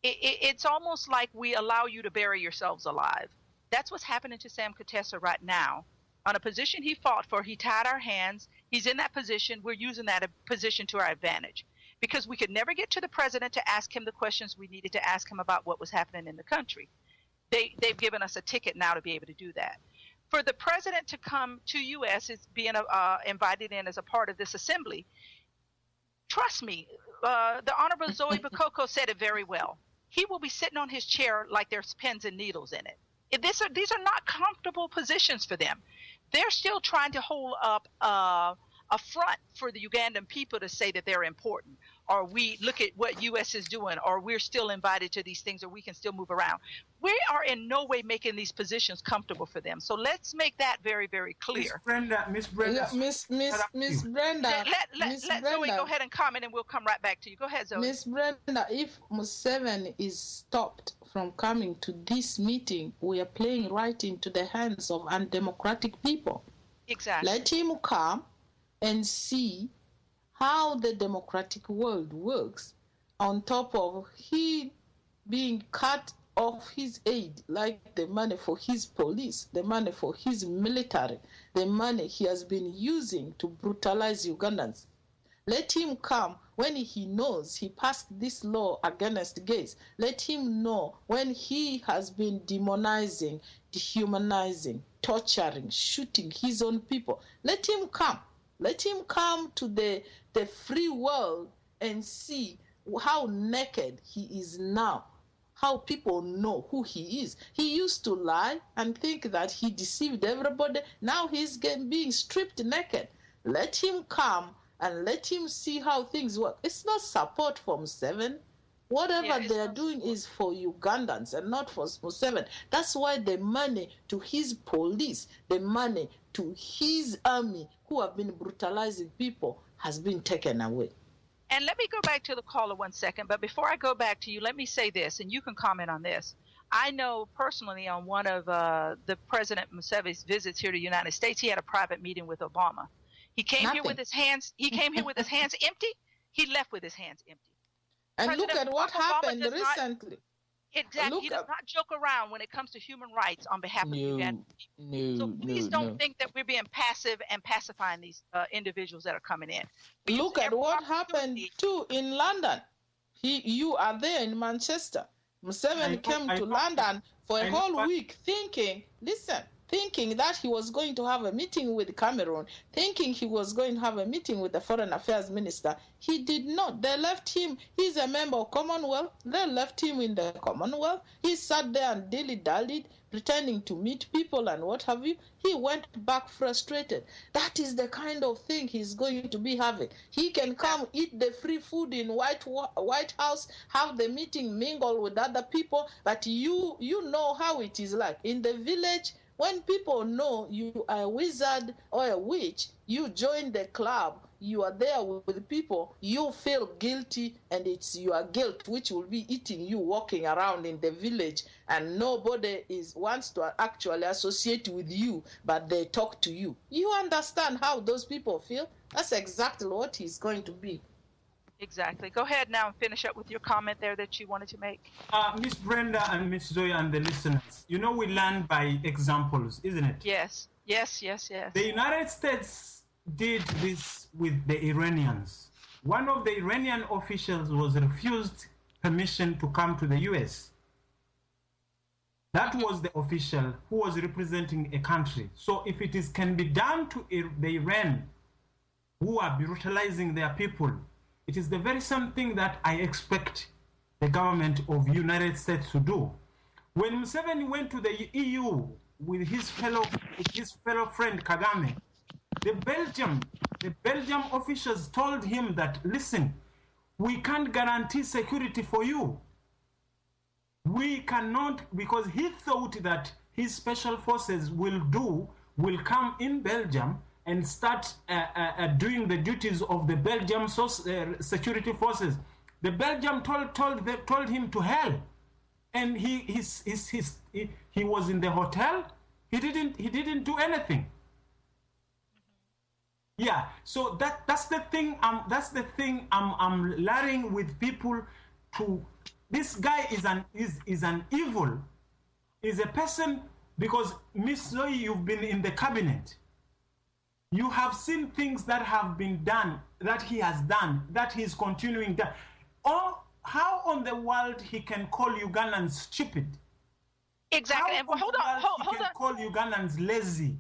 It's almost like we allow you to bury yourselves alive. That's what's happening to Sam Kutesa right now. On a position he fought for, he tied our hands. He's in that position. We're using that position to our advantage, because we could never get to the president to ask him the questions we needed to ask him about what was happening in the country. They've given us a ticket now to be able to do that. For the president to come to U.S. is being invited in as a part of this assembly. Trust me, the Honorable Zoe Bakoko said it very well. He will be sitting on his chair like there's pins and needles in it. These are not comfortable positions for them. They're still trying to hold up a front for the Ugandan people to say that they're important, or we look at what U.S. is doing, or we're still invited to these things, or we can still move around. We are in no way making these positions comfortable for them. So let's make that very, very clear. Miss Brenda. Miss Brenda. Let Zoe go ahead and comment, and we'll come right back to you. Go ahead, Zoe. Miss Brenda, if Museveni is stopped from coming to this meeting, we are playing right into the hands of undemocratic people. Exactly. Let him come and see how the democratic world works, on top of he being cut off his aid, like the money for his police, the money for his military, the money he has been using to brutalize Ugandans. Let him come when he knows he passed this law against gays. Let him know when he has been demonizing, dehumanizing, torturing, shooting his own people. Let him come. Let him come to the free world and see how naked he is now, how people know who he is. He used to lie and think that he deceived everybody. Now he's being stripped naked. Let him come and let him see how things work. It's not support for Museveni. Whatever they are doing is for Ugandans and not for Museveni. That's why the money to his police, the money to his army who have been brutalizing people has been taken away. And let me go back to the caller 1 second. But before I go back to you, let me say this, and you can comment on this. I know personally on one of the President Museveni's visits here to the United States, he had a private meeting with Obama. He came here with his hands. He came here with his hands empty. He left with his hands empty. And President look at what happened recently. Exactly. He does not joke around when it comes to human rights on behalf of Uganda. So please don't think that we're being passive and pacifying these individuals that are coming in. Look at what happened too in London. You are there in Manchester. Museveni came to London for a whole week thinking that he was going to have a meeting with Cameroon, thinking he was going to have a meeting with the foreign affairs minister. He did not. They left him. He's a member of Commonwealth. They left him in the Commonwealth. He sat there and dilly-dallied, pretending to meet people and what have you. He went back frustrated. That is the kind of thing he's going to be having. He can come eat the free food in White House, have the meeting, mingle with other people, but you know how it is like. In the village, when people know you are a wizard or a witch, you join the club, you are there with people, you feel guilty, and it's your guilt which will be eating you walking around in the village, and nobody wants to actually associate with you, but they talk to you. You understand how those people feel? That's exactly what he's going to be. Exactly. Go ahead now and finish up with your comment there that you wanted to make. Miss Brenda and Miss Zoya and the listeners, you know we learn by examples, isn't it? Yes. The United States did this with the Iranians. One of the Iranian officials was refused permission to come to the U.S. That was the official who was representing a country. So if it can be done to the Iran, who are brutalizing their people, it is the very same thing that I expect the government of the United States to do. When Museveni went to the EU with his fellow friend Kagame, the Belgium officials told him that, listen, we can't guarantee security for you. We cannot, because he thought that his special forces will come in Belgium and start doing the duties of the Belgium security forces. The Belgium told him to hell, and he was in the hotel. He didn't do anything. Yeah, so that's the thing. I'm learning with people to. This guy is an evil, is a person, because Miss Zoe, you've been in the cabinet. You have seen things that have been done, that he has done, that he's continuing done. Or how on the world he can call Ugandans stupid? Exactly. How hold on. He can call Ugandans lazy?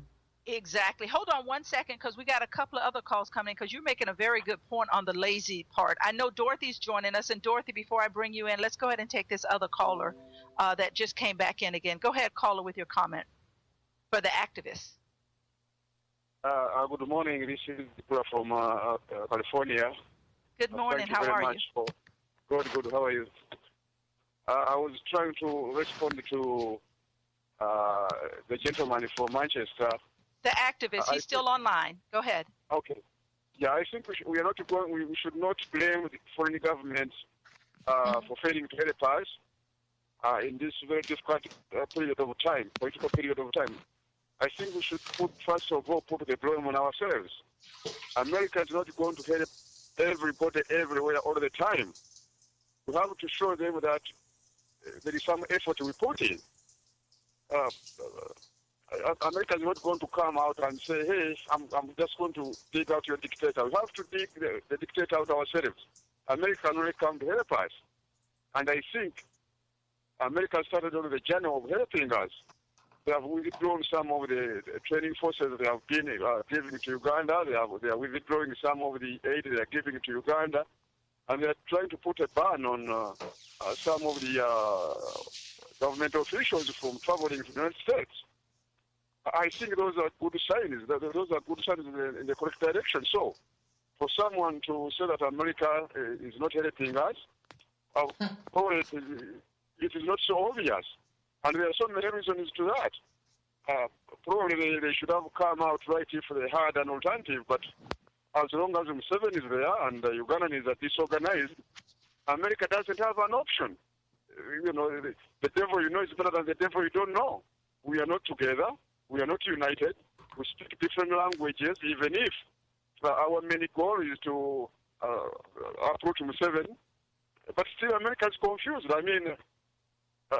Exactly. Hold on 1 second, because we got a couple of other calls coming in, because you're making a very good point on the lazy part. I know Dorothy's joining us, and Dorothy, before I bring you in, let's go ahead and take this other caller that just came back in again. Go ahead, caller, with your comment for the activists. Good morning. This is from California. Good morning. How are you? Good. How are you? I was trying to respond to the gentleman from Manchester. The activist. He's still online. Go ahead. Okay. Yeah, I think we should not blame the foreign government for failing to help us in this very difficult political period of time. I think we should first of all put the blame on ourselves. America is not going to help everybody everywhere all the time. We have to show them that there is some effort we put in. America is not going to come out and say, hey, I'm just going to dig out your dictator. We have to dig the dictator out ourselves. America will only come to help us. And I think America started on the journey of helping us. They have withdrawn some of the training forces they have been giving to Uganda. They are withdrawing some of the aid they are giving to Uganda. And they are trying to put a ban on some of the government officials from traveling to the United States. I think those are good signs. Those are good signs in the correct direction. So, for someone to say that America is not helping us, probably it is not so obvious. And there are so many reasons to that. Probably they should have come out right if they had an alternative, but as long as Museveni is there and Uganda is disorganized, America doesn't have an option. You know, the devil you know is better than the devil you don't know. We are not together. We are not united. We speak different languages, even if our main goal is to approach Museveni. But still, America is confused. I mean,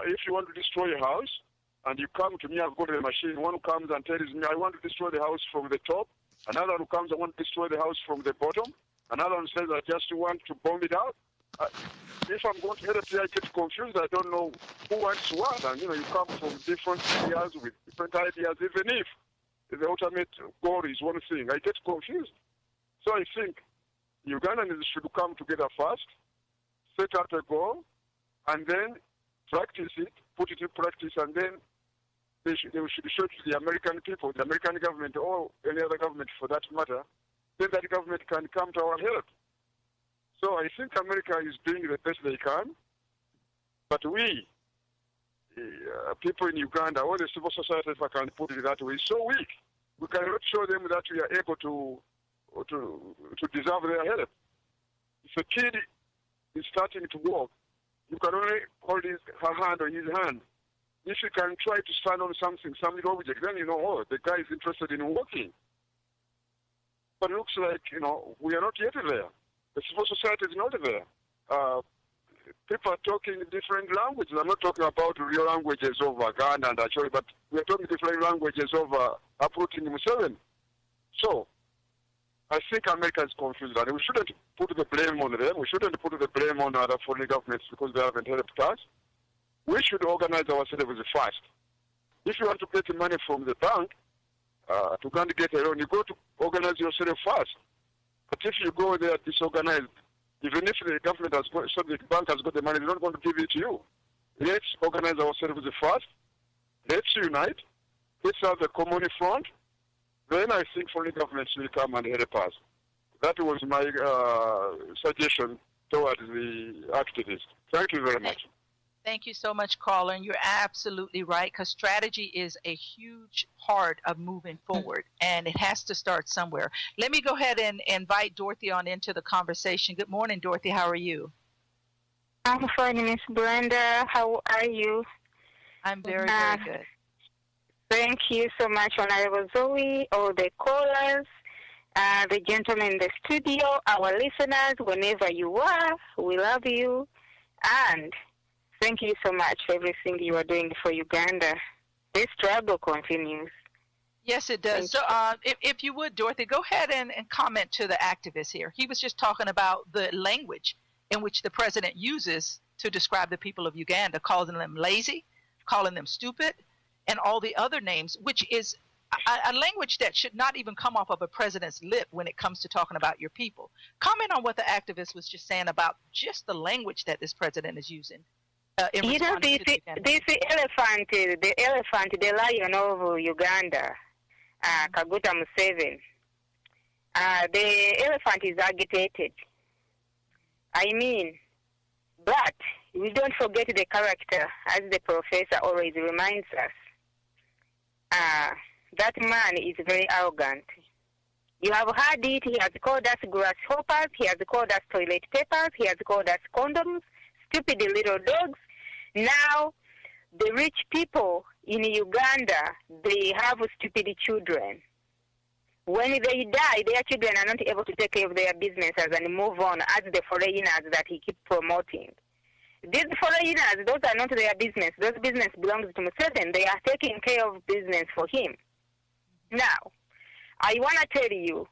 if you want to destroy a house, and you come to me, I've got a machine. One comes and tells me, I want to destroy the house from the top. Another one comes, I want to destroy the house from the bottom. Another one says, I just want to bomb it out. If I'm going to help you, I get confused. I don't know who wants what. And, you know, you come from different areas with different ideas, even if the ultimate goal is one thing. I get confused. So I think Ugandans should come together first, set out a goal, and then practice it, put it in practice, and then they should show to the American people, the American government, or any other government for that matter, then that government can come to our help. So I think America is doing the best they can, but we, people in Uganda, all the civil society, if I can put it that way, is so weak. We cannot show them that we are able to deserve their help. If a kid is starting to walk, you can only hold her hand or his hand. If you can try to stand on something, some little object, then you know, oh, the guy is interested in walking. But it looks like, you know, we are not yet there. The civil society is not there. People are talking different languages. I'm not talking about real languages of Uganda and Acholi, but we are talking different languages of approaching Museveni. So, I think America is confused, and we shouldn't put the blame on them. We shouldn't put the blame on other foreign governments because they haven't helped us. We should organize ourselves first. If you want to get money from the bank, to go and get a loan, you go to organize yourself first. But if you go there disorganized, even if the government has got, so the bank has got the money, they're not going to give it to you. Let's organize ourselves first. Let's unite. Let's have a common front. Then I think foreign governments will come and help us. That was my suggestion towards the activists. Thank you very much. Thank you so much, caller. And you're absolutely right, because strategy is a huge part of moving forward, and it has to start somewhere. Let me go ahead and invite Dorothy on into the conversation. Good morning, Dorothy. How are you? I'm fine, Miss Brenda. How are you? I'm very, very good. Thank you so much, Honorable Zoe, all the callers, the gentlemen in the studio, our listeners, whenever you are, we love you. And thank you so much for everything you are doing for Uganda. This struggle continues. Yes, it does. So if you would, Dorothy, go ahead and comment to the activist here. He was just talking about the language in which the president uses to describe the people of Uganda, calling them lazy, calling them stupid, and all the other names, which is a language that should not even come off of a president's lip when it comes to talking about your people. Comment on what the activist was just saying about just the language that this president is using. You know, this elephant, the lion of Uganda, Kaguta Museveni, the elephant is agitated. I mean, but we don't forget the character, as the professor always reminds us. That man is very arrogant. You have heard it. He has called us grasshoppers. He has called us toilet papers. He has called us condoms, stupid little dogs. Now, the rich people in Uganda, they have stupid children. When they die, their children are not able to take care of their businesses and move on as the foreigners that he keeps promoting. These foreigners, those are not their business. Those business belongs to Museveni. They are taking care of business for him. Now, I want to tell you,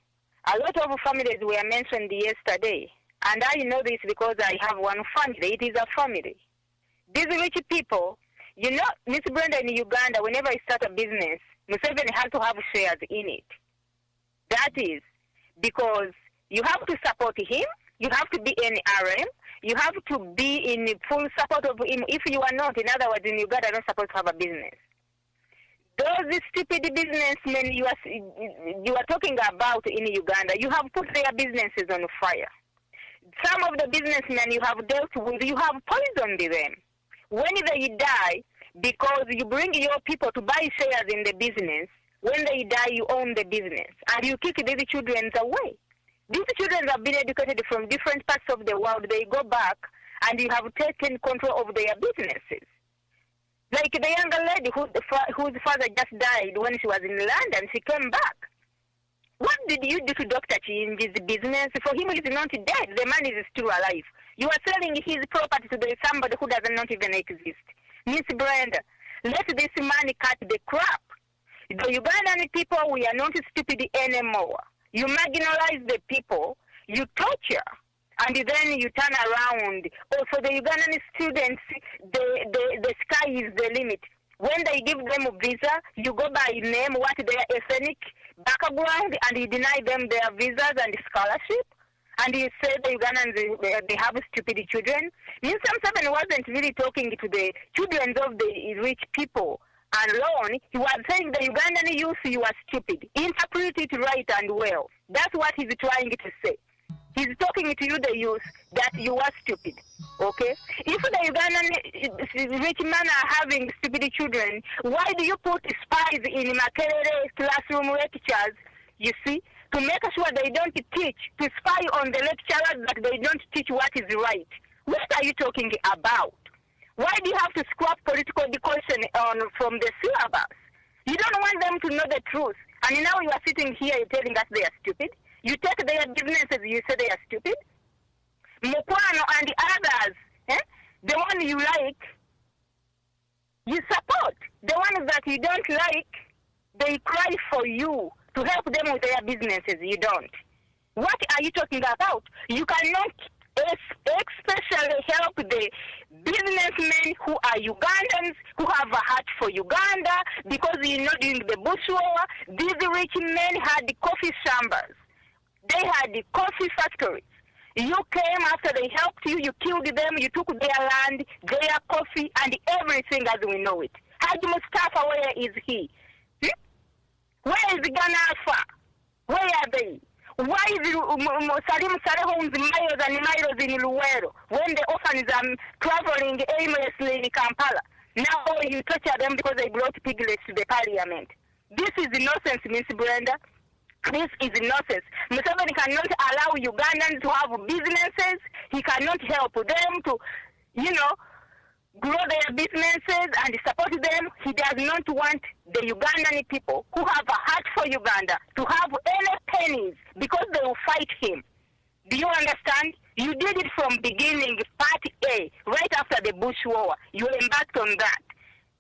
a lot of families were mentioned yesterday, and I know this because I have one family. It is a family. These rich people, you know, Miss Brenda, in Uganda, whenever I start a business, Museveni has to have shares in it. That is because you have to support him, you have to be in RM, you have to be in full support of him. If you are not, in other words, in Uganda, you're not supposed to have a business. Those stupid businessmen you are talking about in Uganda, you have put their businesses on fire. Some of the businessmen you have dealt with, you have poisoned them. When they die, because you bring your people to buy shares in the business, when they die, you own the business, and you kick these children away. These children have been educated from different parts of the world. They go back, and you have taken control of their businesses. Like the younger lady whose father just died when she was in London, she came back. What did you do to Dr. Chinji's business? For him, he's not dead. The man is still alive. You are selling his property to somebody who does not even exist. Miss Brenda, let this man cut the crap. The Ugandan people, we are not stupid anymore. You marginalize the people, you torture, and then you turn around. Also, the Ugandan students, the sky is the limit. When they give them a visa, you go by name, what their ethnic background, and you deny them their visas and scholarship. And you say the Ugandans, they have stupid children. Mr. Museveni wasn't really talking to the children of the rich people alone. He was saying the Ugandan youth, you are stupid. Interpret it right and well. That's what he's trying to say. He's talking to you, the youth, that you are stupid. Okay? If the Ugandan rich men are having stupid children, why do you put spies in Makerere classroom lectures, you see, to make sure they don't teach, to spy on the lecturers that they don't teach what is right? What are you talking about? Why do you have to scrap political education from the syllabus? You don't want them to know the truth. And now you are sitting here telling us they are stupid. You take their businesses, you say they are stupid. Mukwano and the others, the one you like, you support. The ones that you don't like, they cry for you to help them with their businesses. You don't. What are you talking about? You cannot especially help the businessmen who are Ugandans, who have a heart for Uganda, because, you know, during the Bush War, these rich men had the coffee chambers. They had the coffee factories. You came after they helped you, you killed them, you took their land, their coffee, and everything as we know it. Haji Mustafa, where is he? Where is Ghana Alpha? Where are they? Why is Salim Salehom's miles and miles in Luwero when the orphans are traveling aimlessly in Kampala? Now you torture them because they brought piglets to the parliament. This is nonsense, Miss Brenda. This is nonsense. Museveni cannot allow Ugandans to have businesses. He cannot help them to, you know, grow their businesses and support them. He does not want the Ugandan people who have a heart for Uganda to have any pennies because they will fight him. Do you understand? You did it from beginning, part A, right after the Bush War. You embarked on that.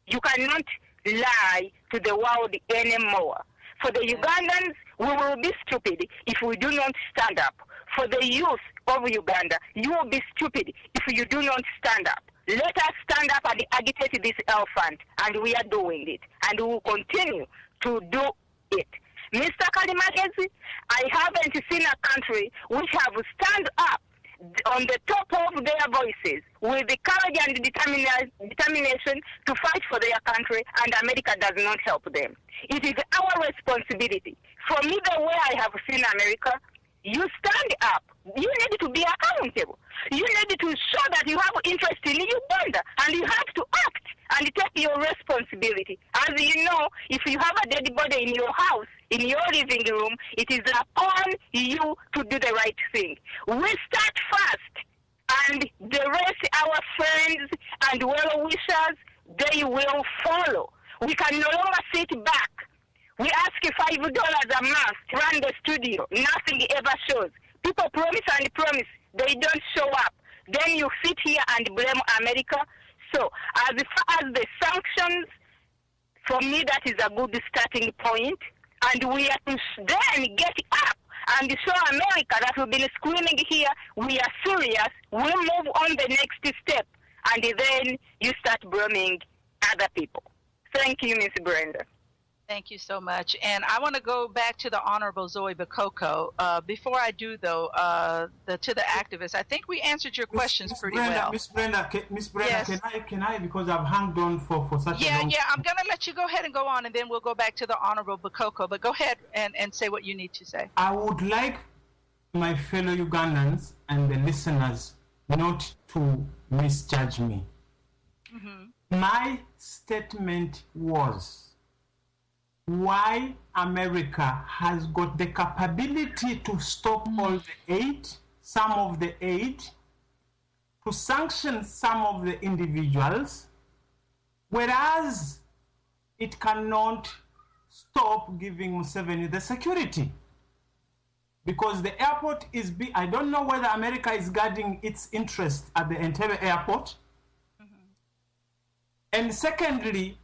You cannot lie to the world anymore. For the Ugandans, we will be stupid if we do not stand up. For the youth of Uganda, you will be stupid if you do not stand up. Let us stand up and agitate this elephant, and we are doing it, and we will continue to do it. Mr. Kalimagezi, I haven't seen a country which have stand up on the top of their voices with the courage and determination to fight for their country, and America does not help them. It is our responsibility. For me, the way I have seen America, you stand up. You need to be accountable. You need to show that you have interest in Uganda, and you have to act and take your responsibility. As you know, if you have a dead body in your house, in your living room, it is upon you to do the right thing. We start first, and the rest, our friends and well-wishers, they will follow. We can no longer sit back. We ask $5 a month to run the studio. Nothing ever shows. People promise and promise. They don't show up. then you sit here and blame America. So as far as the sanctions, for me, that is a good starting point. And we are to then get up and show America that we've been screaming here, we are serious, we'll move on the next step. And then you start blaming other people. Thank you, Miss Brenda. Thank you so much. And I want to go back to the Honorable Zoe Bakoko. Before I do, though, to the activists, I think we answered your questions pretty well. Miss Brenda, Yes. can I, because I've hung on for such a long time. I'm going to let you go ahead and go on, and then we'll go back to the Honorable Bakoko. But go ahead and say what you need to say. I would like my fellow Ugandans and the listeners not to misjudge me. Mm-hmm. My statement was why America has got the capability to stop all the aid, some of the aid, to sanction some of the individuals, whereas it cannot stop giving Museveni the security. Because the airport is I don't know whether America is guarding its interest at the Entebbe airport. Mm-hmm. And secondly,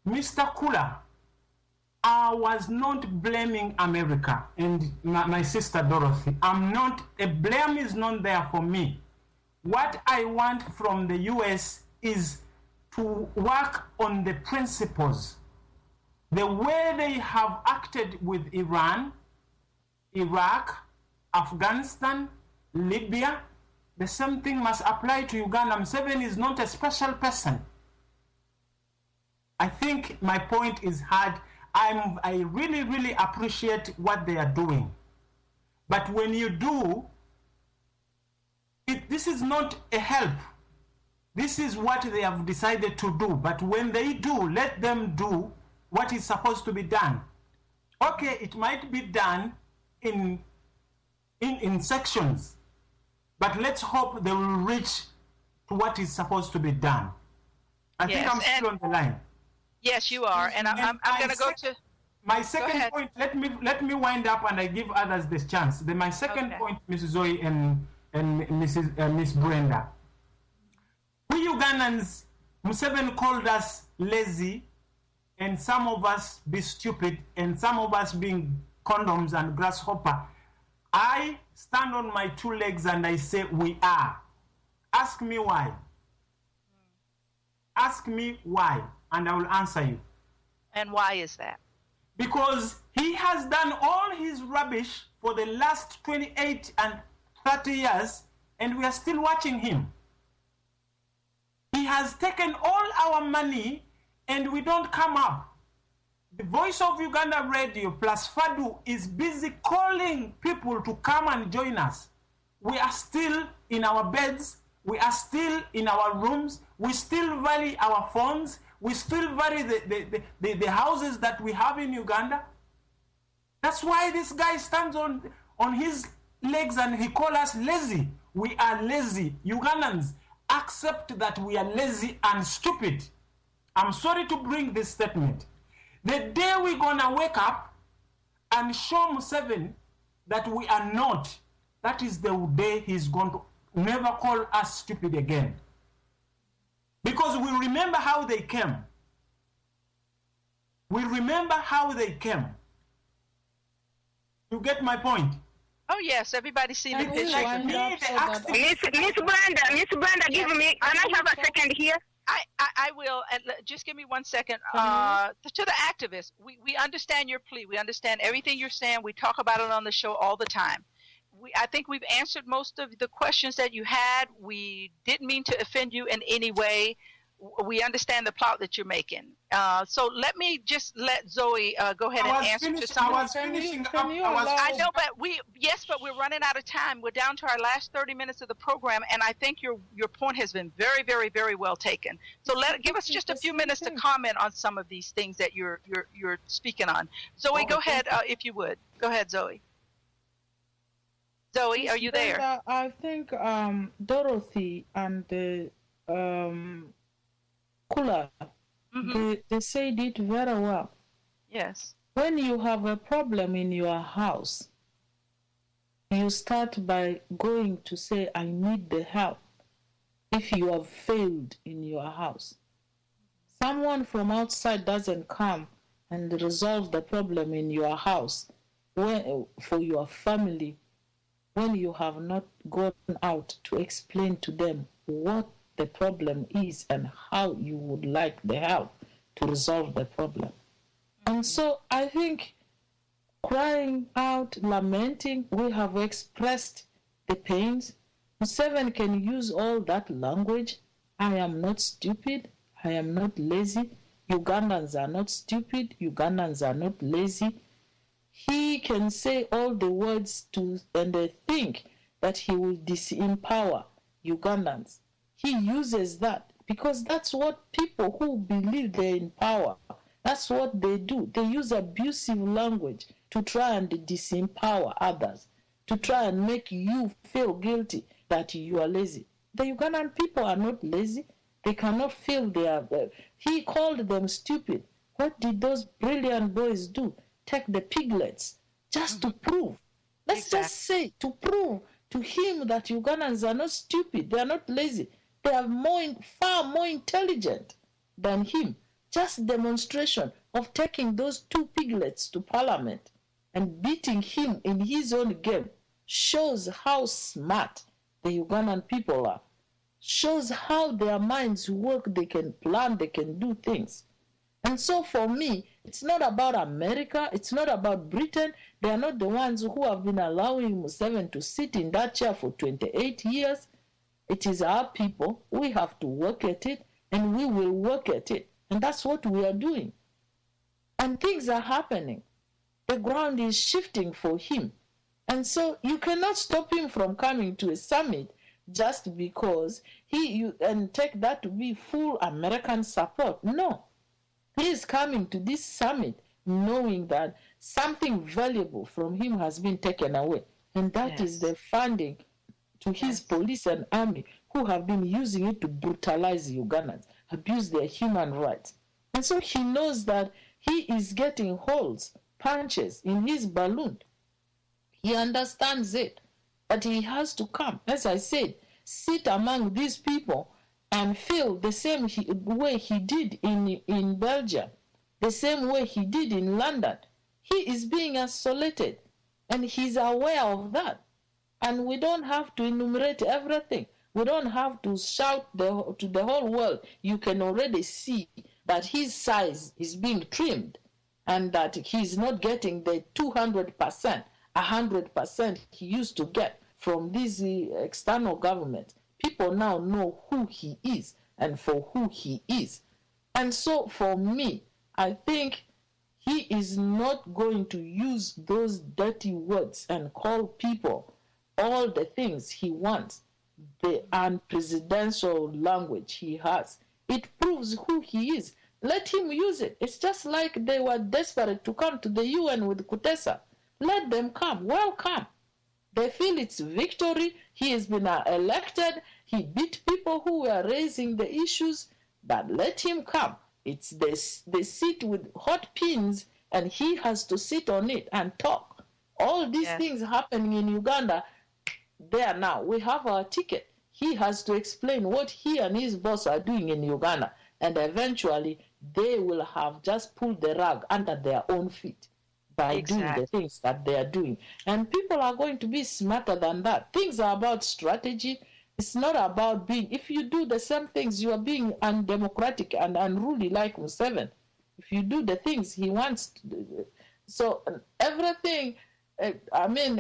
Mr. Kula, I was not blaming America and my sister Dorothy. A blame is not there for me. What I want from the US is to work on the principles. The way they have acted with Iran, Iraq, Afghanistan, Libya, the same thing must apply to Uganda. Museveni is not a special person. I think my point is hard. I really, really appreciate what they are doing. But when you do, this is not a help. This is what they have decided to do. But when they do, let them do what is supposed to be done. Okay, it might be done in sections, but let's hope they will reach to what is supposed to be done. I think I'm still on the line. Yes, you are, and I'm going to go to my second point. Let me wind up, and I give others this chance. My second point, Mrs. Zoe and Miss Brenda. We Ugandans, Museveni called us lazy, and some of us be stupid, and some of us being condoms and grasshopper. I stand on my two legs and I say we are. Ask me why. Ask me why, and I will answer you. And why is that? Because he has done all his rubbish for the last 28 and 30 years, and we are still watching him. He has taken all our money, and we don't come up. The Voice of Uganda Radio plus FADU is busy calling people to come and join us. We are still in our beds. We are still in our rooms. We still value our phones. We still value the houses that we have in Uganda. That's why this guy stands on his legs and he calls us lazy. We are lazy. Ugandans, accept that we are lazy and stupid. I'm sorry to bring this statement. The day we're going to wake up and show Museveni that we are not, that is the day he's going to never call us stupid again. Because we remember how they came. We remember how they came. You get my point? Oh, yes. Everybody's seen the picture. Miss Brenda, give me, can I have a second here? I will, and just give me 1 second. To the activists, we understand your plea. We understand everything you're saying. We talk about it on the show all the time. I think we've answered most of the questions that you had. We didn't mean to offend you in any way. We understand the plot that you're making. So let me just let Zoe go ahead and answer to some of them. I know, but but we're running out of time. We're down to our last 30 minutes of the program, and I think your point has been very, very, very well taken. So give us just a few minutes to comment on some of these things that you're speaking on. Zoe, go ahead if you would. Go ahead, Zoe. Zoe, are you there? I think Dorothy and Kula, they said it very well. Yes. When you have a problem in your house, you start by going to say, I need the help. if you have failed in your house. Someone from outside doesn't come and resolve the problem in your house for your family when you have not gone out to explain to them what the problem is and how you would like the help to resolve the problem. And so I think crying out, lamenting, we have expressed the pains. Museveni can use all that language. I am not stupid. I am not lazy. Ugandans are not stupid. Ugandans are not lazy. He can say all the words and they think that he will disempower Ugandans. He uses that because that's what people who believe they're in power, that's what they do. They use abusive language to try and disempower others, to try and make you feel guilty that you are lazy. The Ugandan people are not lazy. They cannot feel they are. He called them stupid. What did those brilliant boys do? Take the piglets just to prove. Let's just say to prove to him that Ugandans are not stupid. They are not lazy. They are far more intelligent than him. Just demonstration of taking those two piglets to parliament and beating him in his own game shows how smart the Ugandan people are. Shows how their minds work. They can plan. They can do things. And so for me, it's not about America. It's not about Britain. They are not the ones who have been allowing Museveni to sit in that chair for 28 years. It is our people. We have to work at it, and we will work at it. And that's what we are doing. And things are happening. The ground is shifting for him. And so you cannot stop him from coming to a summit just because and take that to be full American support. No. He is coming to this summit knowing that something valuable from him has been taken away. And that is the funding to his police and army who have been using it to brutalize Ugandans, abuse their human rights. And so he knows that he is getting holes, punches in his balloon. He understands it, but he has to come, as I said, sit among these people and feel the same way he did in Belgium, the same way he did in London. He is being isolated, and he's aware of that. And we don't have to enumerate everything. We don't have to shout to the whole world. You can already see that his size is being trimmed and that he's not getting the 200%, 100% he used to get from these external governments. People now know who he is and for who he is. And so for me, I think he is not going to use those dirty words and call people all the things he wants, the unpresidential language he has. It proves who he is. Let him use it. It's just like they were desperate to come to the UN with Kutesa. Let them come. Welcome. They feel it's victory. He has been elected. He beat people who were raising the issues. But let him come. It's the seat with hot pins, and he has to sit on it and talk. All these things happening in Uganda, there now. We have our ticket. He has to explain what he and his boss are doing in Uganda. And eventually, they will have just pulled the rug under their own feet by doing the things that they are doing. And people are going to be smarter than that. Things are about strategy. It's not about being, if you do the same things, you are being undemocratic and unruly like Museveni. If you do the things he wants to do. So everything,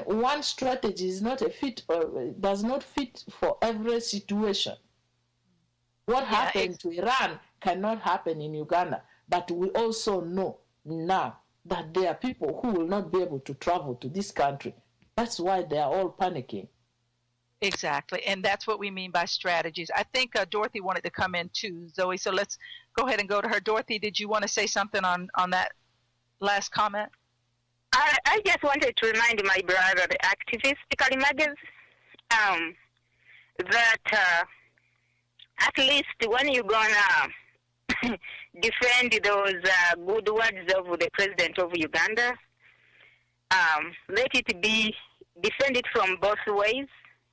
one strategy is not a fit, or does not fit for every situation. What happened to Iran cannot happen in Uganda. But we also know now that there are people who will not be able to travel to this country. That's why they are all panicking. Exactly. And that's what we mean by strategies. I think Dorothy wanted to come in too, Zoe. So let's go ahead and go to her. Dorothy, did you want to say something on that last comment? I just wanted to remind my brother, the activist, Kalimagas, that at least when you're going to defend those good words of the president of Uganda, let it be defended from both ways.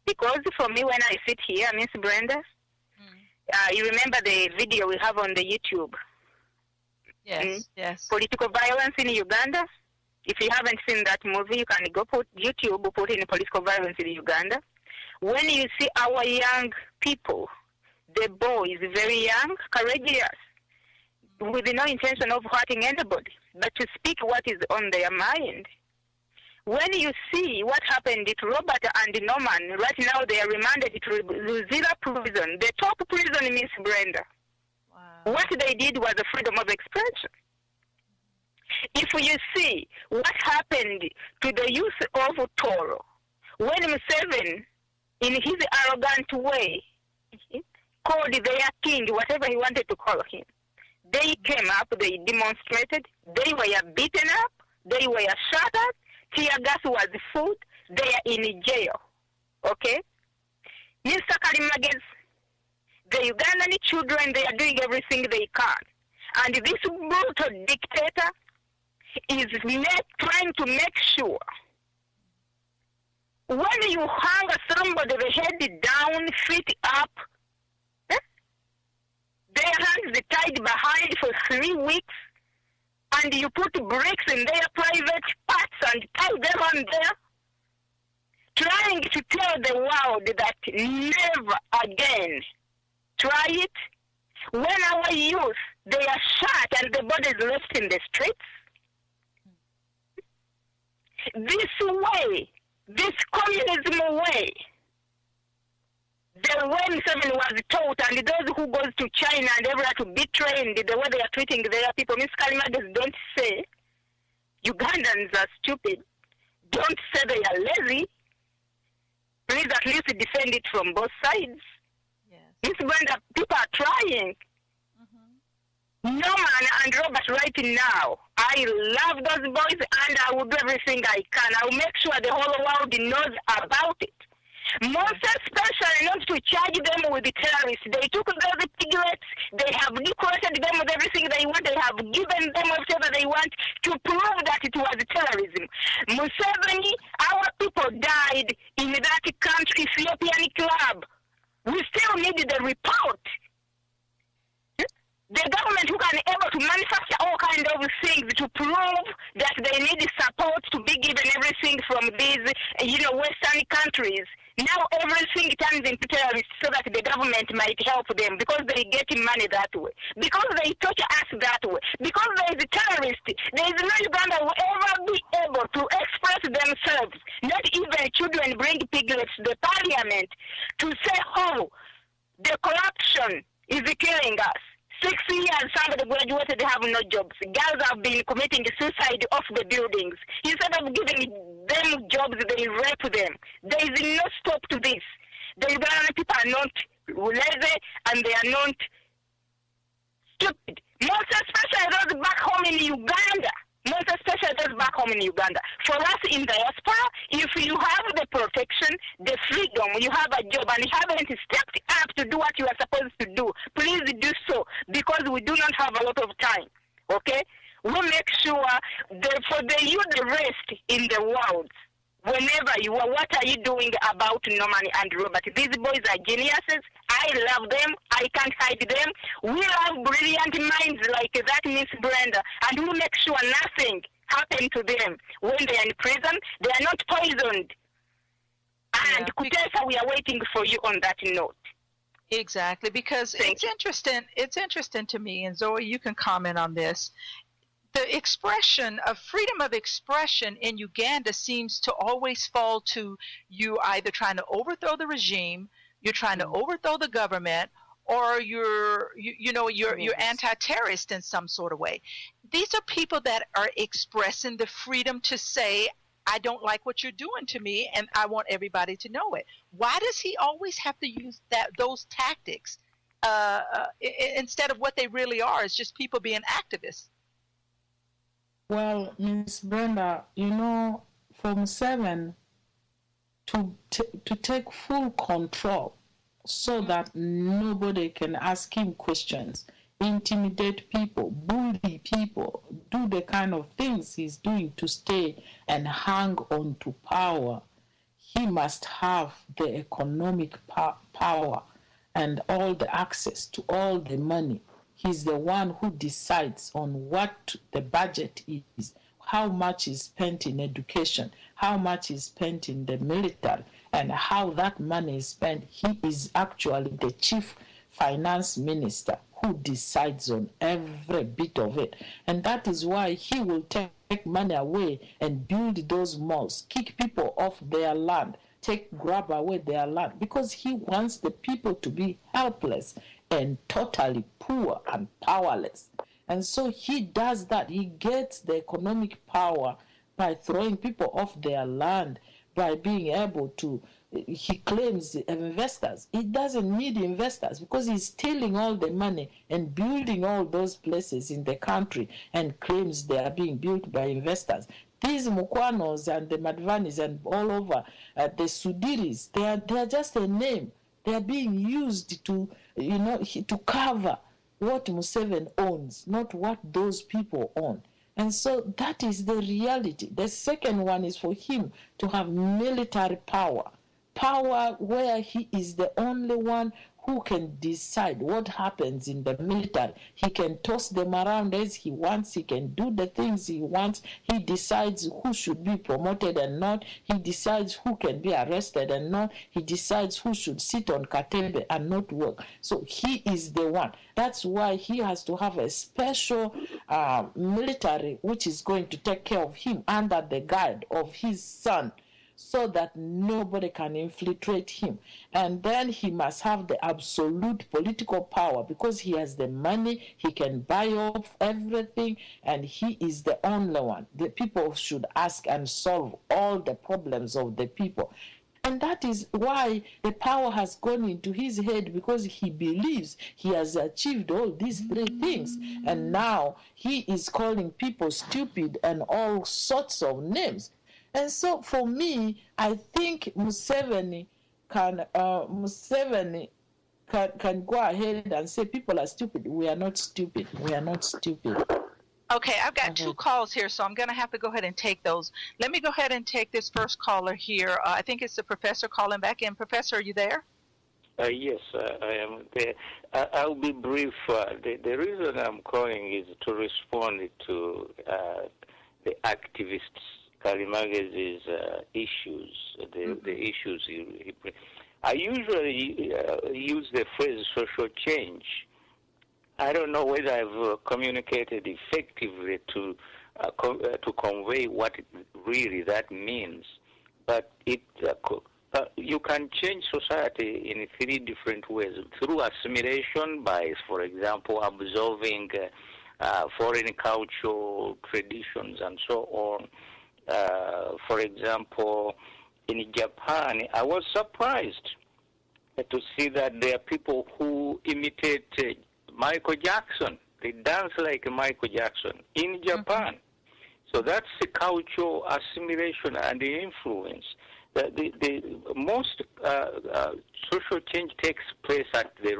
Because for me, when I sit here, Miss Brenda, You remember the video we have on the YouTube? Yes, yes. Political violence in Uganda. If you haven't seen that movie, you can go put YouTube, put in political violence in Uganda. When you see our young people, the boys, very young, courageous, with no intention of hurting anybody, but to speak what is on their mind. When you see what happened to Robert and Norman, right now they are remanded to Luzira prison, the top prison, Miss Brenda. Wow. What they did was a freedom of expression. If you see what happened to the youth of Toro, when Museveni, in his arrogant way, called their king, whatever he wanted to call him, they came up, they demonstrated, they were beaten up, they were shot at, tear gas was food, they are in jail. Okay? Mr. Kalimagezi, the Ugandan children, they are doing everything they can. And this brutal dictator is trying to make sure when you hang somebody the head down, feet up, their hands tied behind for 3 weeks, and you put bricks in their private parts and tie them on there, trying to tell the world that never again try it, when our youth, they are shot and the bodies left in the streets. This way, this communism way, the way Museveni was taught, and those who goes to China and everywhere to be trained, the way they are treating their people. Ms. Kalimagezi, don't say Ugandans are stupid. Don't say they are lazy. Please at least defend it from both sides. Yes. Ms. Brenda, people are trying. Norman and Robert right now, I love those boys and I will do everything I can. I will make sure the whole world knows about it. Most especially not to charge them with the terrorists. They took those piglets, they have decorated them with everything they want, they have given them whatever they want to prove that it was terrorism. Museveni, our people died in that country, Ethiopian club. We still need the report. The government who can able to manufacture all kinds of things to prove that they need support to be given everything from these, Western countries. Now everything turns into terrorists so that the government might help them because they get money that way. Because they torture us that way. Because there is a terrorist. There is no Uganda will ever be able to express themselves. Not even children bring piglets to the parliament to say, oh, the corruption is killing us. 6 years, somebody graduated, they have no jobs. Girls have been committing suicide off the buildings. Instead of giving them jobs, they rape them. There is no stop to this. The Ugandan people are not lazy and they are not stupid. Most especially those back home in Uganda. Most especially those back home in Uganda. For us in diaspora, if you have the protection, the freedom, you have a job, and you haven't stepped up to do what you are supposed to do, please do so, because we do not have a lot of time, okay? We make sure that for the rest in the world, whenever you are, what are you doing about Norman and Robert? These boys are geniuses. I love them. I can't hide them. We have brilliant minds like that, Miss Brenda, and we make sure nothing happens to them when they are in prison. They are not poisoned. And Kutesa, we are waiting for you on that note. Exactly, because it's interesting. It's interesting to me, and Zoe, you can comment on this. The expression of freedom of expression in Uganda seems to always fall to you either trying to overthrow the regime, you're trying to overthrow the government, or you're anti-terrorist in some sort of way. These are people that are expressing the freedom to say, I don't like what you're doing to me, and I want everybody to know it. Why does he always have to use those tactics instead of what they really are? It's just people being activists. Well, Miss Brenda, from 7 to take full control so that nobody can ask him questions, intimidate people, bully people, do the kind of things he's doing to stay and hang on to power. He must have the economic power and all the access to all the money. He's the one who decides on what the budget is, how much is spent in education, how much is spent in the military, and how that money is spent. He is actually the chief finance minister who decides on every bit of it. And that is why he will take money away and build those malls, kick people off their land, grab away their land, because he wants the people to be helpless and totally poor and powerless. And so he does that. He gets the economic power by throwing people off their land, by being able to, he claims investors. He doesn't need investors because he's stealing all the money and building all those places in the country and claims they are being built by investors. These Mukwanos and the Madvanis and all over, the Sudiris, they are just a name. They are being used to, to cover what Museveni owns, not what those people own. And so that is the reality. The second one is for him to have military power where he is the only one who can decide what happens in the military. He can toss them around as he wants. He can do the things he wants. He decides who should be promoted and not. He decides who can be arrested and not. He decides who should sit on Katebe and not work. So he is the one. That's why he has to have a special military which is going to take care of him under the guide of his son, so that nobody can infiltrate him. And then he must have the absolute political power because he has the money, he can buy off everything, and he is the only one. The people should ask and solve all the problems of the people. And that is why the power has gone into his head, because he believes he has achieved all these three things. And now he is calling people stupid and all sorts of names. And so for me, I think Museveni can go ahead and say people are stupid. We are not stupid. We are not stupid. Okay, I've got two calls here, so I'm going to have to go ahead and take those. Let me go ahead and take this first caller here. I think it's the professor calling back in. Professor, are you there? Yes, I am there. I'll be brief. The reason I'm calling is to respond to the activists' Kalimage's issues, the issues he brings. I usually use the phrase social change. I don't know whether I've communicated effectively to convey what really that means, but you can change society in three different ways: through assimilation, by, for example, absorbing foreign cultural traditions and so on. For example, in Japan, I was surprised to see that there are people who imitate Michael Jackson. They dance like Michael Jackson in Japan. So that's the cultural assimilation and the influence. The most social change takes place at the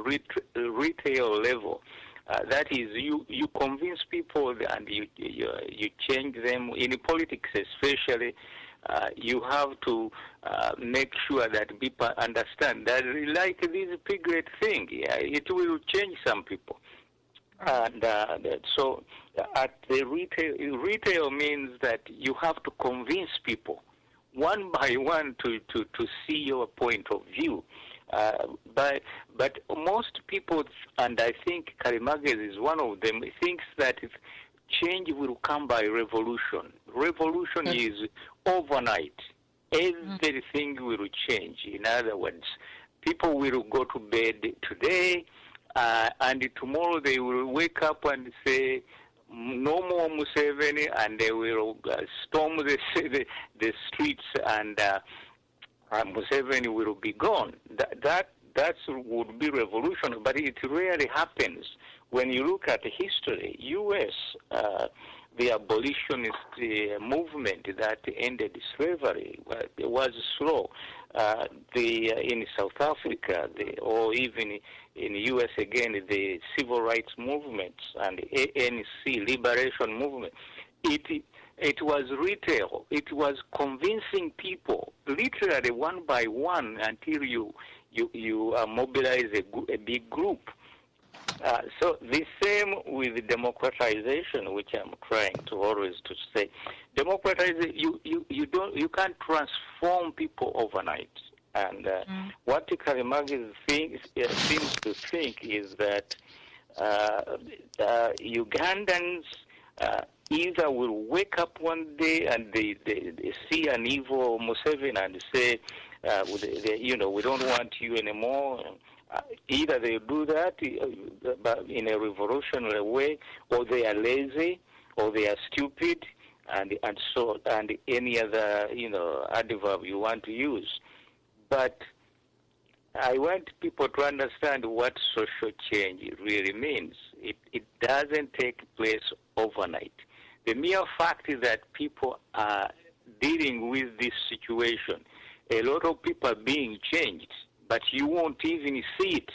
retail level. That is, you convince people and you change them. In politics especially, you have to make sure that people understand that, like this piglet thing, it will change some people. And so at the retail means that you have to convince people one by one to see your point of view. But most people, and I think Kalimages is one of them, thinks that change will come by revolution. Revolution is overnight. Everything will change. In other words, people will go to bed today, and tomorrow they will wake up and say, no more Museveni, and they will storm the streets, and Museveni will be gone. That would be revolution, but it rarely happens. When you look at history, U.S., the abolitionist movement that ended slavery was slow. In South Africa, or even in the U.S. again, the civil rights movements and ANC liberation movement, it was retail. It was convincing people, literally one by one, until you you mobilize a big group. So the same with democratization, which I'm trying to always to say. Democratization, you can't transform people overnight. And what Karimagi seems to think is that Ugandans either will wake up one day and they see an evil Museveni and say, we don't want you anymore. Either they do that but in a revolutionary way, or they are lazy, or they are stupid, and any other adverb you want to use. But I want people to understand what social change really means. It doesn't take place overnight. The mere fact is that people are dealing with this situation. A lot of people are being changed, but you won't even see it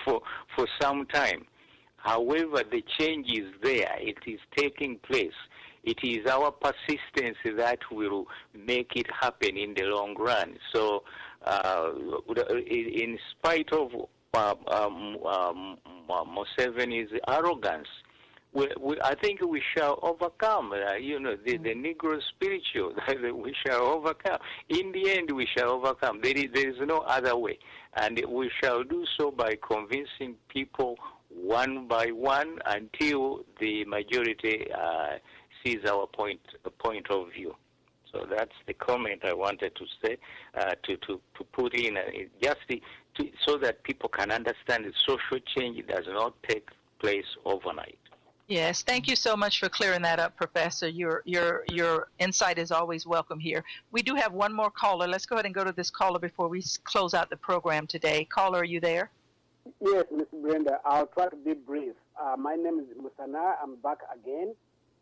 for some time. However, the change is there. It is taking place. It is our persistence that will make it happen in the long run. So, in spite of Museveni's arrogance, I think we shall overcome. The Negro spiritual. We shall overcome. In the end, we shall overcome. There is no other way, and we shall do so by convincing people one by one until the majority sees our point of view. So that's the comment I wanted to say, to put in, so that people can understand that social change does not take place overnight. Yes, thank you so much for clearing that up, Professor. Your insight is always welcome here. We do have one more caller. Let's go ahead and go to this caller before we close out the program today. Caller, are you there? Yes, Ms. Brenda. I'll try to be brief. My name is Musana. I'm back again.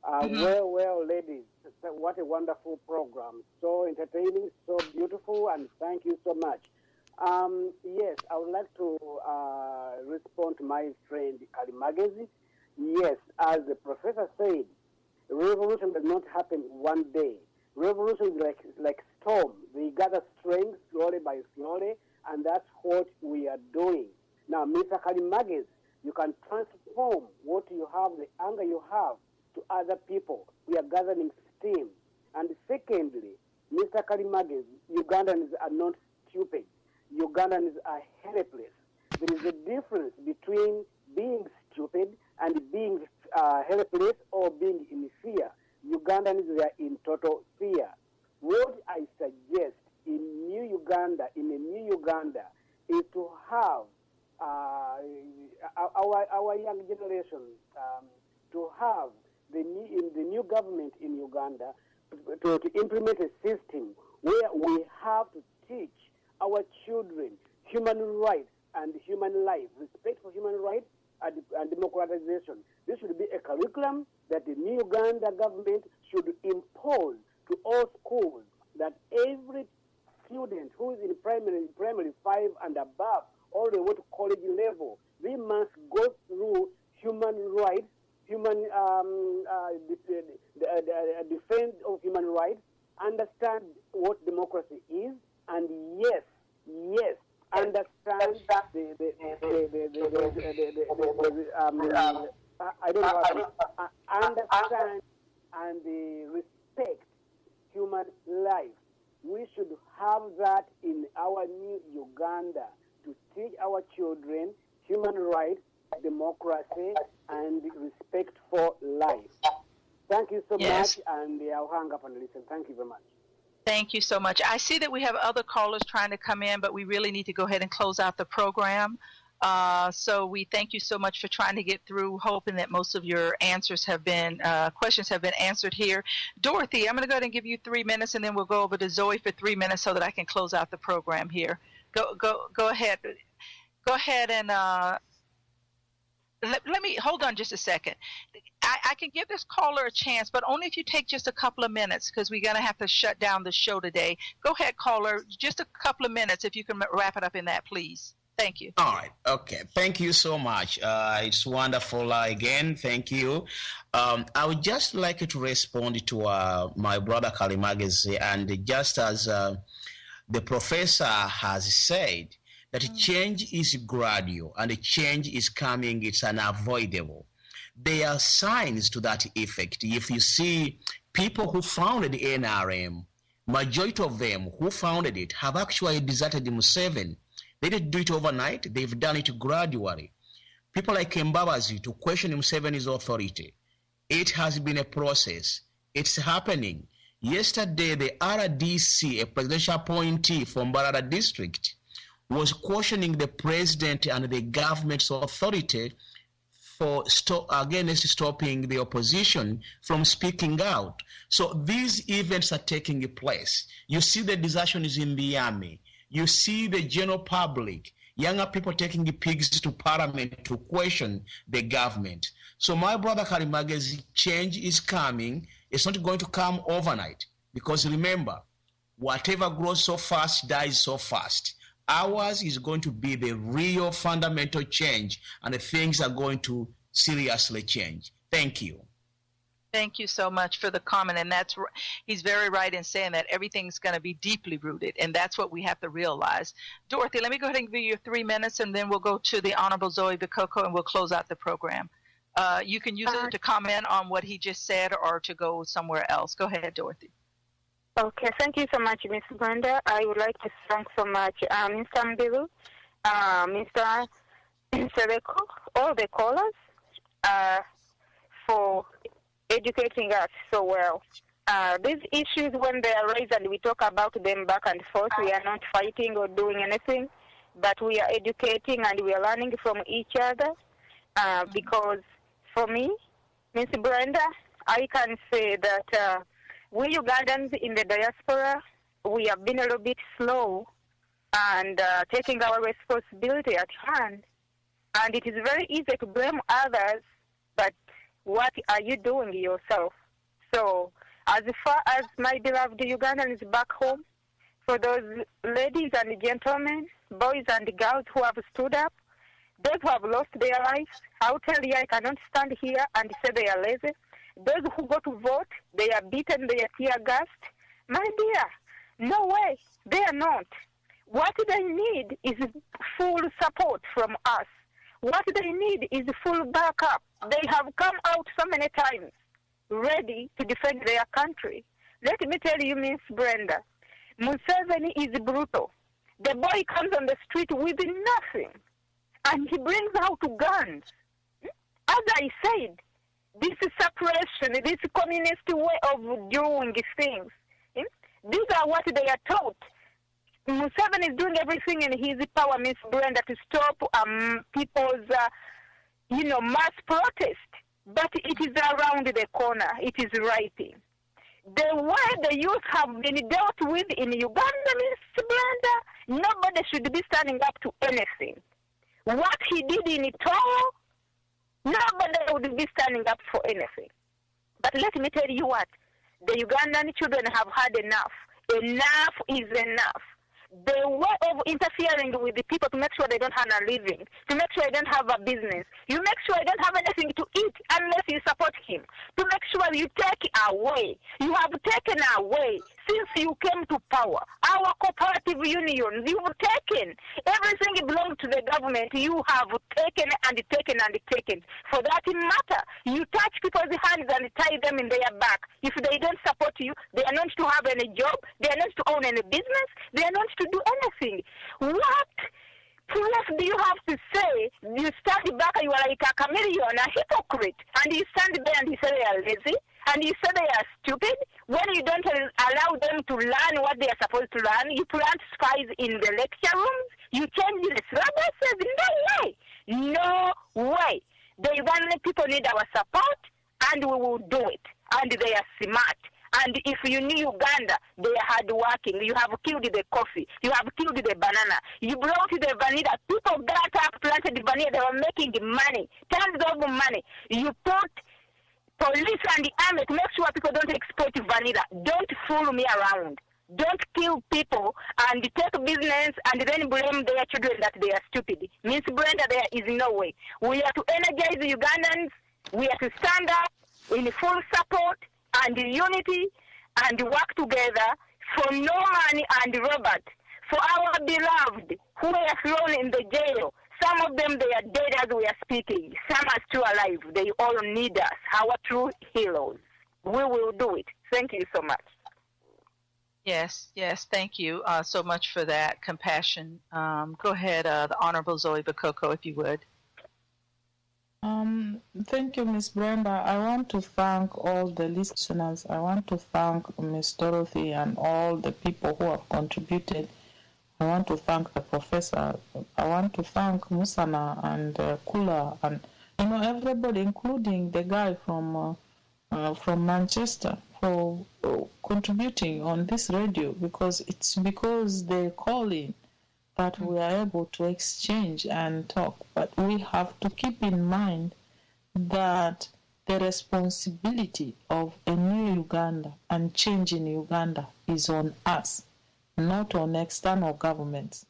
Well, ladies, what a wonderful program. So entertaining, so beautiful, and thank you so much. Yes, I would like to respond to my friend Kalimagezi. Yes, as the professor said, revolution does not happen one day. Revolution is like storm. They gather strength slowly by slowly, and that's what we are doing. Now, Mr. Kalimagezi, you can transform what you have, the anger you have, to other people. We are gathering steam. And secondly, Mr. Kalimagezi, Ugandans are not stupid. Ugandans are helpless. There is a difference between being stupid and being helpless or being in fear. Ugandans are in total fear. What I suggest in a new Uganda is to have our young generation to have the new government in Uganda to implement a system where we have to teach our children human rights and human life, respect for human rights and democratization. This should be a curriculum that the new Uganda government should impose to all schools, that every student who is in primary 5 and above, all the way to college level, they must go through human rights, defense of human rights, understand what democracy is, and yes, understand understand and respect human life. We should have that in our new Uganda, to teach our children human rights, democracy, and respect for life. Thank you so much, and I'll hang up and listen. Thank you very much. Thank you so much. I see that we have other callers trying to come in, but we really need to go ahead and close out the program. So we thank you so much for trying to get through, hoping that most of your answers have been, questions have been answered here. Dorothy, I'm going to go ahead and give you 3 minutes, and then we'll go over to Zoe for 3 minutes so that I can close out the program here. Go ahead. Go ahead and let me hold on just a second. I can give this caller a chance, but only if you take just a couple of minutes, because we're going to have to shut down the show today. Go ahead, caller. Just a couple of minutes, if you can wrap it up in that, please. Thank you. All right. Okay. Thank you so much. It's wonderful again. Thank you. I would just like to respond to my brother Kalimagezi, and just as the professor has said, that change is gradual and the change is coming, it's unavoidable. There are signs to that effect. If you see people who founded the NRM, majority of them who founded it have actually deserted Museveni. They didn't do it overnight, they've done it gradually. People like Mbabazi to question Museveni's authority. It has been a process. It's happening. Yesterday, the RDC, a presidential appointee from Mbarara district, was questioning the president and the government's authority for against stopping the opposition from speaking out. So these events are taking place. You see the desertions in the army. You see the general public, younger people taking the pigs to parliament to question the government. So my brother Karimagezi, change is coming. It's not going to come overnight, because remember, whatever grows so fast dies so fast. Ours is going to be the real fundamental change, and the things are going to seriously change. Thank you. Thank you so much for the comment, and he's very right in saying that everything's going to be deeply rooted, and that's what we have to realize. Dorothy, let me go ahead and give you 3 minutes, and then we'll go to the Honorable Zoe Bakoko, and we'll close out the program. You can use it to comment on what he just said or to go somewhere else. Go ahead, Dorothy. Okay, thank you so much, Ms. Brenda. I would like to thank so much Mr. Mbilu, Mr. Sereko, all the callers for educating us so well. These issues, when they arise and we talk about them back and forth, we are not fighting or doing anything, but we are educating and we are learning from each other. Because for me, Ms. Brenda, I can say that we Ugandans in the diaspora, we have been a little bit slow and taking our responsibility at hand. And it is very easy to blame others, but what are you doing yourself? So as far as my beloved Ugandans back home, for those ladies and gentlemen, boys and girls who have stood up, those who have lost their lives, I'll tell you, I cannot stand here and say they are lazy. Those who go to vote, they are beaten, they are tear gassed. My dear, no way, they are not. What they need is full support from us. What they need is full backup. They have come out so many times ready to defend their country. Let me tell you, Miss Brenda, Museveni is brutal. The boy comes on the street with nothing, and he brings out guns. As I said, this suppression, this communist way of doing things, these are what they are taught. Museveni is doing everything in his power, Miss Brenda, to stop people's, mass protest. But it is around the corner. It is writing. The way the youth have been dealt with in Uganda, Miss Brenda, nobody should be standing up to anything. What he did in Togo, nobody would be standing up for anything. But let me tell you what, the Ugandan children have had enough. Enough is enough. The way of interfering with the people to make sure they don't have a living, to make sure they don't have a business, you make sure they don't have anything to eat unless you support him, to make sure you take away. You have taken away, since you came to power, our cooperative unions. You've taken everything belongs to the government. You have taken and taken and taken. For that matter, you touch people's hands and tie them in their back. If they don't support you, they are not to have any job, they are not to own any business, they are not to do anything. What proof do you have to say? You stand back, you are like a chameleon, a hypocrite, and you stand there and you say they are lazy, and you say they are stupid. When you don't allow them to learn what they are supposed to learn, you plant spies in the lecture rooms, you change the syllabuses. No way. No way. The Ugandan people need our support, and we will do it. And they are smart. And if you knew Uganda, they are hardworking. You have killed the coffee. You have killed the banana. You brought the vanilla. People got up, planted the vanilla. They were making money, tons of money. You put police and the army to make sure people don't export vanilla. Don't fool me around. Don't kill people and take business and then blame their children that they are stupid. Miss Brenda, there is no way. We are to energize the Ugandans. We are to stand up in full support and unity and work together for Norman and Robert, for our beloved who are thrown in the jail. Some of them, they are dead as we are speaking. Some are still alive. They all need us, our true heroes. We will do it. Thank you so much. Yes, thank you so much for that compassion. Go ahead, the Honorable Zoe Bakoko, if you would. Thank you, Miss Brenda. I want to thank all the listeners. I want to thank Miss Dorothy and all the people who have contributed. I want to thank the professor. I want to thank Musana and Kula and everybody, including the guy from Manchester, for contributing on this radio, because it's because they call in that we are able to exchange and talk. But we have to keep in mind that the responsibility of a new Uganda and change in Uganda is on us, not on external governments.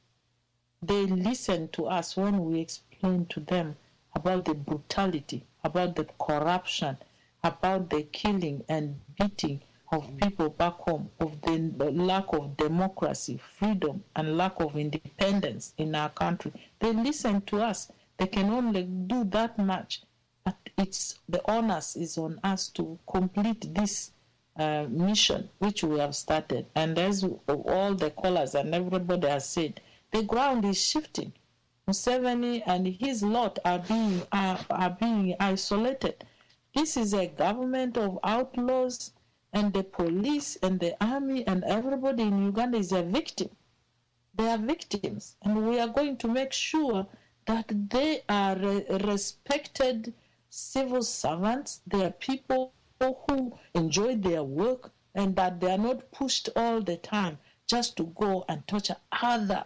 They listen to us when we explain to them about the brutality, about the corruption, about the killing and beating of people back home, of the lack of democracy, freedom, and lack of independence in our country. They listen to us. They can only do that much. But the onus is on us to complete this mission which we have started. And as all the callers and everybody has said, the ground is shifting. Museveni and his lot are being isolated. This is a government of outlaws, and the police and the army and everybody in Uganda is a victim. They are victims, and we are going to make sure that they are respected civil servants. They are people who enjoy their work, and that they are not pushed all the time just to go and torture other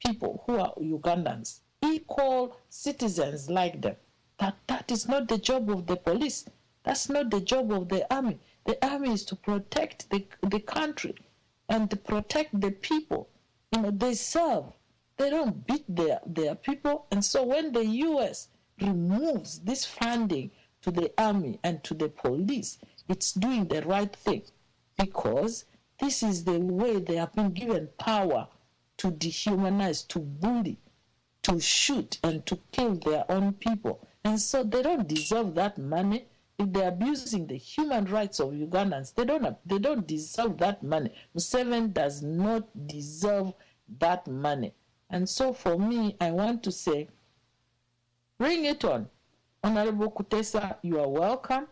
people who are Ugandans, equal citizens like them. That is not the job of the police. That's not the job of the army. The army is to protect the country and to protect the people. They serve. They don't beat their people. And so when the U.S. removes this funding to the army and to the police, it's doing the right thing, because this is the way they have been given power to dehumanize, to bully, to shoot, and to kill their own people. And so they don't deserve that money. If they're abusing the human rights of Ugandans, they don't deserve that money. Museveni does not deserve that money. And so for me, I want to say, bring it on. Honorable Kutesa, you are welcome.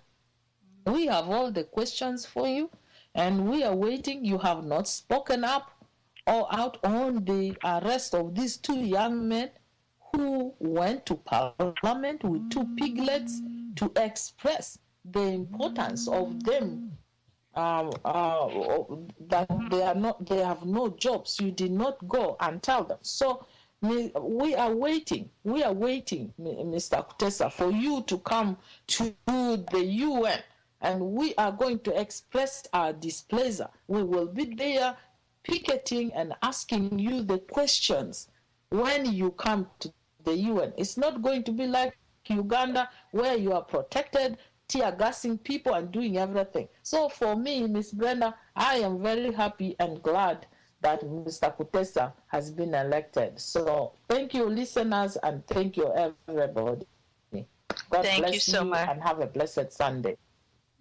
We have all the questions for you, and we are waiting. You have not spoken up or out on the arrest of these two young men who went to Parliament with two piglets to express the importance of them, that they have no jobs. You did not go and tell them. So we are waiting, Mr. Kutesa, for you to come to the UN, and we are going to express our displeasure. We will be there picketing and asking you the questions when you come to the UN. It's not going to be like Uganda, where you are protected, tear gassing people and doing everything. So for me, Miss Brenda, I am very happy and glad that Mr. Kutesa has been elected. So thank you, listeners, and thank you, everybody. God bless you so much, and have a blessed Sunday.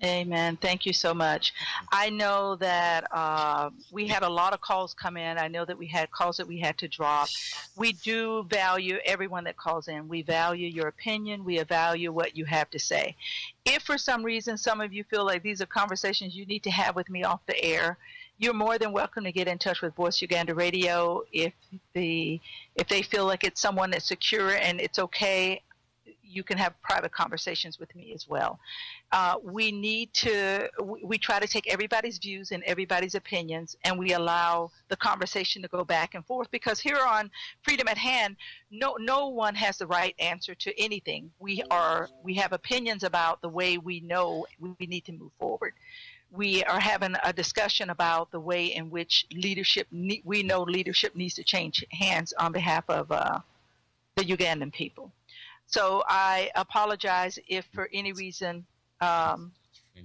Amen. Thank you so much. I know that we had a lot of calls come in. I know that we had calls that we had to drop. We do value everyone that calls in. We value your opinion. We value what you have to say. If for some reason some of you feel like these are conversations you need to have with me off the air, you're more than welcome to get in touch with Voice Uganda Radio. If they feel like it's someone that's secure and it's okay, you can have private conversations with me as well. We try to take everybody's views and everybody's opinions, and we allow the conversation to go back and forth, because here on Freedom at Hand, no one has the right answer to anything. We have opinions about the way we know we need to move forward. We are having a discussion about the way in which leadership needs to change hands on behalf of the Ugandan people. So I apologize if for any reason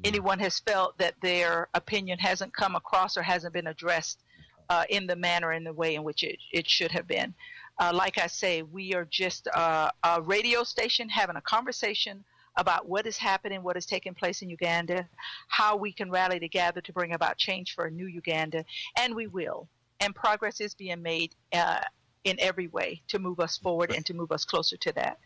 anyone has felt that their opinion hasn't come across or hasn't been addressed in the manner and the way in which it should have been. Like I say, we are just a radio station having a conversation about what is happening, what is taking place in Uganda, how we can rally together to bring about change for a new Uganda, and we will. And progress is being made in every way to move us forward and to move us closer to that.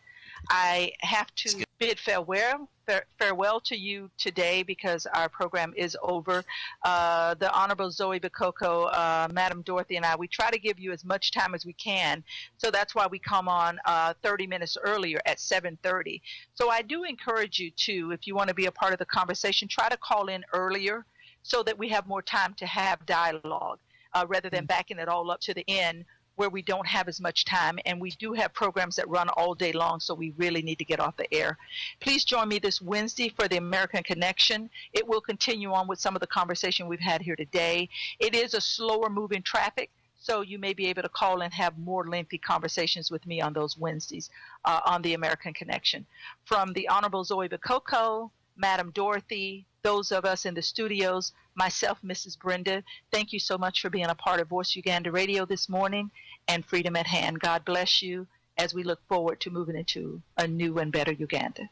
I have to bid farewell to you today because our program is over. The Honorable Zoe Bakoko, Madam Dorothy, and I, we try to give you as much time as we can. So that's why we come on 30 minutes earlier at 7:30. So I do encourage you to, if you want to be a part of the conversation, try to call in earlier so that we have more time to have dialogue rather than backing it all up to the end where we don't have as much time, and we do have programs that run all day long, so we really need to get off the air. Please join me this Wednesday for the American Connection. It will continue on with some of the conversation we've had here today. It is a slower moving traffic, so you may be able to call and have more lengthy conversations with me on those Wednesdays on the American Connection. From the Honorable Zoe Bakoko, Madam Dorothy, those of us in the studios, myself, Mrs. Brenda, thank you so much for being a part of Voice Uganda Radio this morning and Freedom at Hand. God bless you as we look forward to moving into a new and better Uganda.